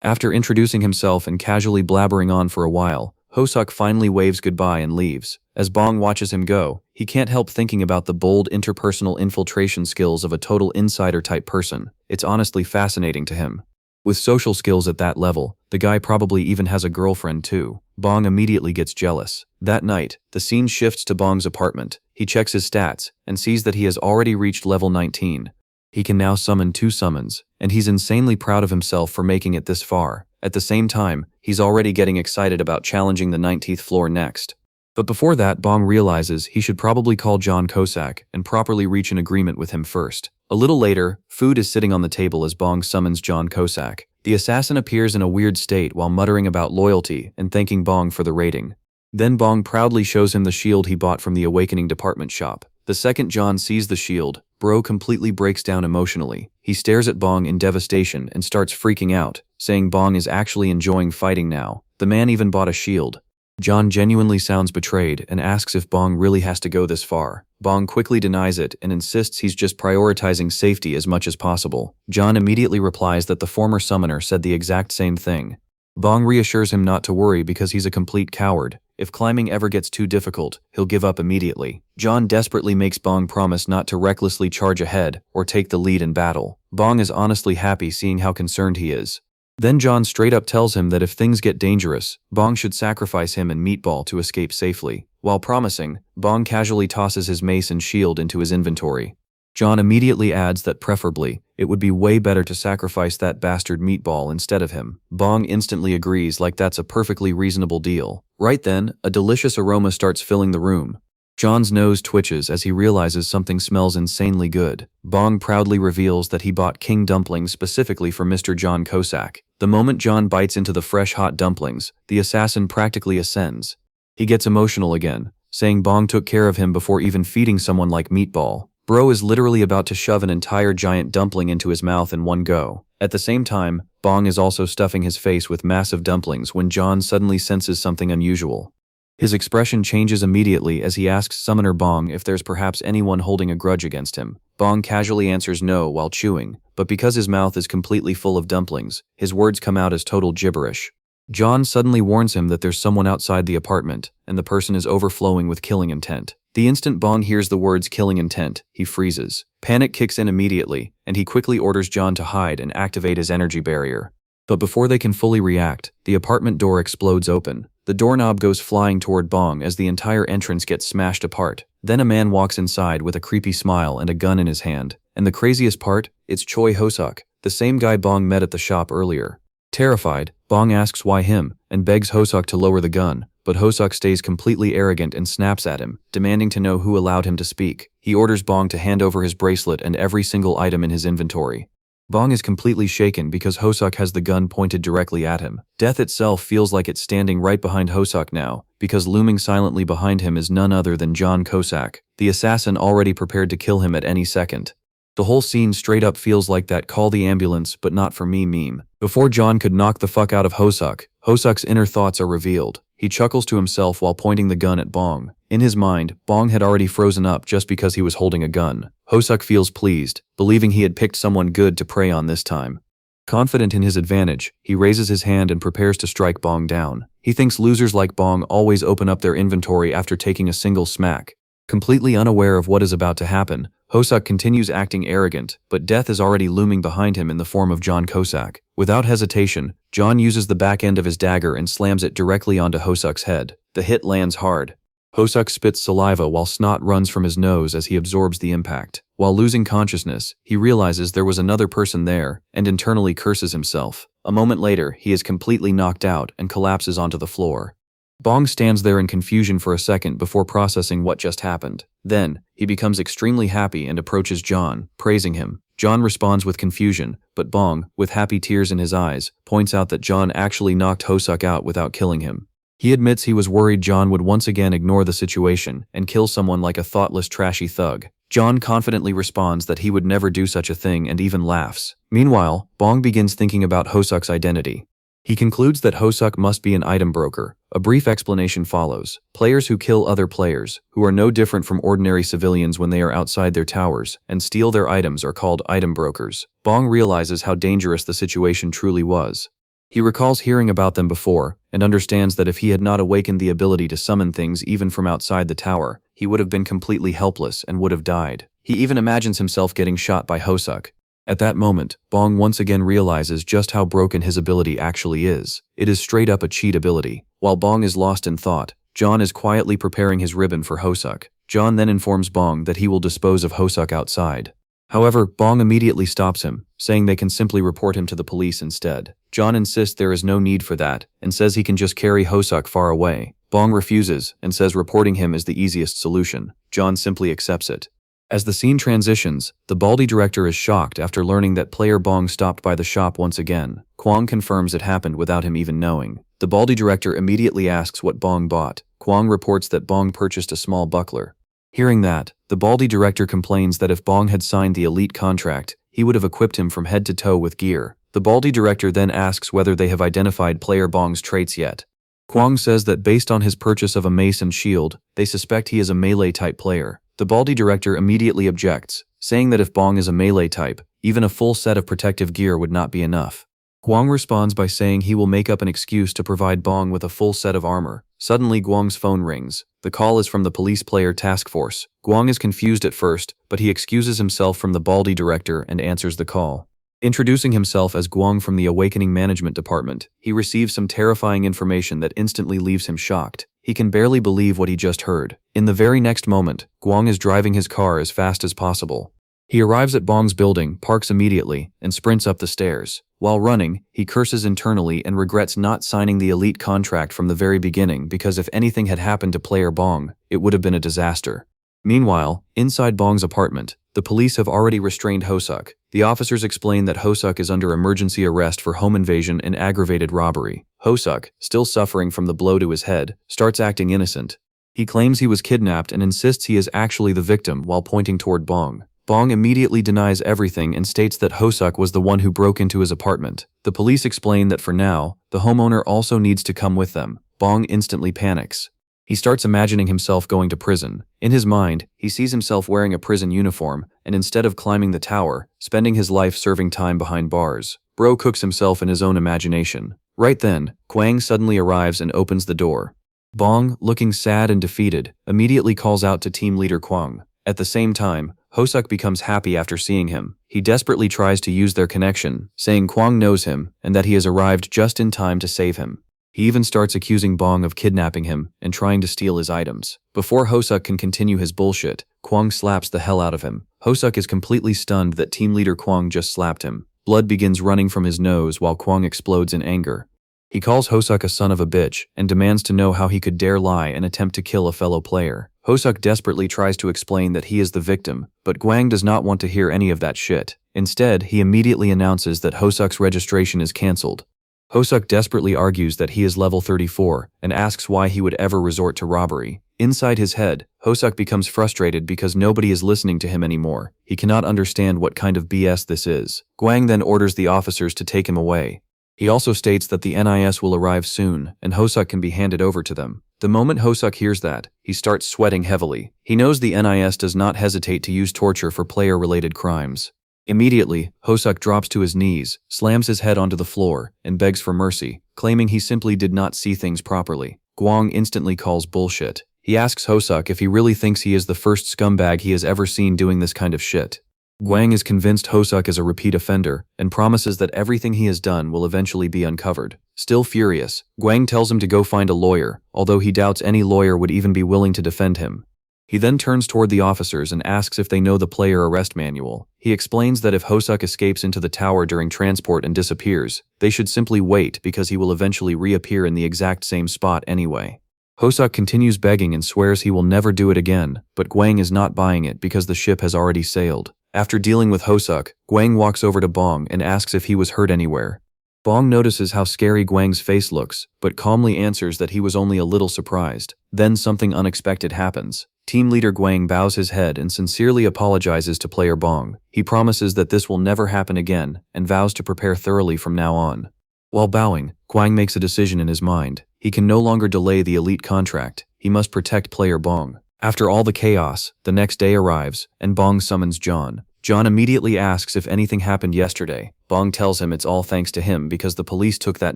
After introducing himself and casually blabbering on for a while, Hosak finally waves goodbye and leaves. As Bong watches him go, he can't help thinking about the bold interpersonal infiltration skills of a total insider-type person. It's honestly fascinating to him. With social skills at that level, the guy probably even has a girlfriend too. Bong immediately gets jealous. That night, the scene shifts to Bong's apartment. He checks his stats and sees that he has already reached level 19. He can now summon 2 summons, and he's insanely proud of himself for making it this far. At the same time, he's already getting excited about challenging the 19th floor next. But before that, Bong realizes he should probably call John Kosak and properly reach an agreement with him first. A little later, food is sitting on the table as Bong summons John Kosak. The assassin appears in a weird state while muttering about loyalty and thanking Bong for the rating. Then Bong proudly shows him the shield he bought from the Awakening department shop. The second John sees the shield, Bro completely breaks down emotionally. He stares at Bong in devastation and starts freaking out, saying Bong is actually enjoying fighting now. The man even bought a shield. John genuinely sounds betrayed and asks if Bong really has to go this far. Bong quickly denies it and insists he's just prioritizing safety as much as possible. John immediately replies that the former summoner said the exact same thing. Bong reassures him not to worry because he's a complete coward. If climbing ever gets too difficult, he'll give up immediately. John desperately makes Bong promise not to recklessly charge ahead or take the lead in battle. Bong is honestly happy seeing how concerned he is. Then John straight up tells him that if things get dangerous, Bong should sacrifice him and Meatball to escape safely. While promising, Bong casually tosses his mace and shield into his inventory. John immediately adds that preferably, it would be way better to sacrifice that bastard Meatball instead of him. Bong instantly agrees like that's a perfectly reasonable deal. Right then, a delicious aroma starts filling the room. John's nose twitches as he realizes something smells insanely good. Bong proudly reveals that he bought king dumplings specifically for Mr. John Kosak. The moment John bites into the fresh hot dumplings, the assassin practically ascends. He gets emotional again, saying Bong took care of him before even feeding someone like Meatball. Bro is literally about to shove an entire giant dumpling into his mouth in one go. At the same time, Bong is also stuffing his face with massive dumplings when John suddenly senses something unusual. His expression changes immediately as he asks Summoner Bong if there's perhaps anyone holding a grudge against him. Bong casually answers no while chewing, but because his mouth is completely full of dumplings, his words come out as total gibberish. John suddenly warns him that there's someone outside the apartment, and the person is overflowing with killing intent. The instant Bong hears the words killing intent, he freezes. Panic kicks in immediately, and he quickly orders John to hide and activate his energy barrier. But before they can fully react, the apartment door explodes open. The doorknob goes flying toward Bong as the entire entrance gets smashed apart. Then a man walks inside with a creepy smile and a gun in his hand. And the craziest part? It's Choi Hosuk, the same guy Bong met at the shop earlier. Terrified, Bong asks why him, and begs Hosuk to lower the gun, but Hosuk stays completely arrogant and snaps at him, demanding to know who allowed him to speak. He orders Bong to hand over his bracelet and every single item in his inventory. Bong is completely shaken because Hosuk has the gun pointed directly at him. Death itself feels like it's standing right behind Hosuk now, because looming silently behind him is none other than John Cusack, the assassin already prepared to kill him at any second. The whole scene straight up feels like that "call the ambulance but not for me" meme. Before John could knock the fuck out of Hosuk, Hosuk's inner thoughts are revealed. He chuckles to himself while pointing the gun at Bong. In his mind, Bong had already frozen up just because he was holding a gun. Hosuk feels pleased, believing he had picked someone good to prey on this time. Confident in his advantage, he raises his hand and prepares to strike Bong down. He thinks losers like Bong always open up their inventory after taking a single smack. Completely unaware of what is about to happen, Hosuk continues acting arrogant, but death is already looming behind him in the form of John Cusack. Without hesitation, John uses the back end of his dagger and slams it directly onto Hosuk's head. The hit lands hard. Hosuk spits saliva while snot runs from his nose as he absorbs the impact. While losing consciousness, he realizes there was another person there, and internally curses himself. A moment later, he is completely knocked out and collapses onto the floor. Bong stands there in confusion for a second before processing what just happened. Then, he becomes extremely happy and approaches John, praising him. John responds with confusion, but Bong, with happy tears in his eyes, points out that John actually knocked Hosuk out without killing him. He admits he was worried John would once again ignore the situation and kill someone like a thoughtless, trashy thug. John confidently responds that he would never do such a thing and even laughs. Meanwhile, Bong begins thinking about Hosuk's identity. He concludes that Hosuk must be an item broker. A brief explanation follows. Players who kill other players, who are no different from ordinary civilians when they are outside their towers, and steal their items are called item brokers. Bong realizes how dangerous the situation truly was. He recalls hearing about them before, and understands that if he had not awakened the ability to summon things even from outside the tower, he would have been completely helpless and would have died. He even imagines himself getting shot by Hosuk. At that moment, Bong once again realizes just how broken his ability actually is. It is straight up a cheat ability. While Bong is lost in thought, John is quietly preparing his ribbon for Hosuk. John then informs Bong that he will dispose of Hosuk outside. However, Bong immediately stops him, saying they can simply report him to the police instead. John insists there is no need for that, and says he can just carry Hosuk far away. Bong refuses, and says reporting him is the easiest solution. John simply accepts it. As the scene transitions, the Baldy director is shocked after learning that player Bong stopped by the shop once again. Kwong confirms it happened without him even knowing. The Baldy director immediately asks what Bong bought. Kwong reports that Bong purchased a small buckler. Hearing that, the Baldy director complains that if Bong had signed the elite contract, he would have equipped him from head to toe with gear. The Baldy director then asks whether they have identified player Bong's traits yet. Kwong says that based on his purchase of a mace and shield, they suspect he is a melee-type player. The Baldy director immediately objects, saying that if Bong is a melee type, even a full set of protective gear would not be enough. Kwong responds by saying he will make up an excuse to provide Bong with a full set of armor. Suddenly Kwong's phone rings. The call is from the police player task force. Kwong is confused at first, but he excuses himself from the Baldy director and answers the call. Introducing himself as Kwong from the Awakening Management Department, he receives some terrifying information that instantly leaves him shocked. He can barely believe what he just heard. In the very next moment, Kwong is driving his car as fast as possible. He arrives at Bong's building, parks immediately, and sprints up the stairs. While running, he curses internally and regrets not signing the elite contract from the very beginning because if anything had happened to player Bong, it would have been a disaster. Meanwhile, inside Bong's apartment, the police have already restrained Hosuk. The officers explain that Hosuk is under emergency arrest for home invasion and aggravated robbery. Hosuk, still suffering from the blow to his head, starts acting innocent. He claims he was kidnapped and insists he is actually the victim while pointing toward Bong. Bong immediately denies everything and states that Hosuk was the one who broke into his apartment. The police explain that for now, the homeowner also needs to come with them. Bong instantly panics. He starts imagining himself going to prison. In his mind, he sees himself wearing a prison uniform, and instead of climbing the tower, spending his life serving time behind bars. Bro cooks himself in his own imagination. Right then, Kwang suddenly arrives and opens the door. Bong, looking sad and defeated, immediately calls out to team leader Kwang. At the same time, Hosuk becomes happy after seeing him. He desperately tries to use their connection, saying Kwang knows him and that he has arrived just in time to save him. He even starts accusing Bong of kidnapping him and trying to steal his items. Before Hosuk can continue his bullshit, Kwang slaps the hell out of him. Hosuk is completely stunned that team leader Kwang just slapped him. Blood begins running from his nose while Kwang explodes in anger. He calls Hosuk a son of a bitch and demands to know how he could dare lie and attempt to kill a fellow player. Hosuk desperately tries to explain that he is the victim, but Kwang does not want to hear any of that shit. Instead, he immediately announces that Hosuk's registration is cancelled. Hosuk desperately argues that he is level 34 and asks why he would ever resort to robbery. Inside his head, Hosuk becomes frustrated because nobody is listening to him anymore. He cannot understand what kind of BS this is. Kwang then orders the officers to take him away. He also states that the NIS will arrive soon and Hosuk can be handed over to them. The moment Hosuk hears that, he starts sweating heavily. He knows the NIS does not hesitate to use torture for player-related crimes. Immediately, Hosuk drops to his knees, slams his head onto the floor, and begs for mercy, claiming he simply did not see things properly. Kwang instantly calls bullshit. He asks Hosuk if he really thinks he is the first scumbag he has ever seen doing this kind of shit. Kwang is convinced Hosuk is a repeat offender and promises that everything he has done will eventually be uncovered. Still furious, Kwang tells him to go find a lawyer, although he doubts any lawyer would even be willing to defend him. He then turns toward the officers and asks if they know the player arrest manual. He explains that if Hosuk escapes into the tower during transport and disappears, they should simply wait because he will eventually reappear in the exact same spot anyway. Hosuk continues begging and swears he will never do it again, but Kwang is not buying it because the ship has already sailed. After dealing with Hosuk, Kwang walks over to Bong and asks if he was hurt anywhere. Bong notices how scary Kwang's face looks, but calmly answers that he was only a little surprised. Then something unexpected happens. Team leader Kwang bows his head and sincerely apologizes to player Bong. He promises that this will never happen again and vows to prepare thoroughly from now on. While bowing, Kwang makes a decision in his mind. He can no longer delay the elite contract. He must protect player Bong. After all the chaos, the next day arrives, and Bong summons John. John immediately asks if anything happened yesterday. Bong tells him it's all thanks to him because the police took that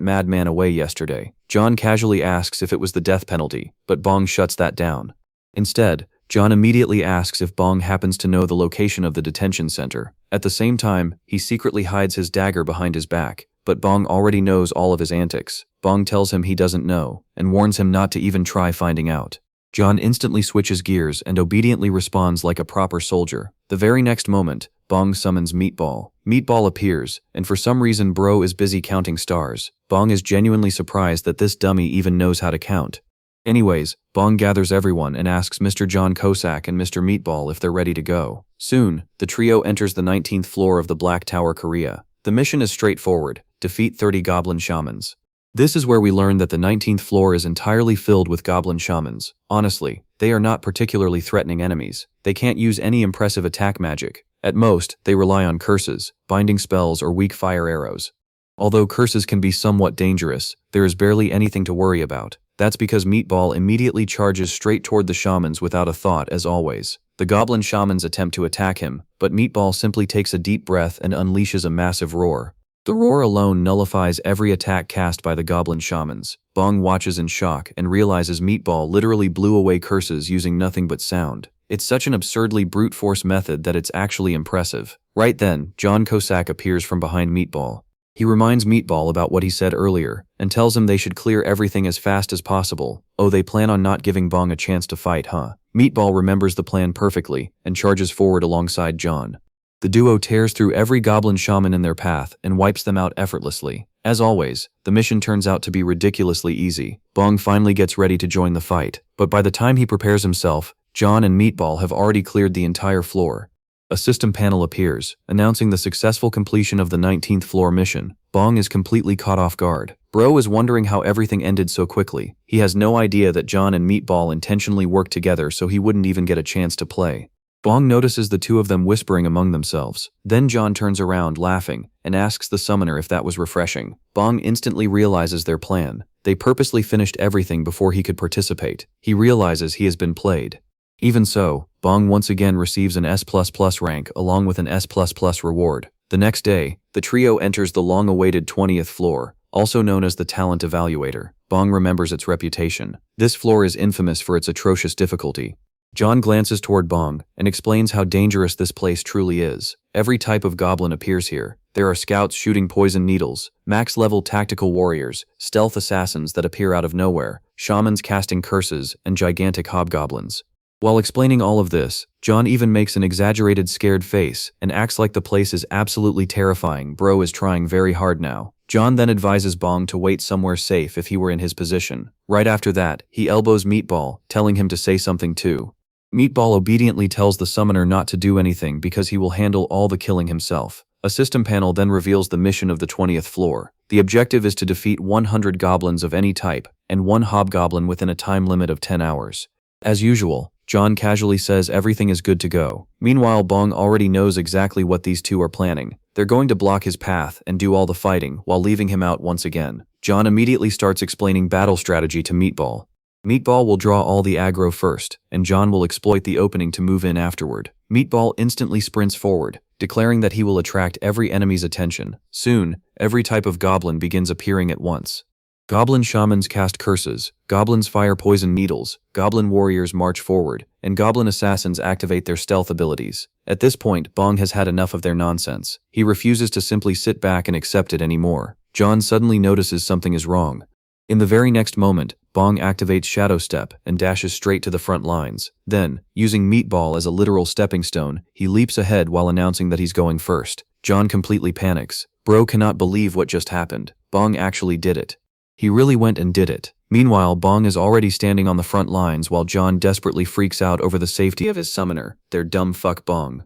madman away yesterday. John casually asks if it was the death penalty, but Bong shuts that down. Instead, John immediately asks if Bong happens to know the location of the detention center. At the same time, he secretly hides his dagger behind his back, but Bong already knows all of his antics. Bong tells him he doesn't know, and warns him not to even try finding out. John instantly switches gears and obediently responds like a proper soldier. The very next moment, Bong summons Meatball. Meatball appears, and for some reason Bro is busy counting stars. Bong is genuinely surprised that this dummy even knows how to count. Anyways, Bong gathers everyone and asks Mr. John Kosak and Mr. Meatball if they're ready to go. Soon, the trio enters the 19th floor of the Black Tower, Korea. The mission is straightforward: defeat 30 goblin shamans. This is where we learn that the 19th floor is entirely filled with goblin shamans. Honestly, they are not particularly threatening enemies. They can't use any impressive attack magic. At most, they rely on curses, binding spells, or weak fire arrows. Although curses can be somewhat dangerous, there is barely anything to worry about. That's because Meatball immediately charges straight toward the shamans without a thought, as always. The goblin shamans attempt to attack him, but Meatball simply takes a deep breath and unleashes a massive roar. The roar alone nullifies every attack cast by the goblin shamans. Bong watches in shock and realizes Meatball literally blew away curses using nothing but sound. It's such an absurdly brute force method that it's actually impressive. Right then, John Kosak appears from behind Meatball. He reminds Meatball about what he said earlier and tells him they should clear everything as fast as possible. Oh, they plan on not giving Bong a chance to fight, huh? Meatball remembers the plan perfectly and charges forward alongside John. The duo tears through every goblin shaman in their path and wipes them out effortlessly. As always, the mission turns out to be ridiculously easy. Bong finally gets ready to join the fight, but by the time he prepares himself, John and Meatball have already cleared the entire floor. A system panel appears, announcing the successful completion of the 19th floor mission. Bong is completely caught off guard. Bro is wondering how everything ended so quickly. He has no idea that John and Meatball intentionally worked together so he wouldn't even get a chance to play. Bong notices the two of them whispering among themselves. Then John turns around, laughing, and asks the summoner if that was refreshing. Bong instantly realizes their plan. They purposely finished everything before he could participate. He realizes he has been played. Even so, Bong once again receives an S++ rank along with an S++ reward. The next day, the trio enters the long-awaited 20th floor. also known as the talent evaluator. Bong remembers its reputation. This floor is infamous for its atrocious difficulty. John glances toward Bong and explains how dangerous this place truly is. Every type of goblin appears here. There are scouts shooting poison needles, max-level tactical warriors, stealth assassins that appear out of nowhere, shamans casting curses, and gigantic hobgoblins. While explaining all of this, John even makes an exaggerated scared face and acts like the place is absolutely terrifying. Bro is trying very hard now. John then advises Bong to wait somewhere safe if he were in his position. Right after that, he elbows Meatball, telling him to say something too. Meatball obediently tells the summoner not to do anything because he will handle all the killing himself. A system panel then reveals the mission of the 20th floor. The objective is to defeat 100 goblins of any type and 1 hobgoblin within a time limit of 10 hours. As usual, John casually says everything is good to go. Meanwhile, Bong already knows exactly what these two are planning. They're going to block his path and do all the fighting while leaving him out once again. John immediately starts explaining battle strategy to Meatball. Meatball will draw all the aggro first, and John will exploit the opening to move in afterward. Meatball instantly sprints forward, declaring that he will attract every enemy's attention. Soon, every type of goblin begins appearing at once. Goblin shamans cast curses, goblins fire poison needles, goblin warriors march forward, and goblin assassins activate their stealth abilities. At this point, Bong has had enough of their nonsense. He refuses to simply sit back and accept it anymore. John suddenly notices something is wrong. In the very next moment, Bong activates Shadow Step and dashes straight to the front lines. Then, using Meatball as a literal stepping stone, he leaps ahead while announcing that he's going first. John completely panics. Bro cannot believe what just happened. Bong actually did it. He really went and did it. Meanwhile, Bong is already standing on the front lines while John desperately freaks out over the safety of his summoner. Their dumb fuck Bong.